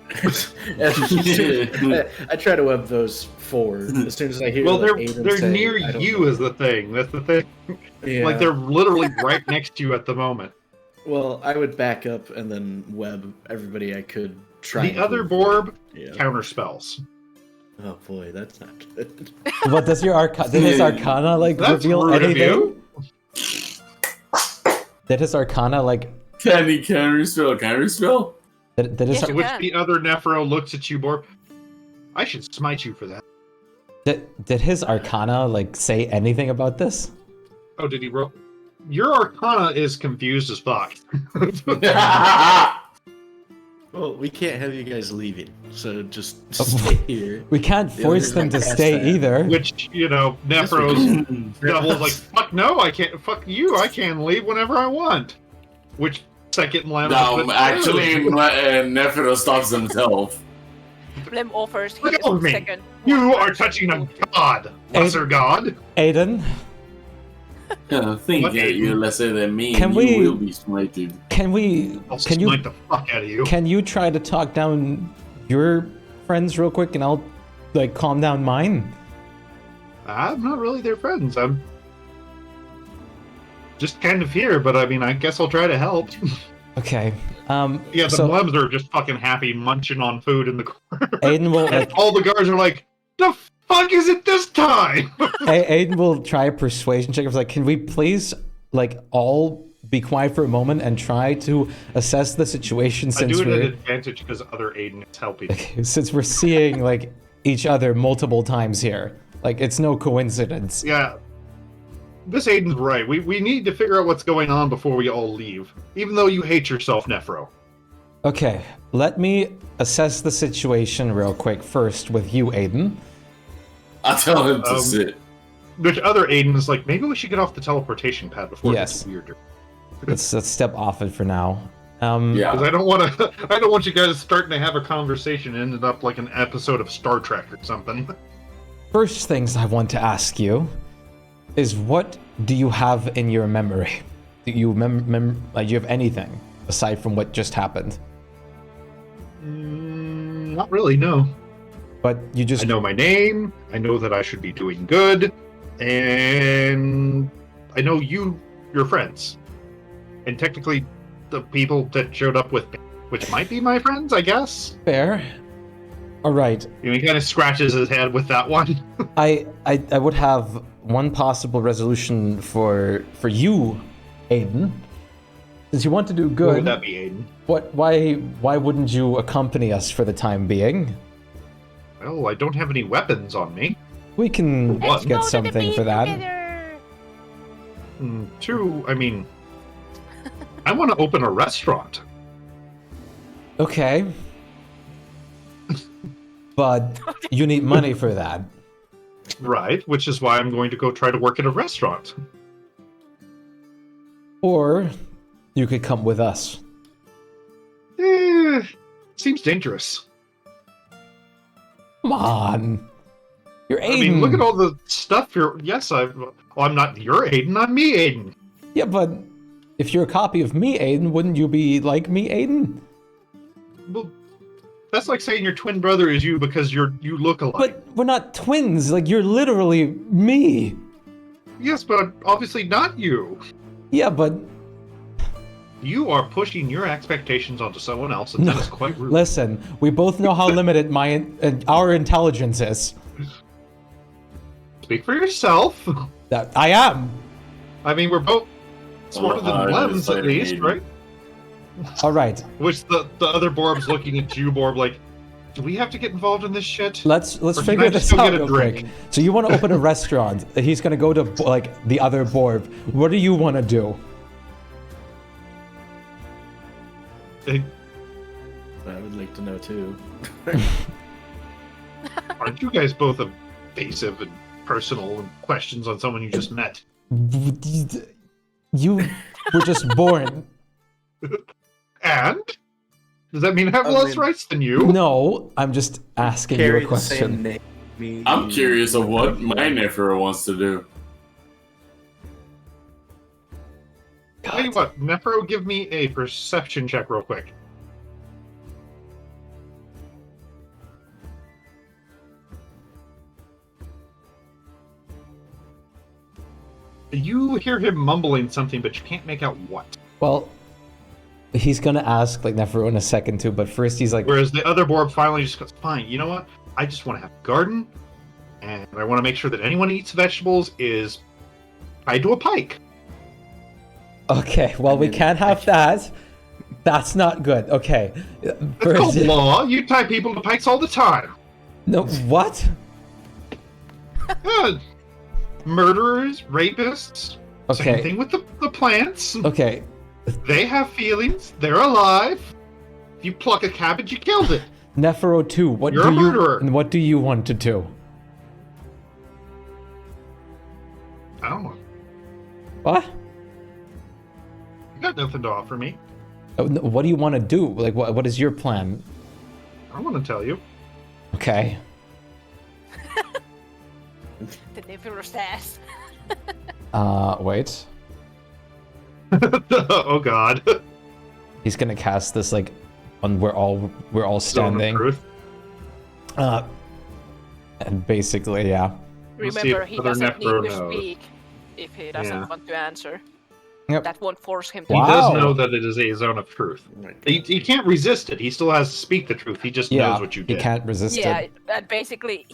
Speaker 4: I try to web those forward as soon as I hear.
Speaker 3: Well,
Speaker 4: like,
Speaker 3: they're
Speaker 4: Aiden say,
Speaker 3: near
Speaker 4: I don't
Speaker 3: you
Speaker 4: know.
Speaker 3: is the thing. That's the thing.
Speaker 4: Yeah.
Speaker 3: Like they're literally right next to you at the moment.
Speaker 4: Well, I would back up and then web everybody I could try.
Speaker 3: The other Borb
Speaker 4: Yeah.
Speaker 3: counter spells.
Speaker 4: Oh boy, that's not good.
Speaker 1: What does your did his Arcana like
Speaker 3: That's
Speaker 1: reveal
Speaker 3: rude of
Speaker 1: anything?
Speaker 3: you.
Speaker 1: Did his Arcana like
Speaker 5: Can he counterspell?
Speaker 1: did his
Speaker 2: Yes,
Speaker 3: To which
Speaker 2: can.
Speaker 3: the other Nephro looks at you, Borb. I should smite you for that.
Speaker 1: did his Arcana like say anything about this?
Speaker 3: Oh, did he roll? Your Arcana is confused as fuck.
Speaker 4: Well, we can't have you guys leaving, so just stay here.
Speaker 1: We can't
Speaker 4: The
Speaker 1: force
Speaker 4: other
Speaker 1: them to
Speaker 4: cast
Speaker 1: stay
Speaker 4: that.
Speaker 1: either.
Speaker 3: Which, you know,
Speaker 4: Yes, we
Speaker 3: Nephro's
Speaker 4: can.
Speaker 3: Devil's like, fuck no, I can't. Fuck you, I can leave whenever I want. Which second lamb?
Speaker 5: No, actually, Nephilo stops himself.
Speaker 2: Lem offers
Speaker 3: Look
Speaker 2: his
Speaker 3: over me.
Speaker 2: second.
Speaker 3: You are touching a god, lesser god.
Speaker 1: Aiden,
Speaker 5: Think
Speaker 3: What?
Speaker 5: you're lesser than me,
Speaker 1: Can
Speaker 5: and
Speaker 1: we-
Speaker 5: you will be smited.
Speaker 1: can we
Speaker 3: I'll
Speaker 1: can
Speaker 3: smite
Speaker 1: you
Speaker 3: the fuck out of you.
Speaker 1: can you try to talk down your friends real quick and I'll like calm down mine?
Speaker 3: I'm not really their friends. I'm just kind of here, but I mean, I guess I'll try to help.
Speaker 1: Okay.
Speaker 3: Yeah, the
Speaker 1: so
Speaker 3: Mlems are just fucking happy munching on food in the corner.
Speaker 1: Aiden will like
Speaker 3: All the guards are like, the fuck is it this time?
Speaker 1: Aiden will try a persuasion check. It's like, can we please like all be quiet for a moment and try to assess the situation
Speaker 3: I
Speaker 1: since
Speaker 3: do it at
Speaker 1: we're
Speaker 3: advantage because other Aiden is helping.
Speaker 1: since we're seeing like each other multiple times here. Like it's no coincidence.
Speaker 3: Yeah. This Aiden's right. We need to figure out what's going on before we all leave. Even though you hate yourself, Nephro.
Speaker 1: Okay, let me assess the situation real quick first with you, Aiden.
Speaker 5: I tell him to sit.
Speaker 3: Which other Aiden is like, maybe we should get off the teleportation pad before
Speaker 1: Yes.
Speaker 3: it gets weirder.
Speaker 1: Let's step off it for now.
Speaker 5: Yeah.
Speaker 3: Because I don't want you guys starting to have a conversation and ended up like an episode of Star Trek or something.
Speaker 1: First things I want to ask you is what do you have in your memory? Do you like, do you have anything aside from what just happened?
Speaker 3: Not really, no.
Speaker 1: But you just
Speaker 3: I know my name, I know that I should be doing good, and I know your friends. and technically the people that showed up with me, which might be my friends, I guess.
Speaker 1: Fair. All right.
Speaker 3: He kind of scratches his head with that one.
Speaker 1: I would have one possible resolution for you, Aiden. Since you want to do good.
Speaker 3: What would that be, Aiden?
Speaker 1: Why wouldn't you accompany us for the time being?
Speaker 3: Well, I don't have any weapons on me.
Speaker 1: We can
Speaker 3: Let's
Speaker 1: get something for that.
Speaker 3: Two, I mean, I want to open a restaurant.
Speaker 1: Okay. But you need money for that.
Speaker 3: Right, which is why I'm going to go try to work at a restaurant.
Speaker 1: Or you could come with us.
Speaker 3: Seems dangerous.
Speaker 1: Come on. You're Aiden.
Speaker 3: I mean, look at all the stuff you're... Yes, I'm not your Aiden, I'm me, Aiden.
Speaker 1: Yeah, but if you're a copy of me, Aiden, wouldn't you be like me, Aiden?
Speaker 3: Well, that's like saying your twin brother is you because you look alike.
Speaker 1: But we're not twins. Like, you're literally me.
Speaker 3: Yes, but I'm obviously not you.
Speaker 1: Yeah, but...
Speaker 3: You are pushing your expectations onto someone else, and that is quite rude.
Speaker 1: Listen, we both know how limited our intelligence is.
Speaker 3: Speak for yourself.
Speaker 1: That I am.
Speaker 3: I mean, we're both smarter than Lemons, at least, right?
Speaker 1: All right.
Speaker 3: Which the other Borb's looking at you, Borb, like, do we have to get involved in this shit?
Speaker 1: Let's
Speaker 3: Or can
Speaker 1: figure
Speaker 3: I just
Speaker 1: this
Speaker 3: go
Speaker 1: out
Speaker 3: get a
Speaker 1: real quick.
Speaker 3: drink?
Speaker 1: So you want to open a restaurant? He's gonna go to like the other Borb. What do you want to do?
Speaker 3: Hey,
Speaker 4: I would like to know too.
Speaker 3: aren't you guys both evasive and personal and questions on someone you just met?
Speaker 1: You were just born.
Speaker 3: And? Does that mean I have
Speaker 4: I
Speaker 3: less
Speaker 4: mean-
Speaker 3: rights than you?
Speaker 1: No, I'm just asking you
Speaker 4: Carry
Speaker 1: a
Speaker 4: the same
Speaker 1: question.
Speaker 4: name. Me,
Speaker 5: I'm curious of what my Nephro wants to do.
Speaker 3: Tell you what, Nephro, give me a perception check real quick. You hear him mumbling something, but you can't make out what.
Speaker 1: Well, he's gonna ask like Nephro in a second too, but first he's like,
Speaker 3: Whereas the other Borb finally just goes, fine, you know what? I just want to have a garden, and I want to make sure that anyone who eats vegetables is tied to a pike.
Speaker 1: okay, well we can't have that. That's not good. Okay.
Speaker 3: That's called law. You tie people to pikes all the time.
Speaker 1: No, what?
Speaker 3: Yeah. Murderers, rapists. Same
Speaker 1: Okay.
Speaker 3: thing with the plants.
Speaker 1: Okay.
Speaker 3: They have feelings. They're alive. If you pluck a cabbage, you killed it.
Speaker 1: Nephro 2, what
Speaker 3: You're
Speaker 1: do
Speaker 3: a
Speaker 1: you
Speaker 3: murderer.
Speaker 1: and what do you want to do?
Speaker 3: I don't know.
Speaker 1: What?
Speaker 3: You got nothing to offer me.
Speaker 1: What do you want to do? Like, what is your plan?
Speaker 3: I don't want to tell you.
Speaker 1: Okay.
Speaker 2: The Nephro says.
Speaker 1: Wait.
Speaker 3: Oh God.
Speaker 1: He's gonna cast this like on we're all
Speaker 3: Zone of
Speaker 1: standing.
Speaker 3: truth.
Speaker 1: And basically, yeah.
Speaker 3: We'll see
Speaker 2: Remember,
Speaker 3: if
Speaker 2: he
Speaker 3: other
Speaker 2: doesn't need
Speaker 3: Nephro
Speaker 2: to
Speaker 3: knows.
Speaker 2: speak if he doesn't
Speaker 3: Yeah.
Speaker 2: want to answer.
Speaker 1: Yep.
Speaker 2: That won't force him to.
Speaker 3: He
Speaker 1: Wow.
Speaker 3: does know that it is a zone of truth.
Speaker 4: Oh my
Speaker 3: He can't resist it. He still has to speak the truth. He just
Speaker 1: Yeah.
Speaker 3: knows what you
Speaker 1: He
Speaker 3: did.
Speaker 1: can't resist
Speaker 2: Yeah,
Speaker 1: it.
Speaker 2: and basically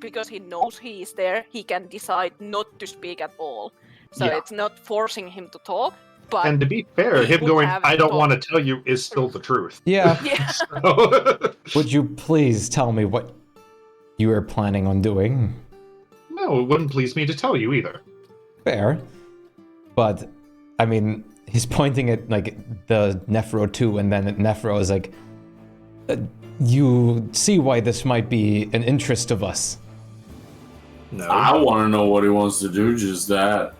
Speaker 2: because he knows he is there, he can decide not to speak at all. So
Speaker 3: Yeah.
Speaker 2: it's not forcing him to talk, but
Speaker 3: And to be fair,
Speaker 2: he
Speaker 3: him
Speaker 2: would
Speaker 3: going,
Speaker 2: have
Speaker 3: I don't
Speaker 2: thought-
Speaker 3: want to tell you, is still the truth.
Speaker 1: Yeah.
Speaker 2: yeah,
Speaker 3: So-
Speaker 1: Would you please tell me what you are planning on doing?
Speaker 3: no, it wouldn't please me to tell you either.
Speaker 1: Fair. But I mean, he's pointing at like the Nephro 2, and then Nephro is like, you see why this might be an interest of us.
Speaker 3: No.
Speaker 5: I want to know what he wants to do, just that.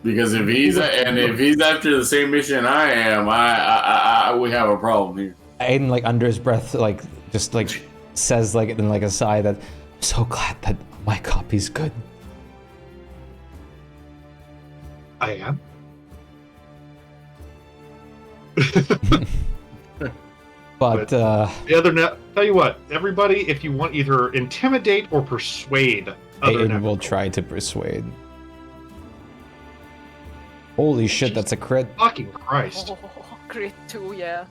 Speaker 5: Because if he's after the same mission I am, I we have a problem here.
Speaker 1: Aiden, like under his breath, like just like says like in like a sigh that I'm so glad that my copy's good.
Speaker 3: I am.
Speaker 1: But
Speaker 3: The other tell you what, everybody, if you want either intimidate or persuade other
Speaker 1: Aiden will
Speaker 3: Nephros.
Speaker 1: try to persuade. Holy shit, that's a crit.
Speaker 3: Fucking Christ.
Speaker 2: Oh, crit 2, yeah.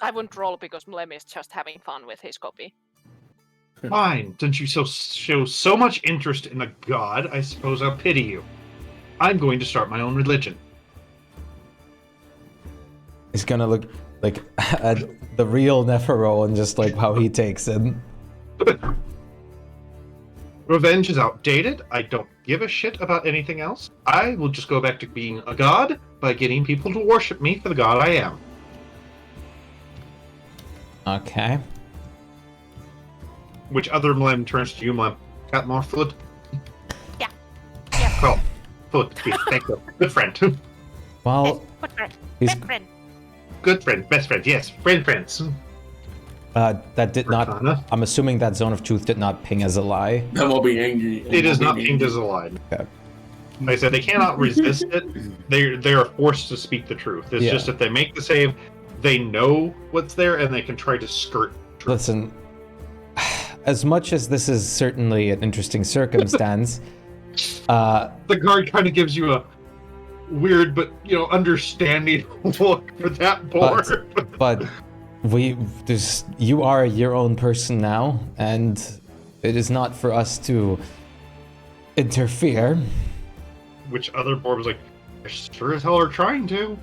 Speaker 2: I wouldn't roll because Mlem is just having fun with his copy.
Speaker 3: Fine. Since you show so much interest in a god, I suppose I'll pity you. I'm going to start my own religion.
Speaker 1: He's gonna look like at the real Nephero and just like how he takes it.
Speaker 3: Revenge is outdated. I don't give a shit about anything else. I will just go back to being a god by getting people to worship me for the god I am.
Speaker 1: Okay.
Speaker 3: Which other Mlem turns to you, Mlem? Got more food?
Speaker 2: Yeah. Yeah.
Speaker 3: Oh, food. Yes, thank you. Good friend.
Speaker 1: Well,
Speaker 2: Good friend.
Speaker 1: he's
Speaker 2: Best friend.
Speaker 3: Good friend. Best friend. Yes, friends.
Speaker 1: that did not.
Speaker 3: Arcana.
Speaker 1: I'm assuming that zone of truth did not ping as a lie.
Speaker 5: Then we'll be angry.
Speaker 3: It is not pinged as a lie.
Speaker 1: Okay.
Speaker 3: Like I said, they cannot resist it. They are forced to speak the truth. It's
Speaker 1: Yeah.
Speaker 3: just if they make the save, they know what's there and they can try to skirt truth.
Speaker 1: Listen, as much as this is certainly an interesting circumstance,
Speaker 3: The guard kind of gives you a weird but understanding look for that board.
Speaker 1: but you are your own person now, and it is not for us to interfere.
Speaker 3: Which other board was like, I sure as hell are trying to.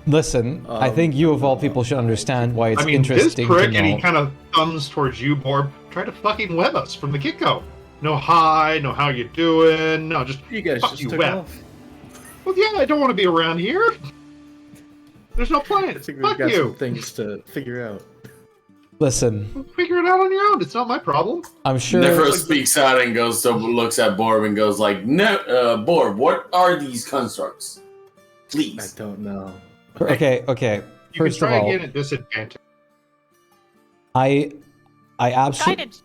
Speaker 1: Listen, I think you of all people should understand why it's
Speaker 3: I mean, this
Speaker 1: interesting to
Speaker 3: prick, and he
Speaker 1: know.
Speaker 3: kind of thumbs towards you, Borb. Try to fucking web us from the get-go. No hi, no how you doing, no just
Speaker 4: You guys
Speaker 3: fuck
Speaker 4: just
Speaker 3: you
Speaker 4: took
Speaker 3: web.
Speaker 4: off.
Speaker 3: Well, yeah, I don't want to be around here. There's no
Speaker 4: I
Speaker 3: plan.
Speaker 4: think we've
Speaker 3: Fuck
Speaker 4: got some
Speaker 3: you.
Speaker 4: things to figure out.
Speaker 1: Listen,
Speaker 3: Figure it out on your own. It's not my problem.
Speaker 1: I'm sure.
Speaker 5: Nefro speaks out and looks at Borb and goes like, "No, Borb, what are these constructs?
Speaker 4: I
Speaker 5: Please."
Speaker 4: don't know.
Speaker 1: Okay.
Speaker 3: You
Speaker 1: First
Speaker 3: can
Speaker 1: of
Speaker 3: try
Speaker 1: all,
Speaker 3: again at disadvantage.
Speaker 1: I absolutely.
Speaker 2: Guidance.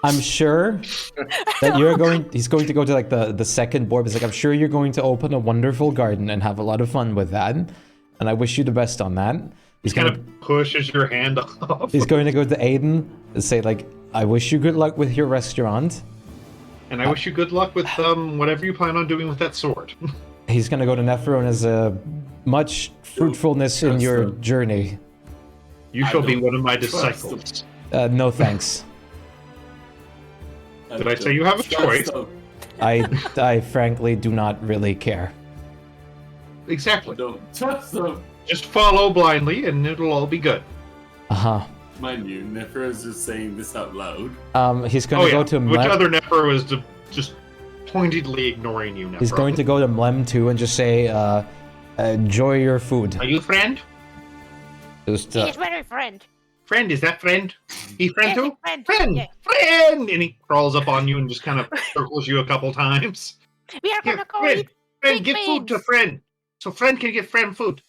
Speaker 1: I'm sure that he's going to go to like the second board. He's like, I'm sure you're going to open a wonderful garden and have a lot of fun with that. And I wish you the best on that. He's
Speaker 3: Kind
Speaker 1: gonna
Speaker 3: of pushes your hand off.
Speaker 1: he's going to go to Aiden and say like, I wish you good luck with your restaurant.
Speaker 3: And I wish you good luck with whatever you plan on doing with that sword.
Speaker 1: He's gonna go to Nephron as a much fruitfulness in your
Speaker 5: trust him.
Speaker 1: journey.
Speaker 3: You
Speaker 5: I
Speaker 3: shall be
Speaker 5: don't
Speaker 3: one of my
Speaker 5: trust
Speaker 3: disciples.
Speaker 1: No thanks.
Speaker 3: Did I say you have a choice?
Speaker 1: I frankly do not really care.
Speaker 3: Exactly.
Speaker 5: Don't trust them.
Speaker 3: Just follow blindly and it'll all be good.
Speaker 1: Uh-huh.
Speaker 5: Mind you, Nefro is just saying this out loud.
Speaker 1: He's gonna go to
Speaker 3: Which
Speaker 1: Mlem.
Speaker 3: other Nefro is just pointedly ignoring you, Nefro?
Speaker 1: He's going to go to Mlem too and just say, enjoy your food.
Speaker 3: Are you friend?
Speaker 1: Just,
Speaker 2: He is very friend.
Speaker 3: Friend, is that friend? He friend
Speaker 2: Yes,
Speaker 3: too?
Speaker 2: friend.
Speaker 3: Friend!
Speaker 2: Yeah.
Speaker 3: Friend! And he crawls up on you and just kind of circles you a couple times.
Speaker 2: We are
Speaker 3: Here,
Speaker 2: gonna go
Speaker 3: friend,
Speaker 2: eat.
Speaker 3: friend,
Speaker 2: big
Speaker 3: give food to
Speaker 2: beans.
Speaker 3: friend. So friend can give friend food.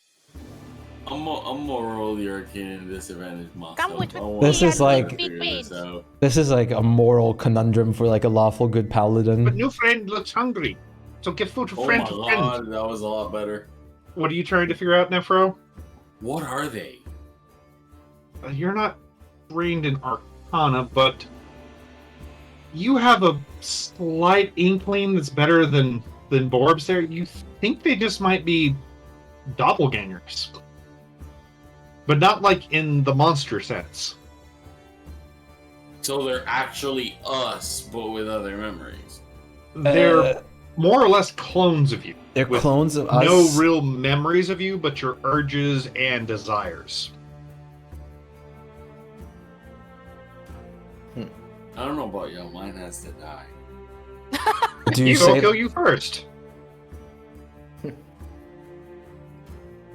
Speaker 5: I'm gonna roll the arcane disadvantage myself.
Speaker 2: Come with
Speaker 5: I
Speaker 2: me
Speaker 5: want
Speaker 1: This
Speaker 5: to
Speaker 1: is like-
Speaker 5: figure
Speaker 2: Big
Speaker 5: this out.
Speaker 1: this is like a moral conundrum for like a lawful good
Speaker 3: But
Speaker 1: paladin.
Speaker 3: new friend looks hungry. So give food to
Speaker 5: Oh
Speaker 3: friend
Speaker 5: my
Speaker 3: to friend.
Speaker 5: god, that was a lot better.
Speaker 3: What are you trying to figure out, Nefro?
Speaker 5: What are they?
Speaker 3: You're not trained in Arcana, but you have a slight inkling that's better than Borbs there. You think they just might be doppelgangers. But not like in the monster sense.
Speaker 5: So they're actually us, but with other memories.
Speaker 3: They're more or less clones of you.
Speaker 1: They're
Speaker 3: with
Speaker 1: clones of us.
Speaker 3: No real memories of you, but your urges and desires.
Speaker 5: I don't know about y'all, mine has to die.
Speaker 1: Do you
Speaker 3: Ego will
Speaker 1: say
Speaker 3: kill you first.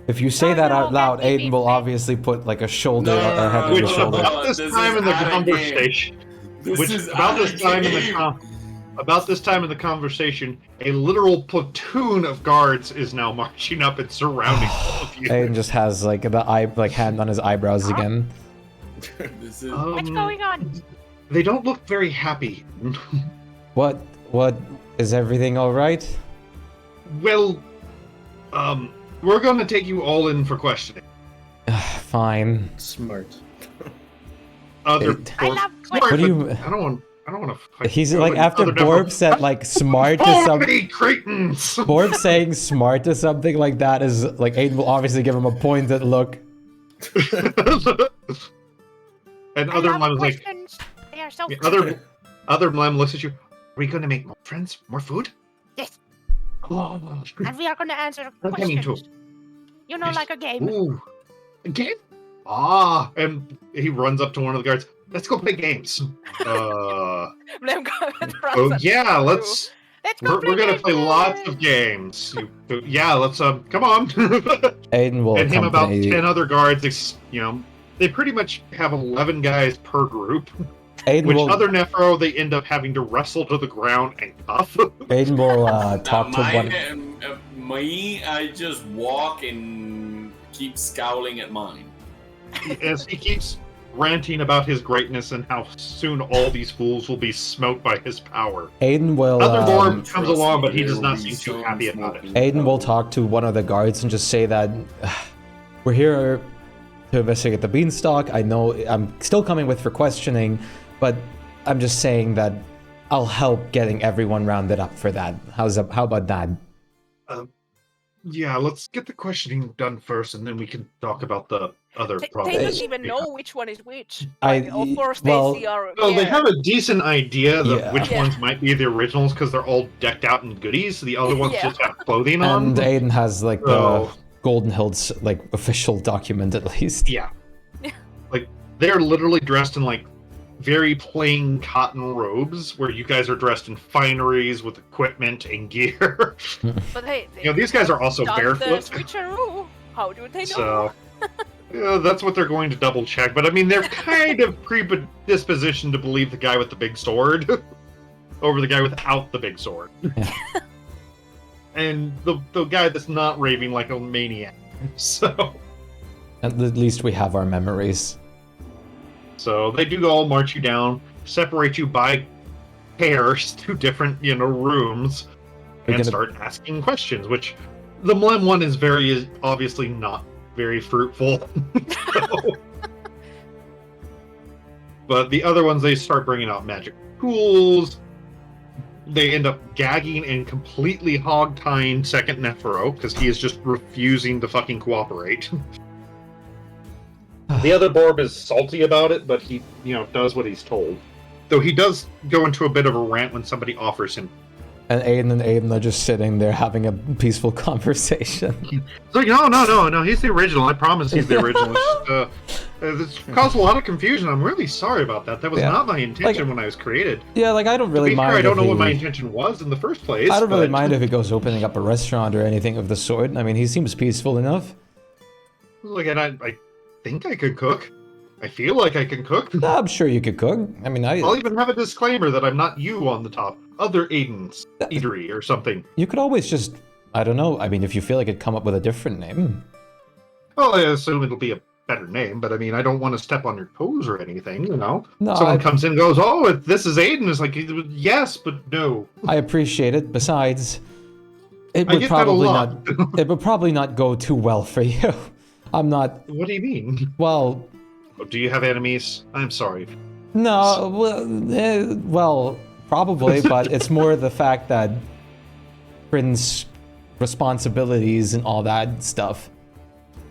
Speaker 1: if you say
Speaker 2: Oh,
Speaker 1: that
Speaker 2: no,
Speaker 1: out loud,
Speaker 2: let me be
Speaker 1: Aiden will
Speaker 2: friend.
Speaker 1: obviously put like a shoulder
Speaker 5: No,
Speaker 1: ahead of
Speaker 3: Which
Speaker 1: your shoulder.
Speaker 3: about this
Speaker 5: This
Speaker 3: time
Speaker 5: is
Speaker 3: in the
Speaker 5: out of game.
Speaker 3: conversation, about this time in the conversation, a literal platoon of guards is now marching up and surrounding all of you.
Speaker 1: Aiden just has like hand on his eyebrows again.
Speaker 5: This is
Speaker 2: What's going on?
Speaker 3: They don't look very happy.
Speaker 1: What is everything all right?
Speaker 3: Well, we're going to take you all in for questioning.
Speaker 1: Fine.
Speaker 4: Smart.
Speaker 3: other.
Speaker 1: It-
Speaker 2: I love
Speaker 3: Sorry,
Speaker 1: What do
Speaker 3: but
Speaker 1: you-
Speaker 3: I don't want. I don't want to fight.
Speaker 1: He's
Speaker 3: you
Speaker 1: like
Speaker 3: and
Speaker 1: after
Speaker 3: other
Speaker 1: Borb said like smart to
Speaker 3: Follow
Speaker 1: some.
Speaker 3: me, Cretans!
Speaker 1: Borb saying smart to something like that is like Aiden will obviously give him a pointed look.
Speaker 3: And
Speaker 2: I
Speaker 3: other
Speaker 2: love
Speaker 3: Mlem is like,
Speaker 2: questions. They are so
Speaker 3: yeah,
Speaker 2: fun.
Speaker 3: other Mlem looks at you. Are we going to make more friends, more food?
Speaker 2: Yes.
Speaker 3: Oh,
Speaker 2: And we are going to answer
Speaker 3: I'm coming
Speaker 2: questions.
Speaker 3: too.
Speaker 2: You know,
Speaker 3: Yes.
Speaker 2: like a game.
Speaker 3: Ooh, a game? Ah, and he runs up to one of the guards. Let's go play games.
Speaker 2: Blame God,
Speaker 3: Oh yeah, let's.
Speaker 2: Let's go
Speaker 3: We're gonna
Speaker 2: games.
Speaker 3: play lots of games. Yeah, let's come on.
Speaker 1: Aiden will
Speaker 3: And him about
Speaker 1: accompany.
Speaker 3: 10 other guards. They pretty much have 11 guys per group.
Speaker 1: Aiden
Speaker 3: Which
Speaker 1: will.
Speaker 3: other Nephro they end up having to wrestle to the ground and cuff.
Speaker 1: Aiden will talk to one.
Speaker 5: Me, I just walk and keep scowling at mine.
Speaker 3: As he keeps ranting about his greatness and how soon all these fools will be smoked by his power.
Speaker 1: Aiden will.
Speaker 3: Other Borb comes
Speaker 5: Trust
Speaker 3: along,
Speaker 5: me,
Speaker 3: but he does
Speaker 5: there
Speaker 3: not
Speaker 5: will be
Speaker 3: seem too
Speaker 5: some
Speaker 3: happy about it.
Speaker 5: smoking
Speaker 1: Aiden will
Speaker 5: gun.
Speaker 1: talk to one of the guards and just say that we're here to investigate the beanstalk. I know I'm still coming with for questioning, but I'm just saying that I'll help getting everyone rounded up for that. How about that?
Speaker 3: Yeah, let's get the questioning done first, and then we can talk about the other
Speaker 2: They
Speaker 3: problems.
Speaker 2: don't even know which one is which.
Speaker 1: I-
Speaker 2: Like, of course,
Speaker 1: well-
Speaker 2: they are.
Speaker 3: Well, they
Speaker 2: yeah.
Speaker 3: have a decent idea of
Speaker 1: Yeah.
Speaker 3: which
Speaker 2: Yeah.
Speaker 3: ones might be the originals because they're all decked out in goodies. The other ones
Speaker 2: Yeah.
Speaker 3: just have clothing on.
Speaker 1: And Aiden has like the
Speaker 3: So-
Speaker 1: Golden Hills like official document at least.
Speaker 3: Yeah. Like, they're literally dressed in, like, very plain cotton robes, where you guys are dressed in fineries with equipment and gear.
Speaker 2: But hey,
Speaker 3: These guys are also
Speaker 2: done the
Speaker 3: barefoot.
Speaker 2: switcheroo. How do they know?
Speaker 3: So, yeah, that's what they're going to double check. But, I mean, they're kind of predispositioned to believe the guy with the big sword over the guy without the big sword. And the guy that's not raving like a maniac. So...
Speaker 1: At least we have our memories.
Speaker 3: So they do all march you down, separate you by pairs to different, rooms,
Speaker 1: We're
Speaker 3: and
Speaker 1: gonna-
Speaker 3: start asking questions, which the Mlem one is obviously not very fruitful. So- But the other ones, they start bringing out magic tools. They end up gagging and completely hog-tying second Nephro, because he is just refusing to fucking cooperate. The other Borb is salty about it, but he, does what he's told. Though he does go into a bit of a rant when somebody offers him.
Speaker 1: And Aiden are just sitting there having a peaceful conversation.
Speaker 3: It's like, no, he's the original. I promise he's the original. It's caused a lot of confusion. I'm really sorry about that. That was
Speaker 1: Yeah.
Speaker 3: not my intention when I was created.
Speaker 1: Yeah, like I don't really
Speaker 3: to be
Speaker 1: mind.
Speaker 3: fair, I don't know
Speaker 1: if
Speaker 3: what my
Speaker 1: he-
Speaker 3: intention was in the first place.
Speaker 1: I don't really
Speaker 3: but-
Speaker 1: mind if he goes opening up a restaurant or anything of the sort. I mean, he seems peaceful enough.
Speaker 3: Look, and I think I could cook. I feel like I can cook.
Speaker 1: I'm sure you could cook. I mean,
Speaker 3: I'll even have a disclaimer that I'm not you on the top. Other Aiden's eatery or something.
Speaker 1: you could always just, I don't know. I mean, if you feel like it'd come up with a different name.
Speaker 3: Well, I assume it'll be a better name, but I mean, I don't want to step on your toes or anything,
Speaker 1: No,
Speaker 3: Someone
Speaker 1: I,
Speaker 3: comes in and goes, "Oh, this is Aiden." It's like, yes, but no.
Speaker 1: I appreciate it. Besides, it
Speaker 3: I
Speaker 1: would
Speaker 3: get that a
Speaker 1: probably
Speaker 3: lot.
Speaker 1: not. It would probably not go too well for you. I'm not.
Speaker 3: What do you mean?
Speaker 1: Well,
Speaker 3: Do you have enemies? I'm sorry.
Speaker 1: no. Well, probably, but it's more the fact that Prince responsibilities and all that stuff.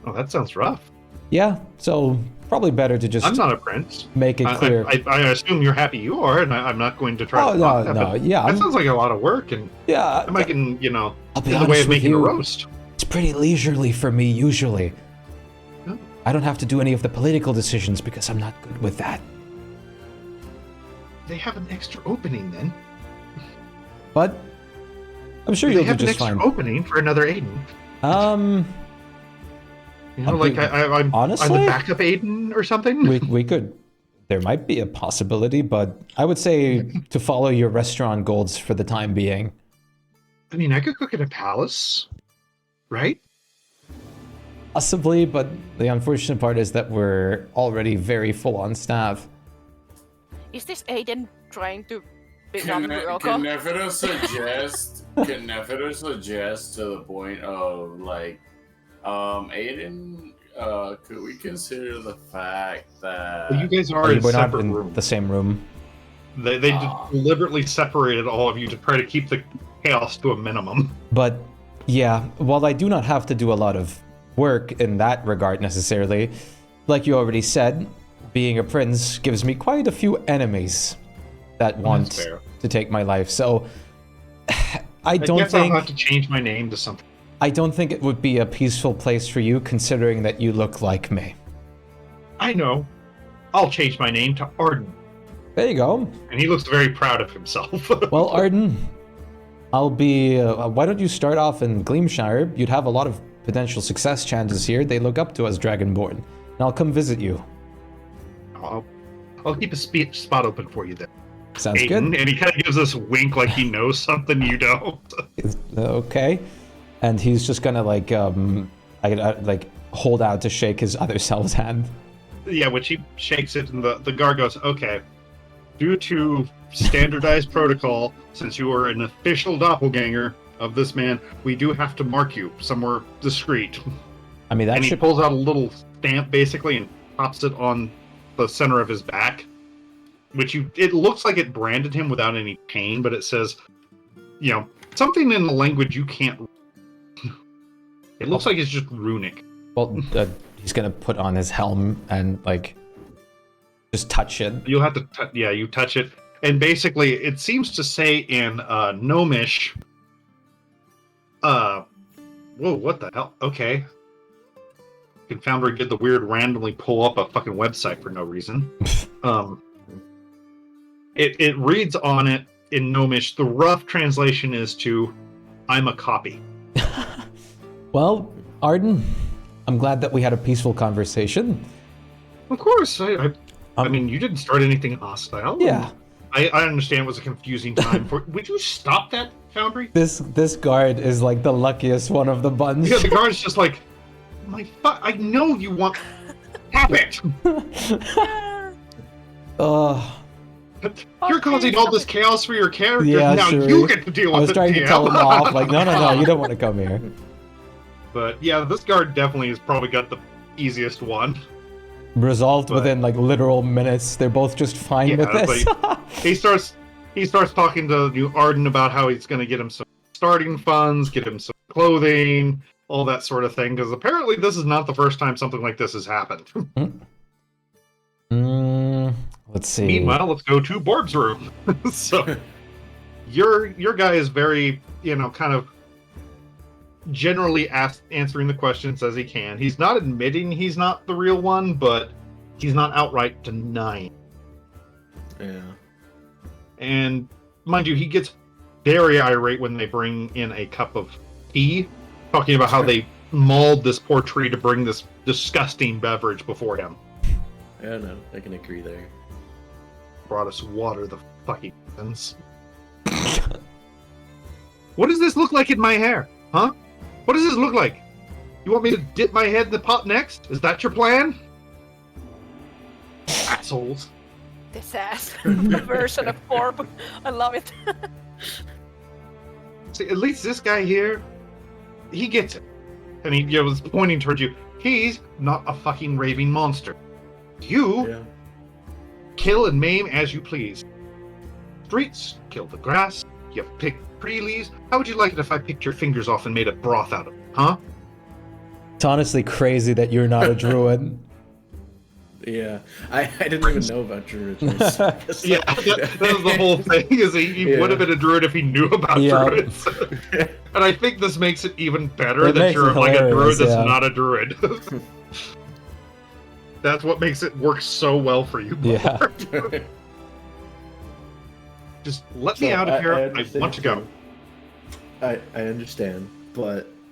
Speaker 3: Oh, that sounds rough.
Speaker 1: Yeah, so probably better to just
Speaker 3: I'm not a prince.
Speaker 1: make it clear.
Speaker 3: I assume you're happy you are, and I'm not going to try
Speaker 1: Oh,
Speaker 3: to
Speaker 1: no,
Speaker 3: block that,
Speaker 1: no,
Speaker 3: but
Speaker 1: yeah,
Speaker 3: That
Speaker 1: I'm-
Speaker 3: sounds like a lot of work, and
Speaker 1: yeah,
Speaker 3: I'm making,
Speaker 1: I'll be
Speaker 3: in the way
Speaker 1: honest
Speaker 3: of
Speaker 1: with
Speaker 3: making a
Speaker 1: you.
Speaker 3: roast.
Speaker 1: It's pretty leisurely for me usually.
Speaker 3: Oh.
Speaker 1: I don't have to do any of the political decisions because I'm not good with that.
Speaker 3: They have an extra opening then.
Speaker 1: But I'm sure
Speaker 3: They
Speaker 1: you'll do
Speaker 3: have an
Speaker 1: just
Speaker 3: extra
Speaker 1: fine.
Speaker 3: opening for another Aiden.
Speaker 1: I'll be-
Speaker 3: I'm
Speaker 1: honestly?
Speaker 3: the backup Aiden or something.
Speaker 1: we could. There might be a possibility, but I would say to follow your restaurant goals for the time being.
Speaker 3: I mean, I could cook at a palace, right?
Speaker 1: Possibly, but the unfortunate part is that we're already very full on staff.
Speaker 2: Is this Aiden trying to
Speaker 5: Can
Speaker 2: become Ryoko?
Speaker 5: Nefero suggest to the point of like, Aiden, could we consider the fact that
Speaker 3: Well, you guys are in
Speaker 1: We're not
Speaker 3: separate
Speaker 1: in
Speaker 3: rooms.
Speaker 1: the same room.
Speaker 3: They deliberately separated all of you to try to keep the chaos to a minimum.
Speaker 1: But yeah, while I do not have to do a lot of work in that regard necessarily, like you already said, being a prince gives me quite a few enemies that want
Speaker 3: fair.
Speaker 1: to take my life. So I
Speaker 3: I
Speaker 1: don't
Speaker 3: guess I'll
Speaker 1: think
Speaker 3: have to change my name to something.
Speaker 1: I don't think it would be a peaceful place for you, considering that you look like me.
Speaker 3: I know. I'll change my name to Arden.
Speaker 1: There you go.
Speaker 3: And he looks very proud of himself.
Speaker 1: Well, Arden, I'll be. Why don't you start off in Gleamshire? You'd have a lot of potential success chances here. They look up to us, Dragonborn. And I'll come visit you.
Speaker 3: I'll keep a spot open for you there.
Speaker 1: Sounds
Speaker 3: Aiden,
Speaker 1: good.
Speaker 3: and he kind of gives us a wink like he knows something you don't.
Speaker 1: Okay. And he's just gonna like hold out to shake his other self's hand.
Speaker 3: Yeah, which he shakes it, and the guard goes, okay. Due to standardized protocol, since you are an official doppelganger of this man, we do have to mark you somewhere discreet.
Speaker 1: I mean, that
Speaker 3: And he
Speaker 1: should.
Speaker 3: pulls out a little stamp, basically, and pops it on the center of his back. It looks like it branded him without any pain, but it says, something in the language you can't. It looks like it's just runic.
Speaker 1: Well, he's gonna put on his helm and just touch it.
Speaker 3: You'll have to, you touch it, and basically, it seems to say in Gnomish. Whoa, what the hell? Okay. Confounder did the weird randomly pull up a fucking website for no reason. It reads on it in Gnomish. The rough translation is to, "I'm a copy."
Speaker 1: Well, Arden, I'm glad that we had a peaceful conversation.
Speaker 3: Of course, I mean, you didn't start anything hostile.
Speaker 1: Yeah.
Speaker 3: I understand it was a confusing time for. Would you stop that, Foundry?
Speaker 1: This guard is like the luckiest one of the bunch.
Speaker 3: Yeah, the guard's just like, I know you want. Stop it! You're causing all this chaos for your characters.
Speaker 1: Yeah,
Speaker 3: now
Speaker 1: sure.
Speaker 3: you get to deal with it.
Speaker 1: I was trying to tell him off, like, no, you don't want to come here.
Speaker 3: But yeah, this guard definitely has probably got the easiest one.
Speaker 1: Resolved
Speaker 3: But-
Speaker 1: within like literal minutes. They're both just fine with this.
Speaker 3: He starts talking to New Arden about how he's going to get him some starting funds, get him some clothing, all that sort of thing. Because apparently this is not the first time something like this has happened.
Speaker 1: Let's see.
Speaker 3: Meanwhile, let's go to Borb's room. So your guy is very, kind of generally answering the questions as he can. He's not admitting he's not the real one, but he's not outright denying.
Speaker 4: Yeah.
Speaker 3: And mind you, he gets very irate when they bring in a cup of tea, talking about how they mauled this poor tree to bring this disgusting beverage before him.
Speaker 4: Yeah, no, I can agree there.
Speaker 3: Brought us water, the fucking things. What does this look like in my hair? Huh? What does this look like? You want me to dip my head in the pot next? Is that your plan? Assholes.
Speaker 2: This ass version of Orb. I love it.
Speaker 3: See, at least this guy here, he gets it. And he was pointing towards you. He's not a fucking raving monster. You
Speaker 4: Yeah.
Speaker 3: kill and maim as you please. Streets, kill the grass, you pick pretty leaves. How would you like it if I picked your fingers off and made a broth out of it, huh?
Speaker 1: It's honestly crazy that you're not a druid.
Speaker 4: Yeah, I didn't even know about druids.
Speaker 3: Yeah, that was the whole thing, is he would have been a druid if he knew about
Speaker 1: Yeah.
Speaker 3: druids. And I think this makes it even better
Speaker 1: It
Speaker 3: that
Speaker 1: makes
Speaker 3: you're
Speaker 1: it
Speaker 3: like a druid
Speaker 1: hilarious,
Speaker 3: that's
Speaker 1: yeah.
Speaker 3: not a druid. That's what makes it work so well for you.
Speaker 1: Yeah.
Speaker 3: Bard. Just let me out of here. I want to go.
Speaker 4: I understand,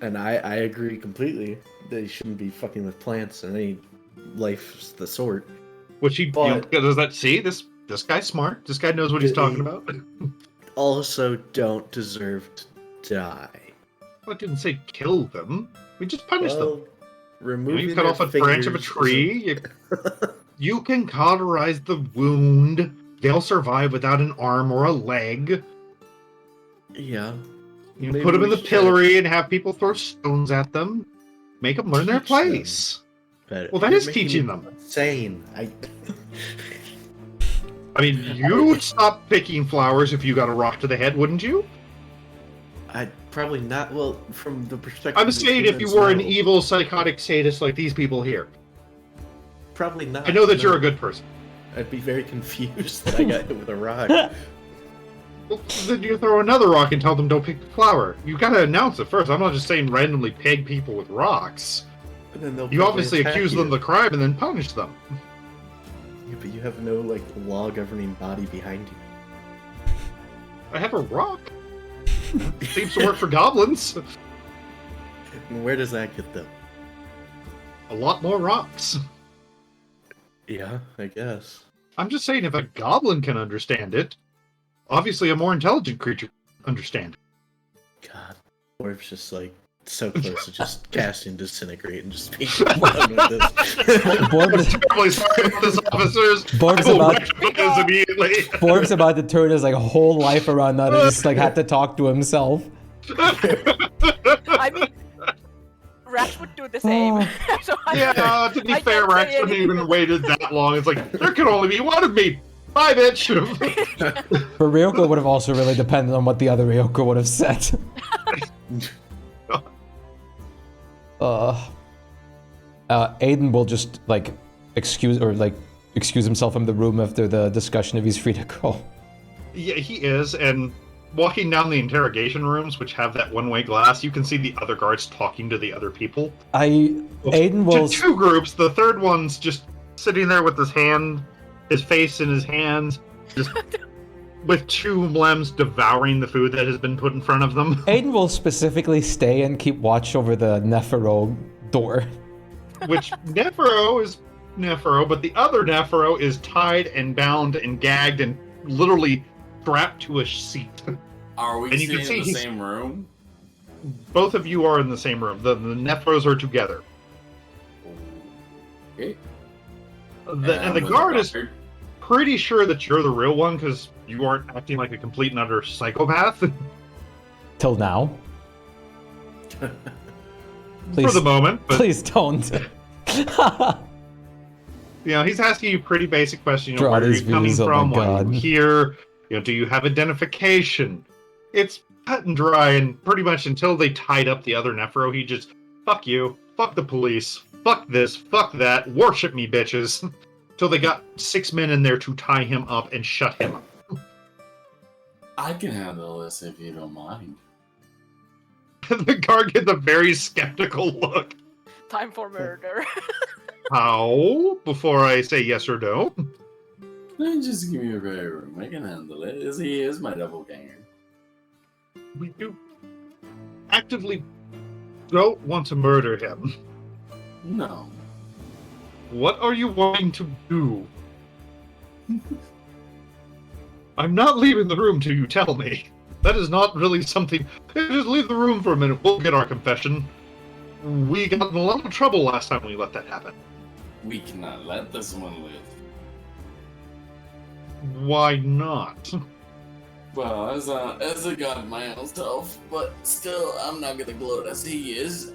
Speaker 4: and I agree completely that you shouldn't be fucking with plants and any life the sort.
Speaker 3: Which he
Speaker 4: But-
Speaker 3: does that see? This guy's smart. This guy knows what he's talking about.
Speaker 4: Also, don't deserve to die.
Speaker 3: Well, it didn't say kill them. We just punish them.
Speaker 4: Well, remove
Speaker 3: You cut off a branch of a tree. You can cauterize the wound. They'll survive without an arm or a leg.
Speaker 4: Yeah.
Speaker 3: You
Speaker 4: Maybe
Speaker 3: put them in
Speaker 4: we
Speaker 3: the
Speaker 4: should.
Speaker 3: pillory and have people throw stones at them. Make them learn their
Speaker 4: Teach them.
Speaker 3: place.
Speaker 4: better.
Speaker 3: Well, that
Speaker 4: You're
Speaker 3: is
Speaker 4: making
Speaker 3: teaching
Speaker 4: me
Speaker 3: them.
Speaker 4: insane.
Speaker 3: I mean, you would stop picking flowers if you got a rock to the head, wouldn't you?
Speaker 4: I'd probably not. Well, from the perspective.
Speaker 3: I'm
Speaker 4: of
Speaker 3: saying if you
Speaker 4: humans,
Speaker 3: were an
Speaker 4: no.
Speaker 3: evil, psychotic sadist like these people here.
Speaker 4: Probably not.
Speaker 3: I know that
Speaker 4: no.
Speaker 3: you're a good person.
Speaker 4: I'd be very confused that I got hit with a rock.
Speaker 3: Well, then you throw another rock and tell them don't pick the flower. You gotta announce it first. I'm not just saying randomly peg people with rocks.
Speaker 4: And then they'll
Speaker 3: You
Speaker 4: probably
Speaker 3: obviously
Speaker 4: attack
Speaker 3: accuse
Speaker 4: you.
Speaker 3: them of the crime and then punish them.
Speaker 4: Yeah, but you have no like law governing body behind you.
Speaker 3: I have a rock. Seems to work for goblins.
Speaker 4: And where does that get them?
Speaker 3: A lot more rocks.
Speaker 4: Yeah, I guess.
Speaker 3: I'm just saying if a goblin can understand it, obviously a more intelligent creature can understand it.
Speaker 4: God, Orb's just like so close to just casting disintegrate and just being done with this.
Speaker 1: Borb
Speaker 3: I'm terribly sorry about this, officers.
Speaker 1: Borb's
Speaker 3: I will
Speaker 1: about-
Speaker 3: rectify this immediately.
Speaker 1: Forbes about to turn his like whole life around that and just like had to talk to himself.
Speaker 2: I mean, Rash would do the same. So
Speaker 3: Yeah, to be
Speaker 2: I
Speaker 3: fair,
Speaker 2: can't say
Speaker 3: Rex wouldn't
Speaker 2: anything.
Speaker 3: even waited that long. It's like, there can only be one of me. Bye, bitch.
Speaker 1: But Ryoko would have also really depended on what the other Ryoko would have said. Aiden will just like excuse himself from the room after the discussion if he's free to go.
Speaker 3: Yeah, he is, and walking down the interrogation rooms, which have that one-way glass, you can see the other guards talking to the other people.
Speaker 1: Aiden will.
Speaker 3: Two groups. The third one's just sitting there with his face in his hands, just with two mlems devouring the food that has been put in front of them.
Speaker 1: Aiden will specifically stay and keep watch over the Nephero door.
Speaker 3: Which Nephero is Nephero, but the other Nephero is tied and bound and gagged and literally strapped to a seat.
Speaker 5: Are we
Speaker 3: And you
Speaker 5: sitting
Speaker 3: can see
Speaker 5: in the
Speaker 3: he's-
Speaker 5: same room?
Speaker 3: Both of you are in the same room. The Nepheros are together.
Speaker 5: Okay.
Speaker 3: And the guard is pretty sure that you're the real one because you aren't acting like a complete and utter psychopath.
Speaker 1: Till now.
Speaker 3: For
Speaker 1: Please,
Speaker 3: the moment. But,
Speaker 1: please don't.
Speaker 3: he's asking you pretty basic questions.
Speaker 1: Draw
Speaker 3: Where are
Speaker 1: these
Speaker 3: you coming
Speaker 1: views, oh my
Speaker 3: from? Why are you
Speaker 1: God.
Speaker 3: here? Do you have identification? It's cut and dry, and pretty much until they tied up the other Nephro, he just, fuck you, fuck the police, fuck this, fuck that, worship me, bitches. Till they got 6 men in there to tie him up and shut him up.
Speaker 5: I can handle this if you don't mind.
Speaker 3: The guard gets a very skeptical look.
Speaker 2: Time for murder.
Speaker 3: How? Before I say yes or no?
Speaker 5: Just give me a red room. I can handle it. He is my doppelganger.
Speaker 3: We do actively don't want to murder him.
Speaker 5: No.
Speaker 3: What are you wanting to do? I'm not leaving the room till you tell me. That is not really something. Just leave the room for a minute. We'll get our confession. We got in a lot of trouble last time we let that happen.
Speaker 5: We cannot let this one live.
Speaker 3: Why not?
Speaker 5: Well, as a god myself, but still, I'm not gonna gloat as he is.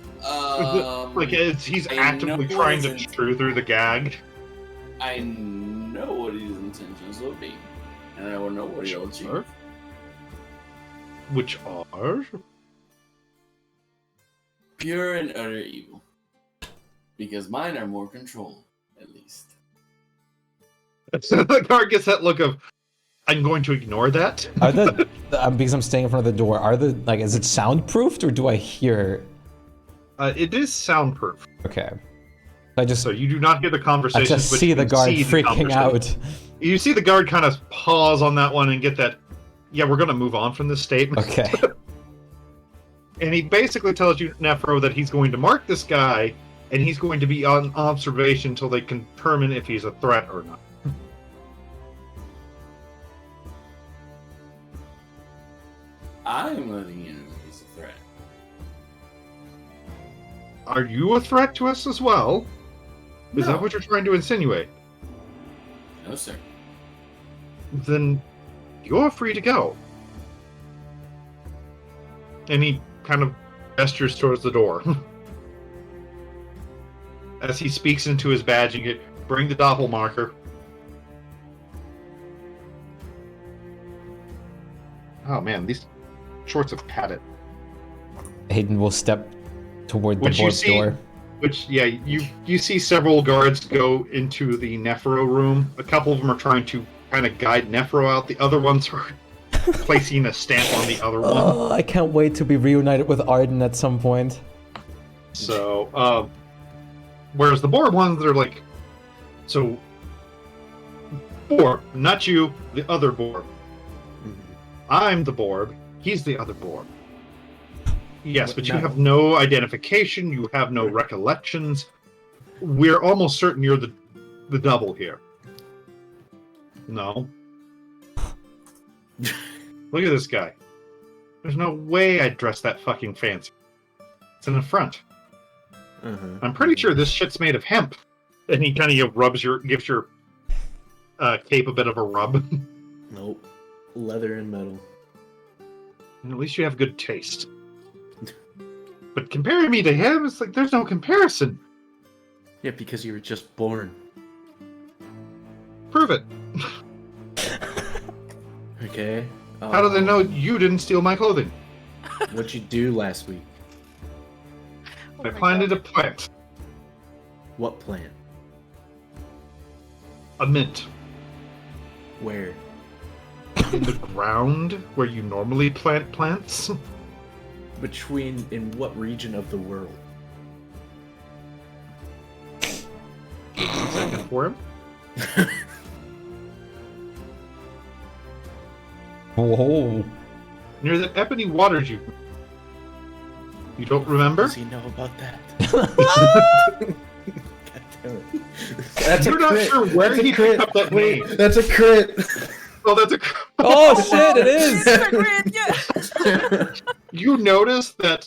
Speaker 3: He's
Speaker 5: I
Speaker 3: actively
Speaker 5: know
Speaker 3: trying to
Speaker 5: his
Speaker 3: chew through the gag.
Speaker 5: I know what his intentions will be, and I will know what he'll achieve.
Speaker 3: Which are?
Speaker 5: Pure and utter evil. Because mine are more controlled, at least.
Speaker 3: So the guard gets that look of, I'm going to ignore that.
Speaker 1: Are because I'm staying in front of the door, is it soundproofed or do I hear?
Speaker 3: It is soundproof,
Speaker 1: Okay.
Speaker 3: so you do not hear the conversation.
Speaker 1: I just see the guard freaking out.
Speaker 3: You see the guard kind of pause on that one and get that, yeah, we're going to move on from this statement.
Speaker 1: Okay.
Speaker 3: And he basically tells you, Nephro, that he's going to mark this guy, and he's going to be on observation until they can determine if he's a threat or not.
Speaker 5: I'm letting you know he's a threat.
Speaker 3: Are you a threat to us as well? Is
Speaker 5: No.
Speaker 3: that what you're trying to insinuate?
Speaker 5: No, sir.
Speaker 3: Then you're free to go. And he kind of gestures towards the door. as he speaks into his badge, you bring the doppelmarker. Oh man, these shorts have padded.
Speaker 1: Hayden will step toward the board door.
Speaker 3: Which, yeah, you see several guards go into the Nephro room. A couple of them are trying to kind of guide Nephro out. The other ones are placing a stamp on the other one.
Speaker 1: Oh, I can't wait to be reunited with Arden at some point.
Speaker 3: So, whereas the board ones, they're like, so, Borb, not you, the other Borb. I'm the Borb, he's the other Borb. Yes, but you have no identification, you have no recollections. We're almost certain you're the double here. No. Look at this guy. There's no way I'd dress that fucking fancy. It's an affront. I'm pretty sure this shit's made of hemp. And he kind of gives your cape a bit of a rub.
Speaker 4: Nope. Leather and metal.
Speaker 3: And at least you have good taste. But comparing me to him, it's like there's no comparison.
Speaker 4: Yeah, because you were just born.
Speaker 3: Prove it.
Speaker 4: Okay.
Speaker 3: How do they know you didn't steal my clothing?
Speaker 4: What'd you do last week?
Speaker 2: Oh
Speaker 3: I
Speaker 2: my
Speaker 3: planted
Speaker 2: God.
Speaker 3: a plant.
Speaker 4: What plant?
Speaker 3: A mint.
Speaker 4: Where?
Speaker 3: In the ground where you normally plant plants.
Speaker 4: In what region of the world?
Speaker 3: Second for him.
Speaker 1: Whoa.
Speaker 3: Near the Ebony Waters you don't remember?
Speaker 4: Does he know about that? God damn it. That's
Speaker 3: You're
Speaker 4: a
Speaker 3: not
Speaker 4: crit.
Speaker 3: sure where
Speaker 4: That's a
Speaker 3: he
Speaker 4: crit.
Speaker 3: picked up that
Speaker 4: Wait,
Speaker 3: name.
Speaker 4: that's a crit.
Speaker 3: Oh, that's a.
Speaker 1: Oh shit, it is!
Speaker 2: Yeah.
Speaker 3: You notice that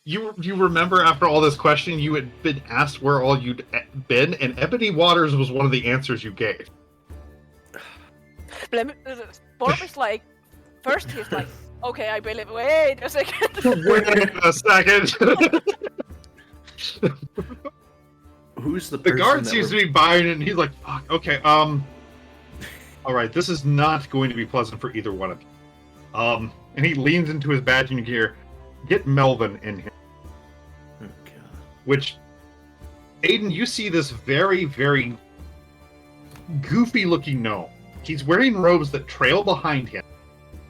Speaker 3: you remember after all this questioning you had been asked where all you'd been, and Ebony Waters was one of the answers you gave.
Speaker 2: Borb is like, first he's like, okay, I believe. Wait a second.
Speaker 3: Wait a second.
Speaker 4: Who's the
Speaker 3: The
Speaker 4: person
Speaker 3: guard
Speaker 4: that
Speaker 3: seems to be buying it, and he's like, fuck, okay, alright, this is not going to be pleasant for either one of you. And he leans into his badge and you hear, get Melvin in here.
Speaker 4: Oh, God.
Speaker 3: Which, Aiden, you see this very, very goofy-looking gnome. He's wearing robes that trail behind him.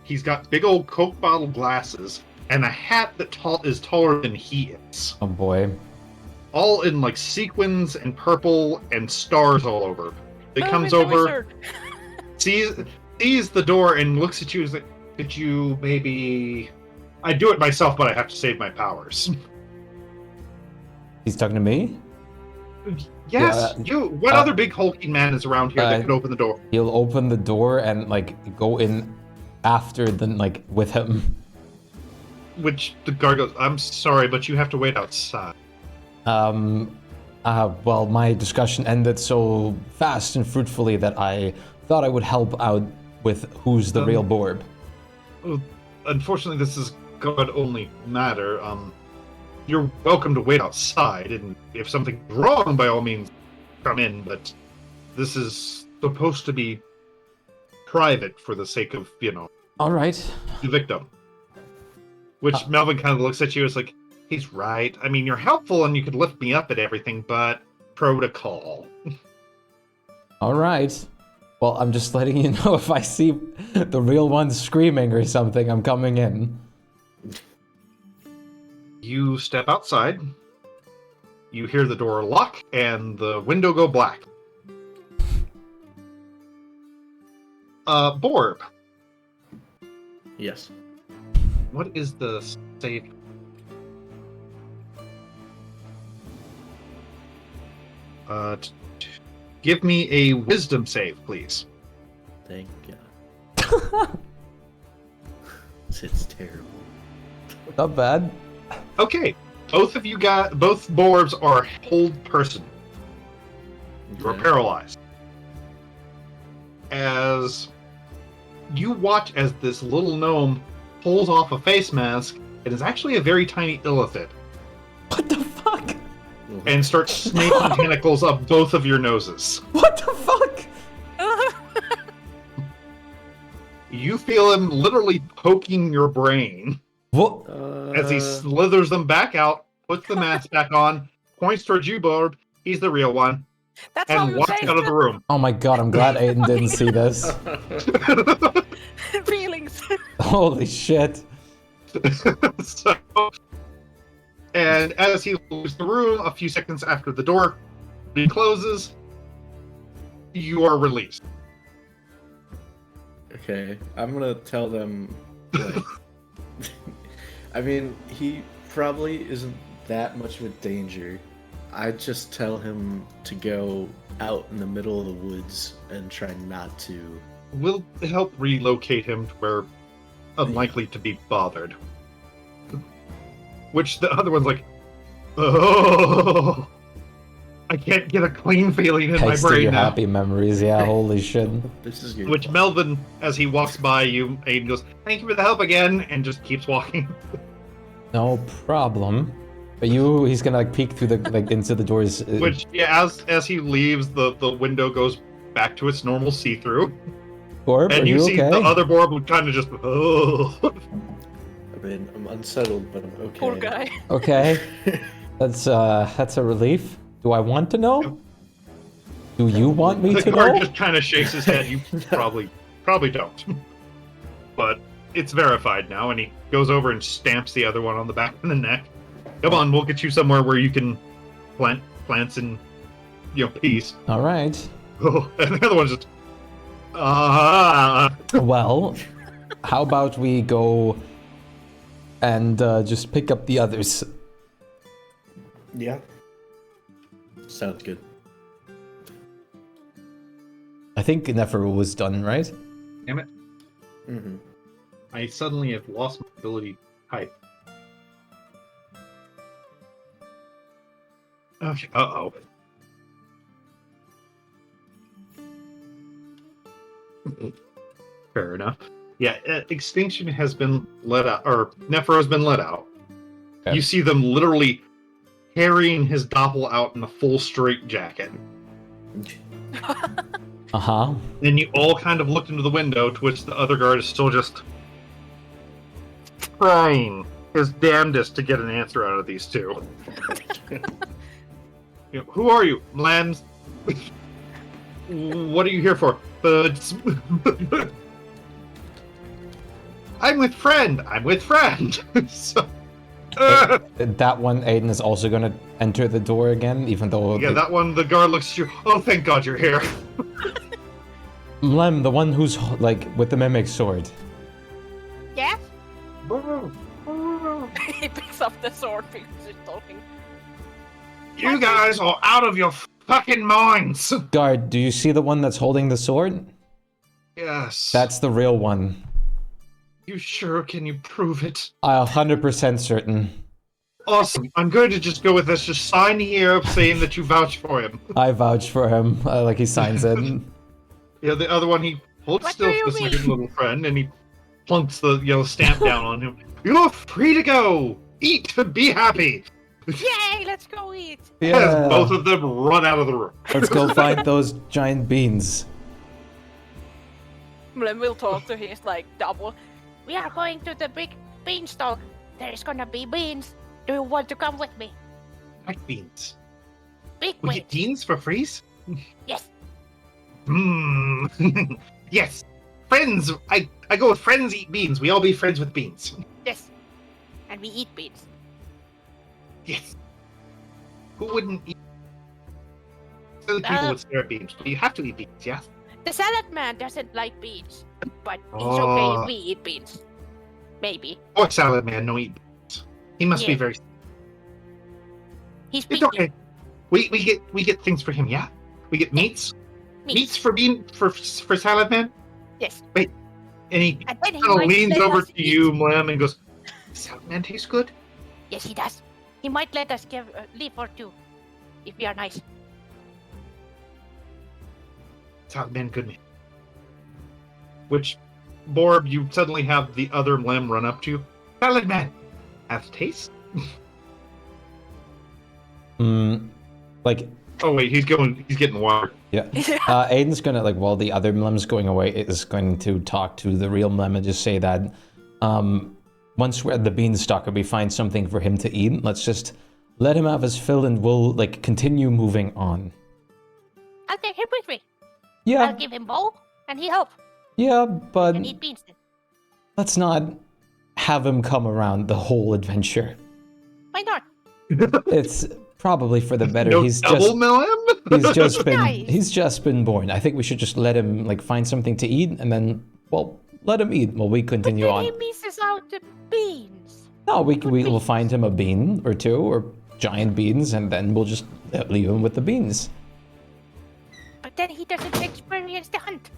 Speaker 3: He's got big old Coke bottle glasses and a hat that is taller than he is.
Speaker 1: Oh boy.
Speaker 3: All in like sequins and purple and stars all over. It comes over, sees the door and looks at you and is like, could you maybe... I do it myself, but I have to save my powers.
Speaker 1: He's talking to me?
Speaker 3: Yes,
Speaker 1: Yeah,
Speaker 3: what other big hulking man is around here that could open the door?
Speaker 1: He'll open the door and like go in after with him.
Speaker 3: Which the guard goes, I'm sorry, but you have to wait outside.
Speaker 1: Well, my discussion ended so fast and fruitfully that I thought I would help out with who's the real Borb.
Speaker 3: Unfortunately, this is God-only matter. You're welcome to wait outside, and if something's wrong, by all means, come in, but this is supposed to be private for the sake of,
Speaker 1: All right.
Speaker 3: the victim. Which Melvin kind of looks at you as like, he's right. I mean, you're helpful and you could lift me up at everything, but protocol.
Speaker 1: All right. Well, I'm just letting you know if I see the real one screaming or something, I'm coming in.
Speaker 3: You step outside. You hear the door lock and the window go black. Borb,
Speaker 4: Yes.
Speaker 3: what is the save? Give me a wisdom save, please.
Speaker 4: Thank God. It's terrible.
Speaker 1: Not bad.
Speaker 3: Okay, both Borbs are hold person. You are
Speaker 4: Okay.
Speaker 3: paralyzed. As you watch as this little gnome pulls off a face mask, it is actually a very tiny illithid.
Speaker 1: What the fuck?
Speaker 3: and starts snaking tentacles up both of your noses.
Speaker 1: What the fuck?
Speaker 3: You feel him literally poking your brain
Speaker 1: What?
Speaker 3: as he slithers them back out, puts the mask back on, points towards you, Barb. He's the real one,
Speaker 2: That's how
Speaker 3: and
Speaker 2: you
Speaker 3: walks
Speaker 2: say
Speaker 3: out of the room.
Speaker 1: Oh my god, I'm glad Aiden didn't see this.
Speaker 2: feelings.
Speaker 1: Holy shit.
Speaker 3: So, and as he leaves the room, a few seconds after the door closes, you are released.
Speaker 4: Okay, I'm gonna tell them, like, I mean, he probably isn't that much of a danger. I'd just tell him to go out in the middle of the woods and try not to.
Speaker 3: We'll help relocate him to where unlikely to be bothered. Which the other one's like, oh, I can't get a clean feeling in my
Speaker 1: Tasted
Speaker 3: brain
Speaker 1: your
Speaker 3: now.
Speaker 1: happy memories, yeah, holy shit.
Speaker 4: This is good.
Speaker 3: Which Melvin, as he walks by you, Aiden goes, thank you for the help again, and just keeps walking.
Speaker 1: No problem. But he's gonna like peek through the like into the doors.
Speaker 3: Which, yeah, as he leaves, the window goes back to its normal see-through.
Speaker 1: Orb,
Speaker 3: And
Speaker 1: are you
Speaker 3: see
Speaker 1: okay?
Speaker 3: the other Borb would kind of just, oh.
Speaker 4: I mean, I'm unsettled, but I'm okay.
Speaker 2: Poor guy.
Speaker 1: Okay. That's a relief. Do I want to know? Do you want me
Speaker 3: The
Speaker 1: to
Speaker 3: guard
Speaker 1: know?
Speaker 3: just kind of shakes his head. You probably don't. But it's verified now, and he goes over and stamps the other one on the back of the neck. Come on, we'll get you somewhere where you can plant plants in, peace.
Speaker 1: All right.
Speaker 3: Oh, and the other one's just,
Speaker 1: Well, how about we go and just pick up the others?
Speaker 4: Yeah. Sounds good.
Speaker 1: I think Neferu was done, right?
Speaker 3: Damn it.
Speaker 4: Mm-hmm.
Speaker 3: I suddenly have lost my ability. Hi. Okay. Uh-oh. Fair enough. Yeah, Extinction has been let out, or Nephro has been let out.
Speaker 1: Okay.
Speaker 3: You see them literally carrying his doppel out in a full straight jacket.
Speaker 1: Uh-huh.
Speaker 3: Then you all kind of looked into the window, to which the other guard is still just trying his damnedest to get an answer out of these two. Who are you? Lambs? What are you here for? Birds. I'm with friend. So,
Speaker 1: That one, Aiden, is also gonna enter the door again, even though...
Speaker 3: yeah, that one, the guard looks at you. Oh, thank God you're here.
Speaker 1: Mlem, the one who's, like, with the mimic sword.
Speaker 2: Yes? He picks up the sword because he's talking.
Speaker 3: You guys are out of your fucking minds.
Speaker 1: Guard, do you see the one that's holding the sword?
Speaker 3: Yes.
Speaker 1: That's the real one.
Speaker 3: You sure? Can you prove it?
Speaker 1: I'm 100% certain.
Speaker 3: Awesome. I'm going to just go with this. Just sign here saying that you vouch for him.
Speaker 1: I vouch for him, like he signs it.
Speaker 3: Yeah, the other one, he holds
Speaker 2: What
Speaker 3: still
Speaker 2: do you
Speaker 3: for this
Speaker 2: mean?
Speaker 3: little friend, and he plunks the stamp down on him. You're free to go. Eat. Be happy.
Speaker 2: Yay, let's go eat!
Speaker 3: As both of them run out of the room.
Speaker 1: Let's go find those giant beans.
Speaker 2: Then we'll talk to his double. We are going to the big beanstalk. There is gonna be beans. Do you want to come with me?
Speaker 3: Like beans.
Speaker 2: Big
Speaker 3: We
Speaker 2: beans.
Speaker 3: get beans for freeze?
Speaker 2: Yes.
Speaker 3: Yes. Friends. I go with friends eat beans. We all be friends with beans.
Speaker 2: Yes. And we eat beans.
Speaker 3: Yes. Who wouldn't eat? Some people would stare at beans, but you have to eat beans, yes?
Speaker 2: The salad man doesn't like beans, but it's
Speaker 3: Oh.
Speaker 2: okay if we eat beans. Maybe.
Speaker 3: Or salad man, no eat beans. He must be
Speaker 2: Yeah.
Speaker 3: very.
Speaker 2: He's
Speaker 3: It's
Speaker 2: picky.
Speaker 3: okay. We get things for him, yeah? We get meats? Meats for salad man?
Speaker 2: Yes.
Speaker 3: And he
Speaker 2: And then he
Speaker 3: kind of
Speaker 2: might
Speaker 3: leans
Speaker 2: let
Speaker 3: over
Speaker 2: us
Speaker 3: to
Speaker 2: eat.
Speaker 3: you, Mlem, and goes, salad man tastes good?
Speaker 2: Yes, he does. He might let us give a leaf or two, if we are nice.
Speaker 3: Salad man, good man. Which, Borb, you suddenly have the other Mlem run up to you. Salad man, have taste?
Speaker 1: Like,
Speaker 3: Oh wait, he's getting water.
Speaker 1: yeah. Aiden's gonna, like, while the other Mlem's going away, is going to talk to the real Mlem and just say that, once we're at the beanstalk and we find something for him to eat, let's just let him have his fill and we'll, like, continue moving on.
Speaker 6: I'll take him with me.
Speaker 1: Yeah,
Speaker 6: I'll give him bow, and he help.
Speaker 1: yeah, but
Speaker 6: And eat beans then.
Speaker 1: let's not have him come around the whole adventure.
Speaker 6: Why not?
Speaker 1: It's probably for the better.
Speaker 3: No
Speaker 1: he's
Speaker 3: double
Speaker 1: just
Speaker 3: Mlem?
Speaker 1: he's just been born. I think we should just let him, like, find something to eat and then, well, let him eat while we continue
Speaker 6: But
Speaker 1: on.
Speaker 6: then he misses out the beans.
Speaker 1: No, we'll find him a bean or two or giant beans and then we'll just leave him with the beans.
Speaker 6: But then he doesn't experience the hunt.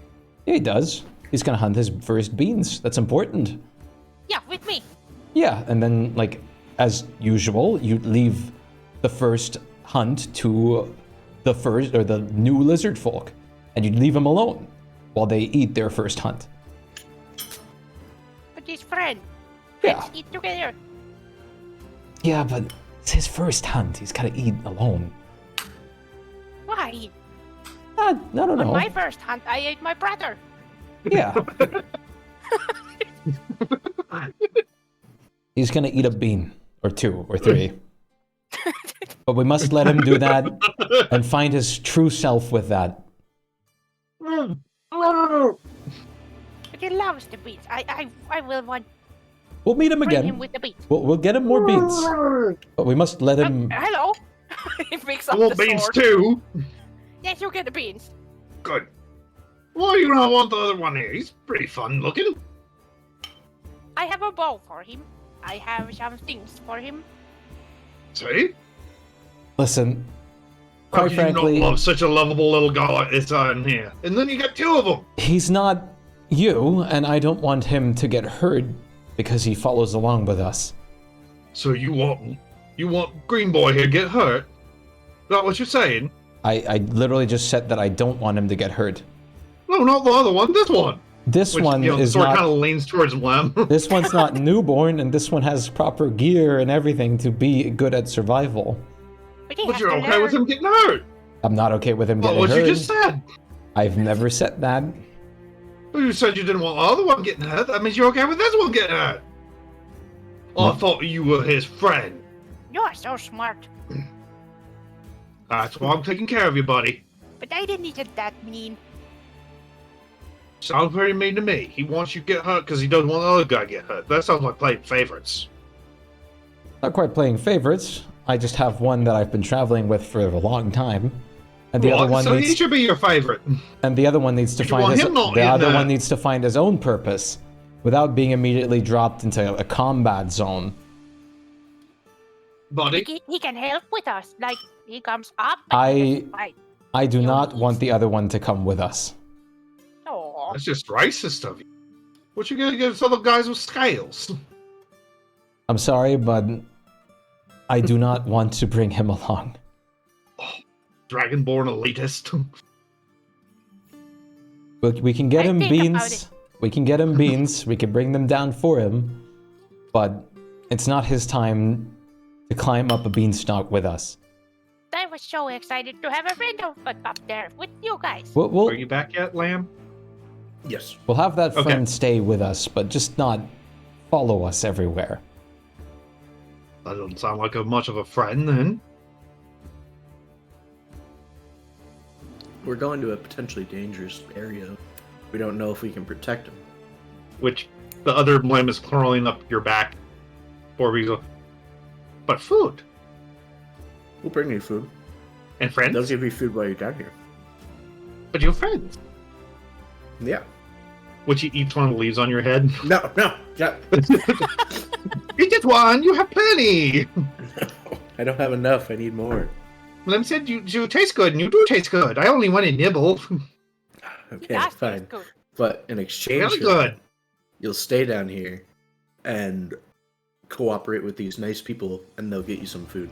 Speaker 1: Yeah, he does. He's gonna hunt his first beans. That's important.
Speaker 6: Yeah, with me.
Speaker 1: Yeah, and then, like, as usual, you leave the first hunt to the new lizard folk, and you leave them alone while they eat their first hunt.
Speaker 6: But his friend.
Speaker 1: Yeah.
Speaker 6: Let's eat together.
Speaker 1: Yeah, but it's his first hunt. He's gotta eat alone.
Speaker 6: Why?
Speaker 1: I don't
Speaker 6: On
Speaker 1: know.
Speaker 6: my first hunt, I ate my brother.
Speaker 1: Yeah. He's gonna eat a bean or two or three. But we must let him do that and find his true self with that.
Speaker 6: But he loves the beans. I will
Speaker 1: We'll meet him
Speaker 6: bring him
Speaker 1: again.
Speaker 6: with the beans.
Speaker 1: We'll get him more beans. But we must let him...
Speaker 6: Hello.
Speaker 2: He picks
Speaker 3: I
Speaker 2: up
Speaker 3: want
Speaker 2: the
Speaker 3: beans
Speaker 2: sword.
Speaker 3: too.
Speaker 6: Yes, you get the beans.
Speaker 3: Good. Why do you not want the other one here? He's pretty fun looking.
Speaker 6: I have a bow for him. I have some things for him.
Speaker 3: See?
Speaker 1: Listen,
Speaker 3: How
Speaker 1: quite
Speaker 3: could
Speaker 1: frankly,
Speaker 3: you not love such a lovable little guy like this in here? And then you got two of them.
Speaker 1: he's not you, and I don't want him to get hurt because he follows along with us.
Speaker 3: So you want Green Boy here to get hurt? Is that what you're saying?
Speaker 1: I literally just said that I don't want him to get hurt.
Speaker 3: No, not the other one. This one.
Speaker 1: This
Speaker 3: Which,
Speaker 1: one
Speaker 3: you know, the
Speaker 1: is
Speaker 3: sword
Speaker 1: not...
Speaker 3: kind of leans towards Lem.
Speaker 1: This one's not newborn, and this one has proper gear and everything to be good at survival.
Speaker 6: But he
Speaker 3: But
Speaker 6: has
Speaker 3: you're
Speaker 6: to
Speaker 3: okay with
Speaker 6: learn.
Speaker 3: him getting hurt.
Speaker 1: I'm not okay with him getting
Speaker 3: What
Speaker 1: hurt.
Speaker 3: you just said.
Speaker 1: I've never said that.
Speaker 3: Well, you said you didn't want the other one getting hurt. That means you're okay with this one getting hurt. I thought you were his friend.
Speaker 6: You are so smart.
Speaker 3: That's why I'm taking care of you, buddy.
Speaker 6: But I didn't need it that mean.
Speaker 3: Sounds very mean to me. He wants you to get hurt because he doesn't want the other guy to get hurt. That sounds like playing favorites.
Speaker 1: Not quite playing favorites. I just have one that I've been traveling with for a long time, and the other one
Speaker 3: so he
Speaker 1: needs
Speaker 3: should be your favorite.
Speaker 1: to
Speaker 3: You
Speaker 1: find
Speaker 3: want
Speaker 1: his
Speaker 3: him not
Speaker 1: the
Speaker 3: in
Speaker 1: other
Speaker 3: there.
Speaker 1: one needs to find his own purpose, without being immediately dropped into a combat zone.
Speaker 3: Buddy,
Speaker 6: He can help with us. Like, he comes up.
Speaker 1: I do
Speaker 6: You
Speaker 1: not
Speaker 6: leave.
Speaker 1: want the other one to come with us.
Speaker 6: Oh,
Speaker 3: that's just racist of you. What you gonna give us other guys with scales?
Speaker 1: I'm sorry, but I do not want to bring him along.
Speaker 3: Dragonborn elitist.
Speaker 1: We can get
Speaker 6: I
Speaker 1: him
Speaker 6: think about
Speaker 1: beans.
Speaker 6: it.
Speaker 1: We can get him beans. We can bring them down for him. But it's not his time to climb up a beanstalk with us.
Speaker 6: I was so excited to have a friend up there with you guys.
Speaker 3: Are
Speaker 1: We'll
Speaker 3: you back yet, Lamb?
Speaker 4: Yes.
Speaker 1: have that
Speaker 3: Okay.
Speaker 1: friend stay with us, but just not follow us everywhere.
Speaker 3: That doesn't sound like much of a friend, then.
Speaker 4: We're going to a potentially dangerous area. We don't know if we can protect him.
Speaker 3: Which the other limb is crawling up your back. Or we go. But food
Speaker 4: We'll bring you food.
Speaker 3: and friends.
Speaker 4: They'll give you food while you're down here.
Speaker 3: But you're friends.
Speaker 4: Yeah.
Speaker 3: Which you eat one of the leaves on your head.
Speaker 4: No, yeah.
Speaker 3: Eat it one. You have plenty.
Speaker 4: I don't have enough. I need more.
Speaker 3: Lem said you taste good, and you do taste good. I only want to nibble.
Speaker 4: Okay,
Speaker 6: That's
Speaker 4: fine.
Speaker 6: good.
Speaker 4: But in exchange,
Speaker 3: Really
Speaker 4: for
Speaker 3: good.
Speaker 4: that, you'll stay down here and cooperate with these nice people, and they'll get you some food.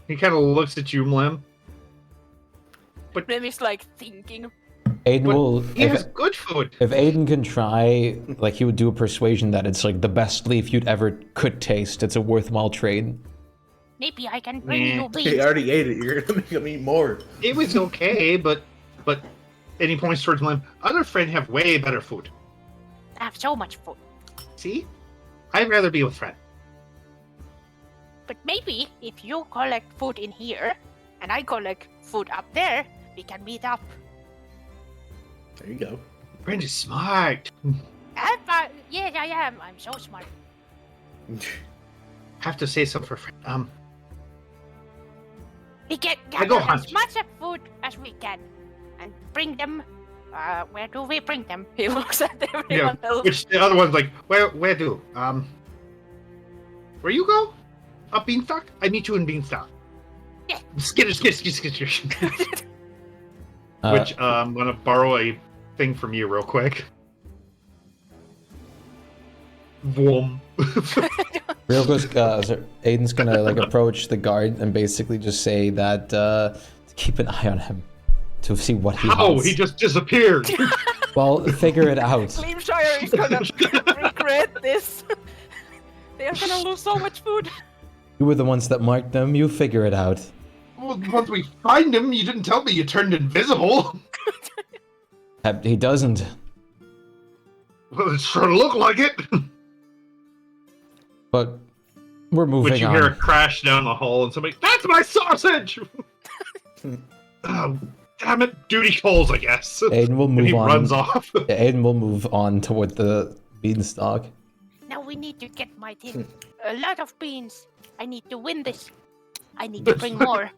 Speaker 3: He kind of looks at you, Lem.
Speaker 2: Rem is like thinking.
Speaker 1: Aiden
Speaker 3: But
Speaker 1: will.
Speaker 3: he has good food.
Speaker 1: If Aiden can try, like, he would do a persuasion that it's like the best leaf you'd ever could taste. It's a worthwhile trade.
Speaker 6: Maybe I can bring you
Speaker 4: He
Speaker 6: beans.
Speaker 4: already ate it. You're gonna make him eat more.
Speaker 3: It was okay, but and he points towards Lim. Other friends have way better food.
Speaker 6: I have so much food.
Speaker 3: See? I'd rather be with friends.
Speaker 6: But maybe if you collect food in here and I collect food up there, we can meet up.
Speaker 4: There you go.
Speaker 3: Friend is smart.
Speaker 6: Yes, I am. I'm so smart.
Speaker 3: Have to say something for friend.
Speaker 6: We can
Speaker 3: I go
Speaker 6: gather
Speaker 3: hunt.
Speaker 6: as much of food as we can and bring them. Where do we bring them?
Speaker 2: He looks at everyone else.
Speaker 3: Which the other one's like, where do? Where you go? Up Beanstalk? I meet you in Beanstalk.
Speaker 6: Yeah.
Speaker 3: Skitter. Which I'm gonna borrow a thing from you real quick. Vroom.
Speaker 1: Real quick, Aiden's gonna like approach the guard and basically just say that to keep an eye on him to see what he
Speaker 3: How?
Speaker 1: wants.
Speaker 3: He just disappeared.
Speaker 1: Well, figure it out.
Speaker 2: Gleamshire is gonna regret this. They are gonna lose so much food.
Speaker 1: You were the ones that marked them. You figure it out.
Speaker 3: Well, once we find him, you didn't tell me you turned invisible.
Speaker 1: He doesn't.
Speaker 3: Well, it sure looked like it.
Speaker 1: But we're moving
Speaker 3: Which you
Speaker 1: on.
Speaker 3: hear a crash down the hall and somebody, that's my sausage! Oh, damn it. Duty calls, I guess.
Speaker 1: Aiden will
Speaker 3: And
Speaker 1: move
Speaker 3: he
Speaker 1: on.
Speaker 3: runs off.
Speaker 1: Yeah, Aiden will move on toward the beanstalk.
Speaker 6: Now we need to get my team a lot of beans. I need to win this. I need to bring more.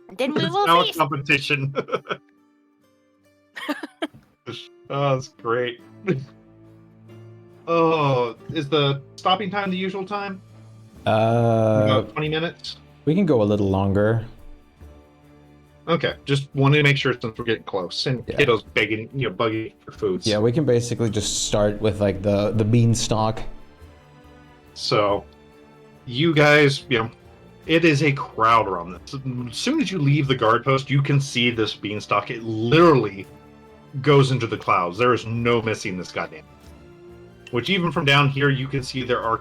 Speaker 6: And then we
Speaker 3: It's
Speaker 6: will
Speaker 3: now a
Speaker 6: feast.
Speaker 3: competition. Oh, that's great. Oh, is the stopping time the usual time? About 20 minutes?
Speaker 1: We can go a little longer.
Speaker 3: Okay, just wanted to make sure since we're getting close. And
Speaker 1: Yeah.
Speaker 3: kiddos begging, bugging for food.
Speaker 1: Yeah, we can basically just start with like the beanstalk.
Speaker 3: So, you guys, it is a crowd around this. As soon as you leave the guard post, you can see this beanstalk. It literally goes into the clouds. There is no missing this goddamn. Which even from down here, you can see there are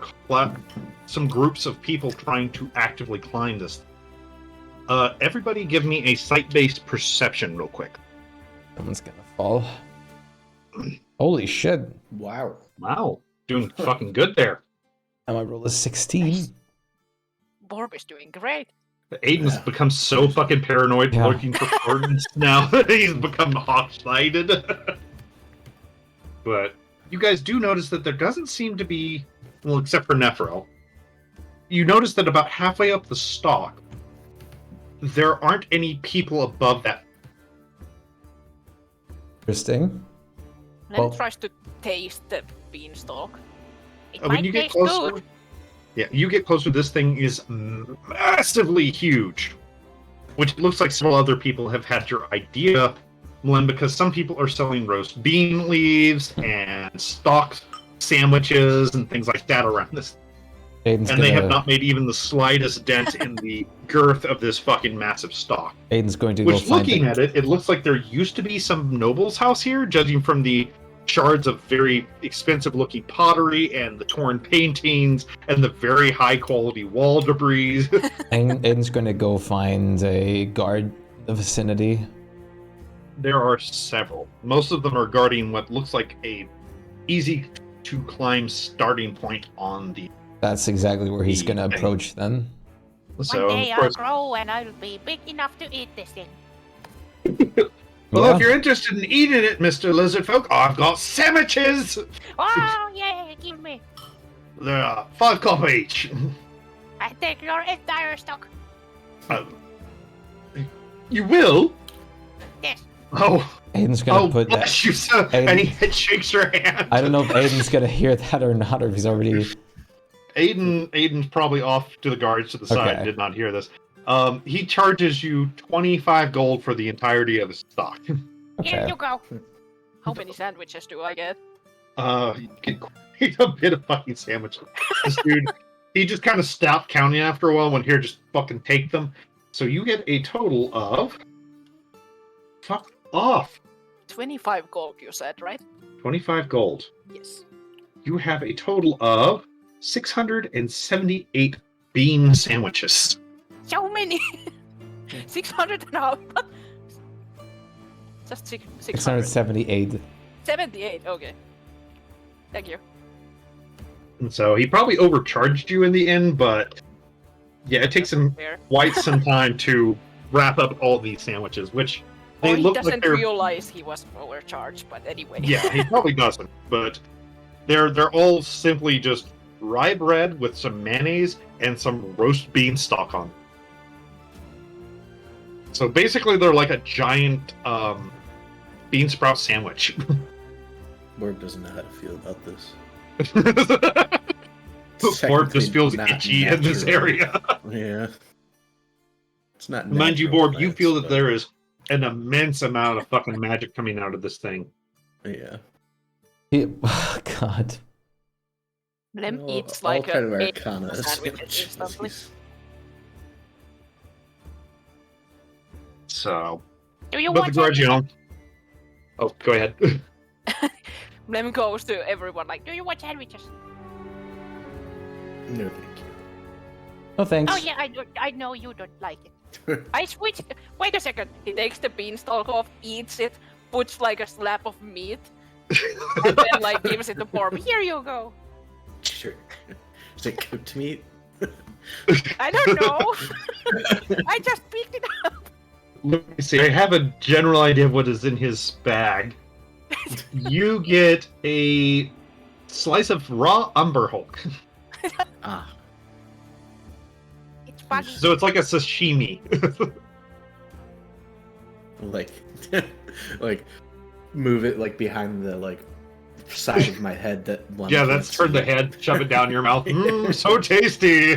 Speaker 3: some groups of people trying to actively climb this. Everybody give me a sight-based perception real quick.
Speaker 1: Someone's gonna fall. Holy shit.
Speaker 4: Wow.
Speaker 3: Wow, doing fucking good there.
Speaker 1: And my roll is 16.
Speaker 2: Borb is doing great.
Speaker 3: Aiden's become so fucking paranoid
Speaker 1: Yeah.
Speaker 3: looking for coordinates now. He's become hot-sided. But you guys do notice that there doesn't seem to be, well, except for Nephro, you notice that about halfway up the stalk, there aren't any people above that.
Speaker 1: Interesting.
Speaker 2: Len
Speaker 1: Well-
Speaker 2: tries to taste the beanstalk.
Speaker 6: It
Speaker 3: When
Speaker 6: might
Speaker 3: you get
Speaker 6: taste
Speaker 3: closer,
Speaker 6: good.
Speaker 3: yeah, you get closer, this thing is massively huge. Which looks like several other people have had your idea, Len, because some people are selling roast bean leaves and stock sandwiches and things like that around this.
Speaker 1: Aiden's
Speaker 3: And they have not made even the slightest dent in the girth of this fucking massive stock.
Speaker 1: Aiden's going to go
Speaker 3: Which,
Speaker 1: find
Speaker 3: looking
Speaker 1: it.
Speaker 3: at it, it looks like there used to be some noble's house here, judging from the shards of very expensive-looking pottery and the torn paintings and the very high-quality wall debris.
Speaker 1: Aiden's going to go find a guard in the vicinity.
Speaker 3: There are several. Most of them are guarding what looks like a easy-to-climb starting point on the...
Speaker 1: That's exactly where he's going to
Speaker 3: Okay.
Speaker 1: approach then.
Speaker 3: So,
Speaker 6: One day
Speaker 3: of
Speaker 6: I'll
Speaker 3: course,
Speaker 6: grow and I'll be big enough to eat this thing.
Speaker 3: well,
Speaker 1: Yeah.
Speaker 3: if you're interested in eating it, Mr. Lizardfolk, I've got sandwiches!
Speaker 6: Oh, yeah, give me.
Speaker 3: They're 5 copper each.
Speaker 6: I take your entire stock.
Speaker 3: You will?
Speaker 6: Yes.
Speaker 3: Oh,
Speaker 1: Aiden's going to put that.
Speaker 3: bless you, sir.
Speaker 1: Aiden-
Speaker 3: And he shakes your hand.
Speaker 1: I don't know if Aiden's going to hear that or not, or if he's already...
Speaker 3: Aiden's probably off to the guards to the side.
Speaker 1: Okay.
Speaker 3: Did not hear this. He charges you 25 gold for the entirety of his stock.
Speaker 6: Here
Speaker 1: Okay.
Speaker 6: you go.
Speaker 2: How many sandwiches do I get?
Speaker 3: You get quite a bit of fucking sandwiches. This dude, he just kind of stopped counting after a while when here, just fucking take them. So you get a total of... Fuck off.
Speaker 2: 25 gold, you said, right?
Speaker 3: 25 gold.
Speaker 2: Yes.
Speaker 3: You have a total of 678 bean sandwiches.
Speaker 2: So many. 600 and a half. Just 600.
Speaker 1: 678.
Speaker 2: 78. Okay. Thank you.
Speaker 3: And so he probably overcharged you in the end, but yeah, it takes him
Speaker 2: Fair.
Speaker 3: quite some time to wrap up all these sandwiches, which
Speaker 2: Or
Speaker 3: they
Speaker 2: he
Speaker 3: look
Speaker 2: doesn't
Speaker 3: like they're
Speaker 2: realize he was overcharged, but anyway.
Speaker 3: yeah, he probably doesn't, but they're all simply just rye bread with some mayonnaise and some roast bean stock on them. So basically, they're like a giant bean sprout sandwich.
Speaker 4: Borb doesn't know how to feel about this.
Speaker 3: Borb just feels
Speaker 4: Not
Speaker 3: itchy in this
Speaker 4: natural.
Speaker 3: area.
Speaker 4: Yeah. It's not
Speaker 3: Mind you,
Speaker 4: natural
Speaker 3: Borb, you
Speaker 4: plants,
Speaker 3: feel that
Speaker 4: but-
Speaker 3: there is an immense amount of fucking magic coming out of this thing.
Speaker 4: Yeah.
Speaker 1: Oh, God.
Speaker 2: Lem
Speaker 4: I'll-
Speaker 2: eats
Speaker 4: I'll
Speaker 2: like
Speaker 4: try to
Speaker 2: a
Speaker 4: Arcana a
Speaker 2: sandwich
Speaker 4: sandwich.
Speaker 2: instantly.
Speaker 3: So,
Speaker 6: Do you
Speaker 3: but the
Speaker 6: want
Speaker 3: guards, you
Speaker 6: sandwiches?
Speaker 3: know. Oh, go ahead.
Speaker 2: Lem goes to everyone like,
Speaker 6: Do you want sandwiches?
Speaker 4: No, thank you.
Speaker 1: No thanks.
Speaker 6: Oh yeah, I know you don't like it.
Speaker 2: I switch. Wait a second. He takes the beanstalk off, eats it, puts like a slab of meat, and then like gives it to Borb. Here you go.
Speaker 4: Sure. Is it cooked meat?
Speaker 2: I don't know. I just picked it up.
Speaker 3: Let me see. I have a general idea of what is in his bag. You get a slice of raw umber hulk.
Speaker 4: Ah.
Speaker 6: It's funny.
Speaker 3: So it's like a sashimi.
Speaker 4: Like, like, move it like behind the like side of my head that one.
Speaker 3: Yeah, that's turn the head, shove it down your mouth. Mmm, so tasty.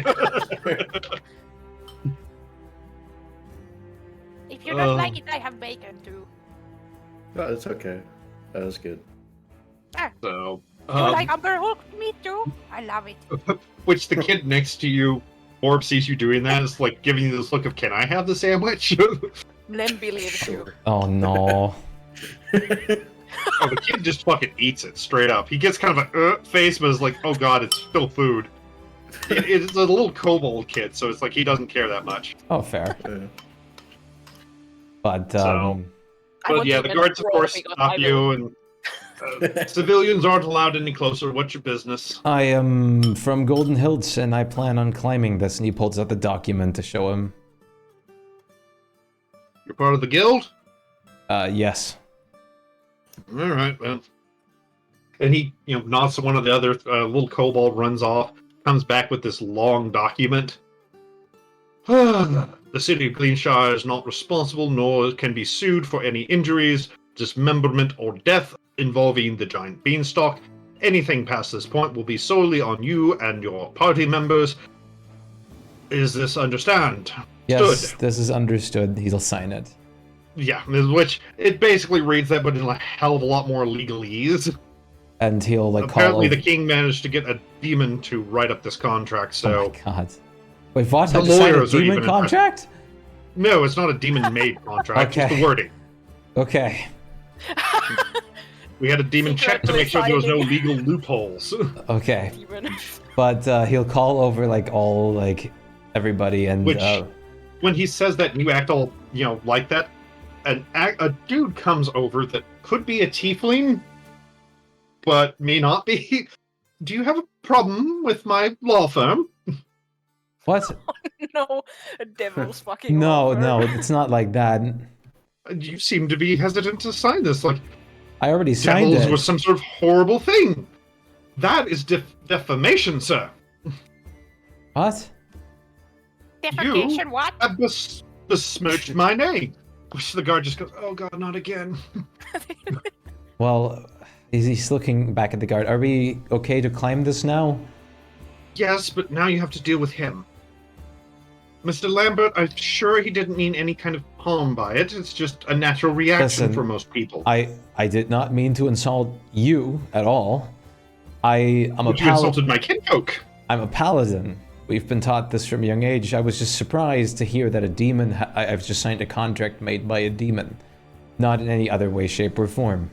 Speaker 6: If you don't
Speaker 3: Oh.
Speaker 6: like it, I have bacon too.
Speaker 4: Oh, it's okay. That was good.
Speaker 3: So,
Speaker 6: You like umber hulk meat too? I love it.
Speaker 3: which the kid next to you, Orb sees you doing that, is like giving you this look of, "Can I have the sandwich?"
Speaker 2: Lem believes you.
Speaker 4: Sure.
Speaker 1: Oh, no.
Speaker 3: Oh, the kid just fucking eats it straight up. He gets kind of a face, but is like, "Oh god, it's still food." It's a little kobold kid, so it's like he doesn't care that much.
Speaker 1: Oh, fair.
Speaker 4: Yeah.
Speaker 1: But,
Speaker 3: So-
Speaker 2: I
Speaker 3: But
Speaker 2: want
Speaker 3: yeah,
Speaker 2: to
Speaker 3: the
Speaker 2: even
Speaker 3: guards, of
Speaker 2: roll
Speaker 3: course,
Speaker 2: because
Speaker 3: stop
Speaker 2: I
Speaker 3: you,
Speaker 2: will-
Speaker 3: and civilians aren't allowed any closer. What's your business?
Speaker 1: I am from Golden Hills, and I plan on climbing this. And he pulls out the document to show him.
Speaker 3: You're part of the guild?
Speaker 1: Yes.
Speaker 3: All right, well. And he, nods to one of the other little kobold, runs off, comes back with this long document. The city of Gleanshire is not responsible, nor can be sued for any injuries, dismemberment, or death involving the giant beanstalk. Anything past this point will be solely on you and your party members. Is this understand?
Speaker 1: Yes,
Speaker 3: Understood.
Speaker 1: this is understood. He'll sign it.
Speaker 3: Yeah, which it basically reads that, but in a hell of a lot more legalese.
Speaker 1: And he'll, like,
Speaker 3: Apparently,
Speaker 1: call...
Speaker 3: the king managed to get a demon to write up this contract,
Speaker 1: Oh,
Speaker 3: so...
Speaker 1: my God. Wait, Voss
Speaker 3: The
Speaker 1: had to sign a
Speaker 3: lawyers are
Speaker 1: demon
Speaker 3: even impressed.
Speaker 1: contract?
Speaker 3: No, it's not a demon-made contract, just
Speaker 1: Okay.
Speaker 3: the wording.
Speaker 1: Okay.
Speaker 3: We had a demon check to make sure there was no
Speaker 2: Secretly
Speaker 3: legal loopholes.
Speaker 1: Okay.
Speaker 2: Even.
Speaker 1: But he'll call over, like, all, like, everybody and...
Speaker 3: Which, when he says that, and you act all, like that, a dude comes over that could be a tiefling, but may not be. Do you have a problem with my law firm?
Speaker 1: What?
Speaker 2: No, a devil's fucking
Speaker 1: No,
Speaker 2: offer.
Speaker 1: no, it's not like that.
Speaker 3: You seem to be hesitant to sign this, like
Speaker 1: I already signed
Speaker 3: devils
Speaker 1: it.
Speaker 3: was some sort of horrible thing. That is defamation, sir.
Speaker 1: What?
Speaker 6: Defecation, what?
Speaker 3: That besmirched my name. Which the guard just goes, "Oh god, not again."
Speaker 1: Well, he's looking back at the guard. Are we okay to climb this now?
Speaker 3: Yes, but now you have to deal with him. Mr. Lambert, I'm sure he didn't mean any kind of harm by it. It's just a natural reaction
Speaker 1: Listen,
Speaker 3: for most people.
Speaker 1: I did not mean to insult you at all. I'm a
Speaker 3: But you insulted my kinfolk.
Speaker 1: I'm a paladin. We've been taught this from a young age. I was just surprised to hear that a demon... I've just signed a contract made by a demon. Not in any other way, shape, or form.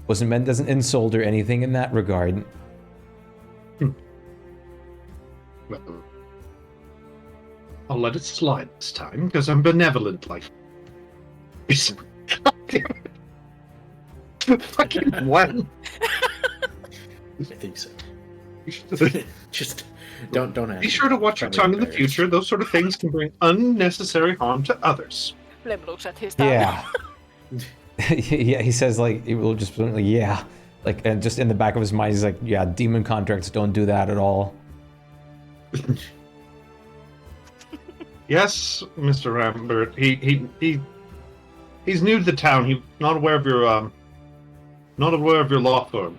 Speaker 1: Wasn't meant as an insult or anything in that regard.
Speaker 3: Well, I'll let it slide this time because I'm benevolent like. Fucking when?
Speaker 4: I think so. Just don't ask.
Speaker 3: Be sure to watch your tongue in the future. Those sort of things can bring unnecessary harm to others.
Speaker 2: Flem looks at his tongue.
Speaker 1: Yeah. Yeah, he says like he will just like yeah, like and just in the back of his mind he's like yeah, demon contracts don't do that at all.
Speaker 3: Yes, Mr. Rambert. He's new to the town. He's not aware of your law firm.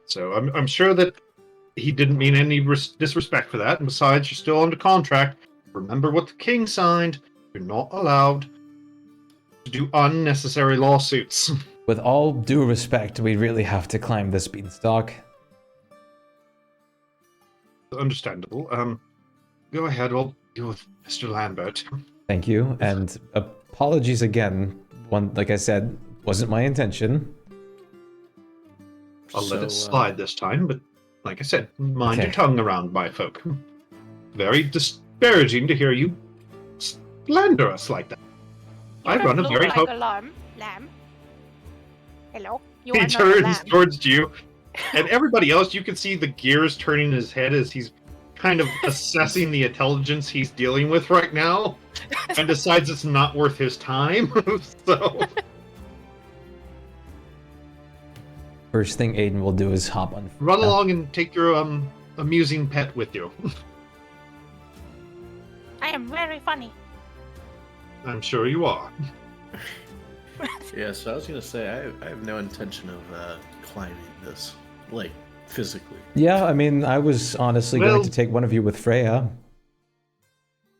Speaker 3: So I'm sure that he didn't mean any disrespect for that. And besides, you're still under contract. Remember what the king signed. You're not allowed to do unnecessary lawsuits.
Speaker 1: With all due respect, we really have to climb this beanstalk.
Speaker 3: Understandable. Go ahead. We'll deal with Mr. Lambert.
Speaker 1: Thank you, and apologies again. Like I said, wasn't my intention.
Speaker 3: I'll let it slide this time, but like I said, mind
Speaker 1: Okay.
Speaker 3: your tongue around my folk. Very disparaging to hear you slander us like that. I
Speaker 6: You
Speaker 3: run a
Speaker 6: don't
Speaker 3: very
Speaker 6: look like a lamb. Hello? You
Speaker 3: He
Speaker 6: are not a
Speaker 3: turns
Speaker 6: lamb.
Speaker 3: towards you, and everybody else, you can see the gears turning in his head as he's kind of assessing the intelligence he's dealing with right now, and decides it's not worth his time. So,
Speaker 1: First thing Aiden will do is hop on.
Speaker 3: run along and take your amusing pet with you.
Speaker 6: I am very funny.
Speaker 3: I'm sure you are.
Speaker 4: Yeah, so I was gonna say I have no intention of climbing this, like physically.
Speaker 1: Yeah, I mean, I was honestly
Speaker 3: Well-
Speaker 1: going to take one of you with Freya.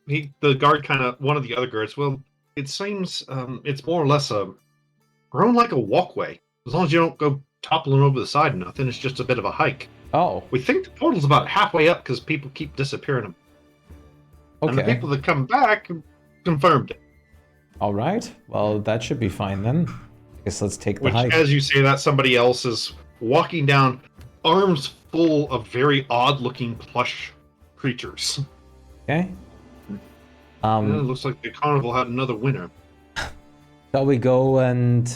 Speaker 3: The guard one of the other guards, well, it seems it's more or less grown like a walkway. As long as you don't go toppling over the side or nothing, it's just a bit of a hike.
Speaker 1: Oh,
Speaker 3: We think the portal's about halfway up because people keep disappearing. And the
Speaker 1: okay.
Speaker 3: people that come back confirmed it.
Speaker 1: All right. Well, that should be fine then. I guess let's take the
Speaker 3: Which,
Speaker 1: hike.
Speaker 3: as you say that, somebody else is walking down, arms full of very odd-looking plush creatures.
Speaker 1: Okay.
Speaker 3: It looks like the carnival had another winner.
Speaker 1: Shall we go and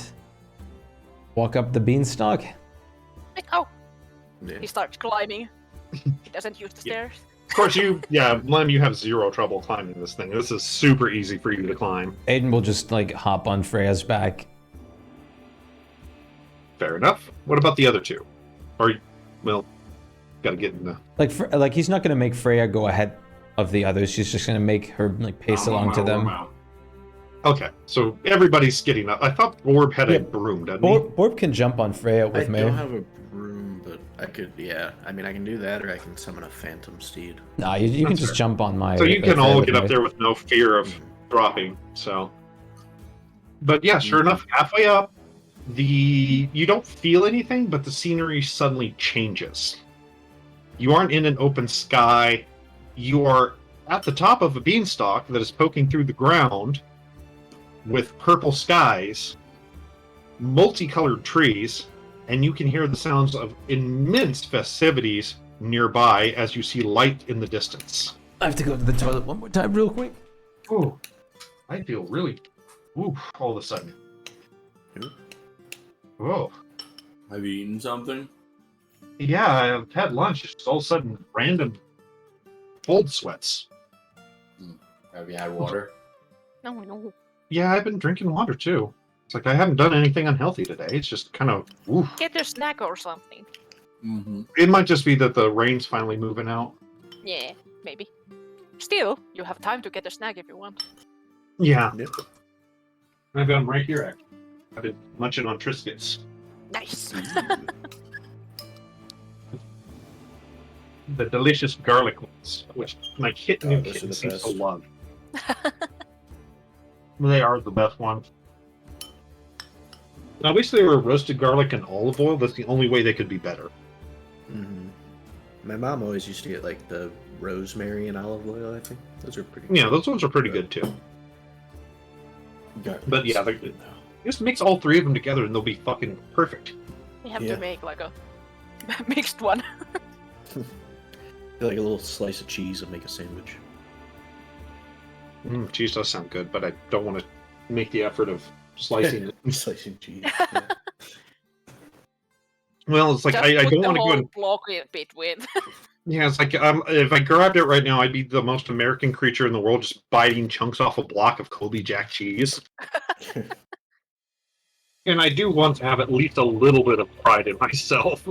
Speaker 1: walk up the beanstalk?
Speaker 6: Oh,
Speaker 4: Yeah.
Speaker 2: He starts climbing. He doesn't use the
Speaker 3: Yeah.
Speaker 2: stairs.
Speaker 3: Of course, Lem, you have zero trouble climbing this thing. This is super easy for you to climb.
Speaker 1: Aiden will just like hop on Freya's back.
Speaker 3: Fair enough. What about the other two? Or, well, gotta get in the...
Speaker 1: Like he's not gonna make Freya go ahead of the others. She's just gonna make her like pace along to them.
Speaker 3: Okay, so everybody's getting up. I thought Orb had
Speaker 1: Yeah.
Speaker 3: a broom, doesn't he?
Speaker 1: Borb can jump on Freya with
Speaker 4: I
Speaker 1: me.
Speaker 4: don't have a broom, but I could. Yeah, I mean, I can do that, or I can summon a phantom steed.
Speaker 1: Nah, you can
Speaker 3: That's
Speaker 1: just
Speaker 3: fair.
Speaker 1: jump on my.
Speaker 3: So you can
Speaker 1: Freya
Speaker 3: all
Speaker 1: with
Speaker 3: get up
Speaker 1: me.
Speaker 3: there with no fear of dropping, so... But yeah, sure enough, halfway up, you don't feel anything, but the scenery suddenly changes. You aren't in an open sky. You are at the top of a beanstalk that is poking through the ground with purple skies, multicolored trees, and you can hear the sounds of immense festivities nearby as you see light in the distance.
Speaker 1: I have to go to the toilet one more time, real quick.
Speaker 3: Oh, I feel really... Ooh, all of a sudden. Oh.
Speaker 5: Have you eaten something?
Speaker 3: Yeah, I've had lunch. Just all of a sudden, random cold sweats.
Speaker 5: Have you had water?
Speaker 6: no.
Speaker 3: Yeah, I've been drinking water too. It's like I haven't done anything unhealthy today. It's just kind of, oof.
Speaker 2: Get a snack or something.
Speaker 5: Mm-hmm.
Speaker 3: It might just be that the rain's finally moving out.
Speaker 2: Yeah, maybe. Still, you have time to get a snack if you want.
Speaker 3: Yeah,
Speaker 4: Yep.
Speaker 3: I've got them right here, actually. I've been munching on Triscuits.
Speaker 2: Nice.
Speaker 3: The delicious garlic ones, which my kitten
Speaker 4: Oh,
Speaker 3: and
Speaker 4: those are
Speaker 3: kitten
Speaker 4: the
Speaker 3: seems to
Speaker 4: best.
Speaker 3: love. They are the best ones. I wish they were roasted garlic and olive oil. That's the only way they could be better.
Speaker 4: Hmm. My mom always used to get like the rosemary and olive oil. I think those are pretty.
Speaker 3: Yeah, those ones are pretty good too.
Speaker 4: Garlic
Speaker 3: But yeah,
Speaker 4: is
Speaker 3: they're
Speaker 4: good
Speaker 3: good.
Speaker 4: though.
Speaker 3: Just mix all three of them together and they'll be fucking perfect.
Speaker 2: We have
Speaker 4: Yeah.
Speaker 2: to make like a mixed one.
Speaker 4: Like a little slice of cheese and make a sandwich.
Speaker 3: Cheese does sound good, but I don't want to make the effort of slicing it.
Speaker 4: Slicing cheese. Yeah.
Speaker 3: Well, it's like
Speaker 2: Just
Speaker 3: I
Speaker 2: put
Speaker 3: don't
Speaker 2: the
Speaker 3: want to go
Speaker 2: whole
Speaker 3: and
Speaker 2: block in between.
Speaker 3: yeah, it's like if I grabbed it right now, I'd be the most American creature in the world, just biting chunks off a block of Colby Jack cheese. And I do want to have at least a little bit of pride in myself.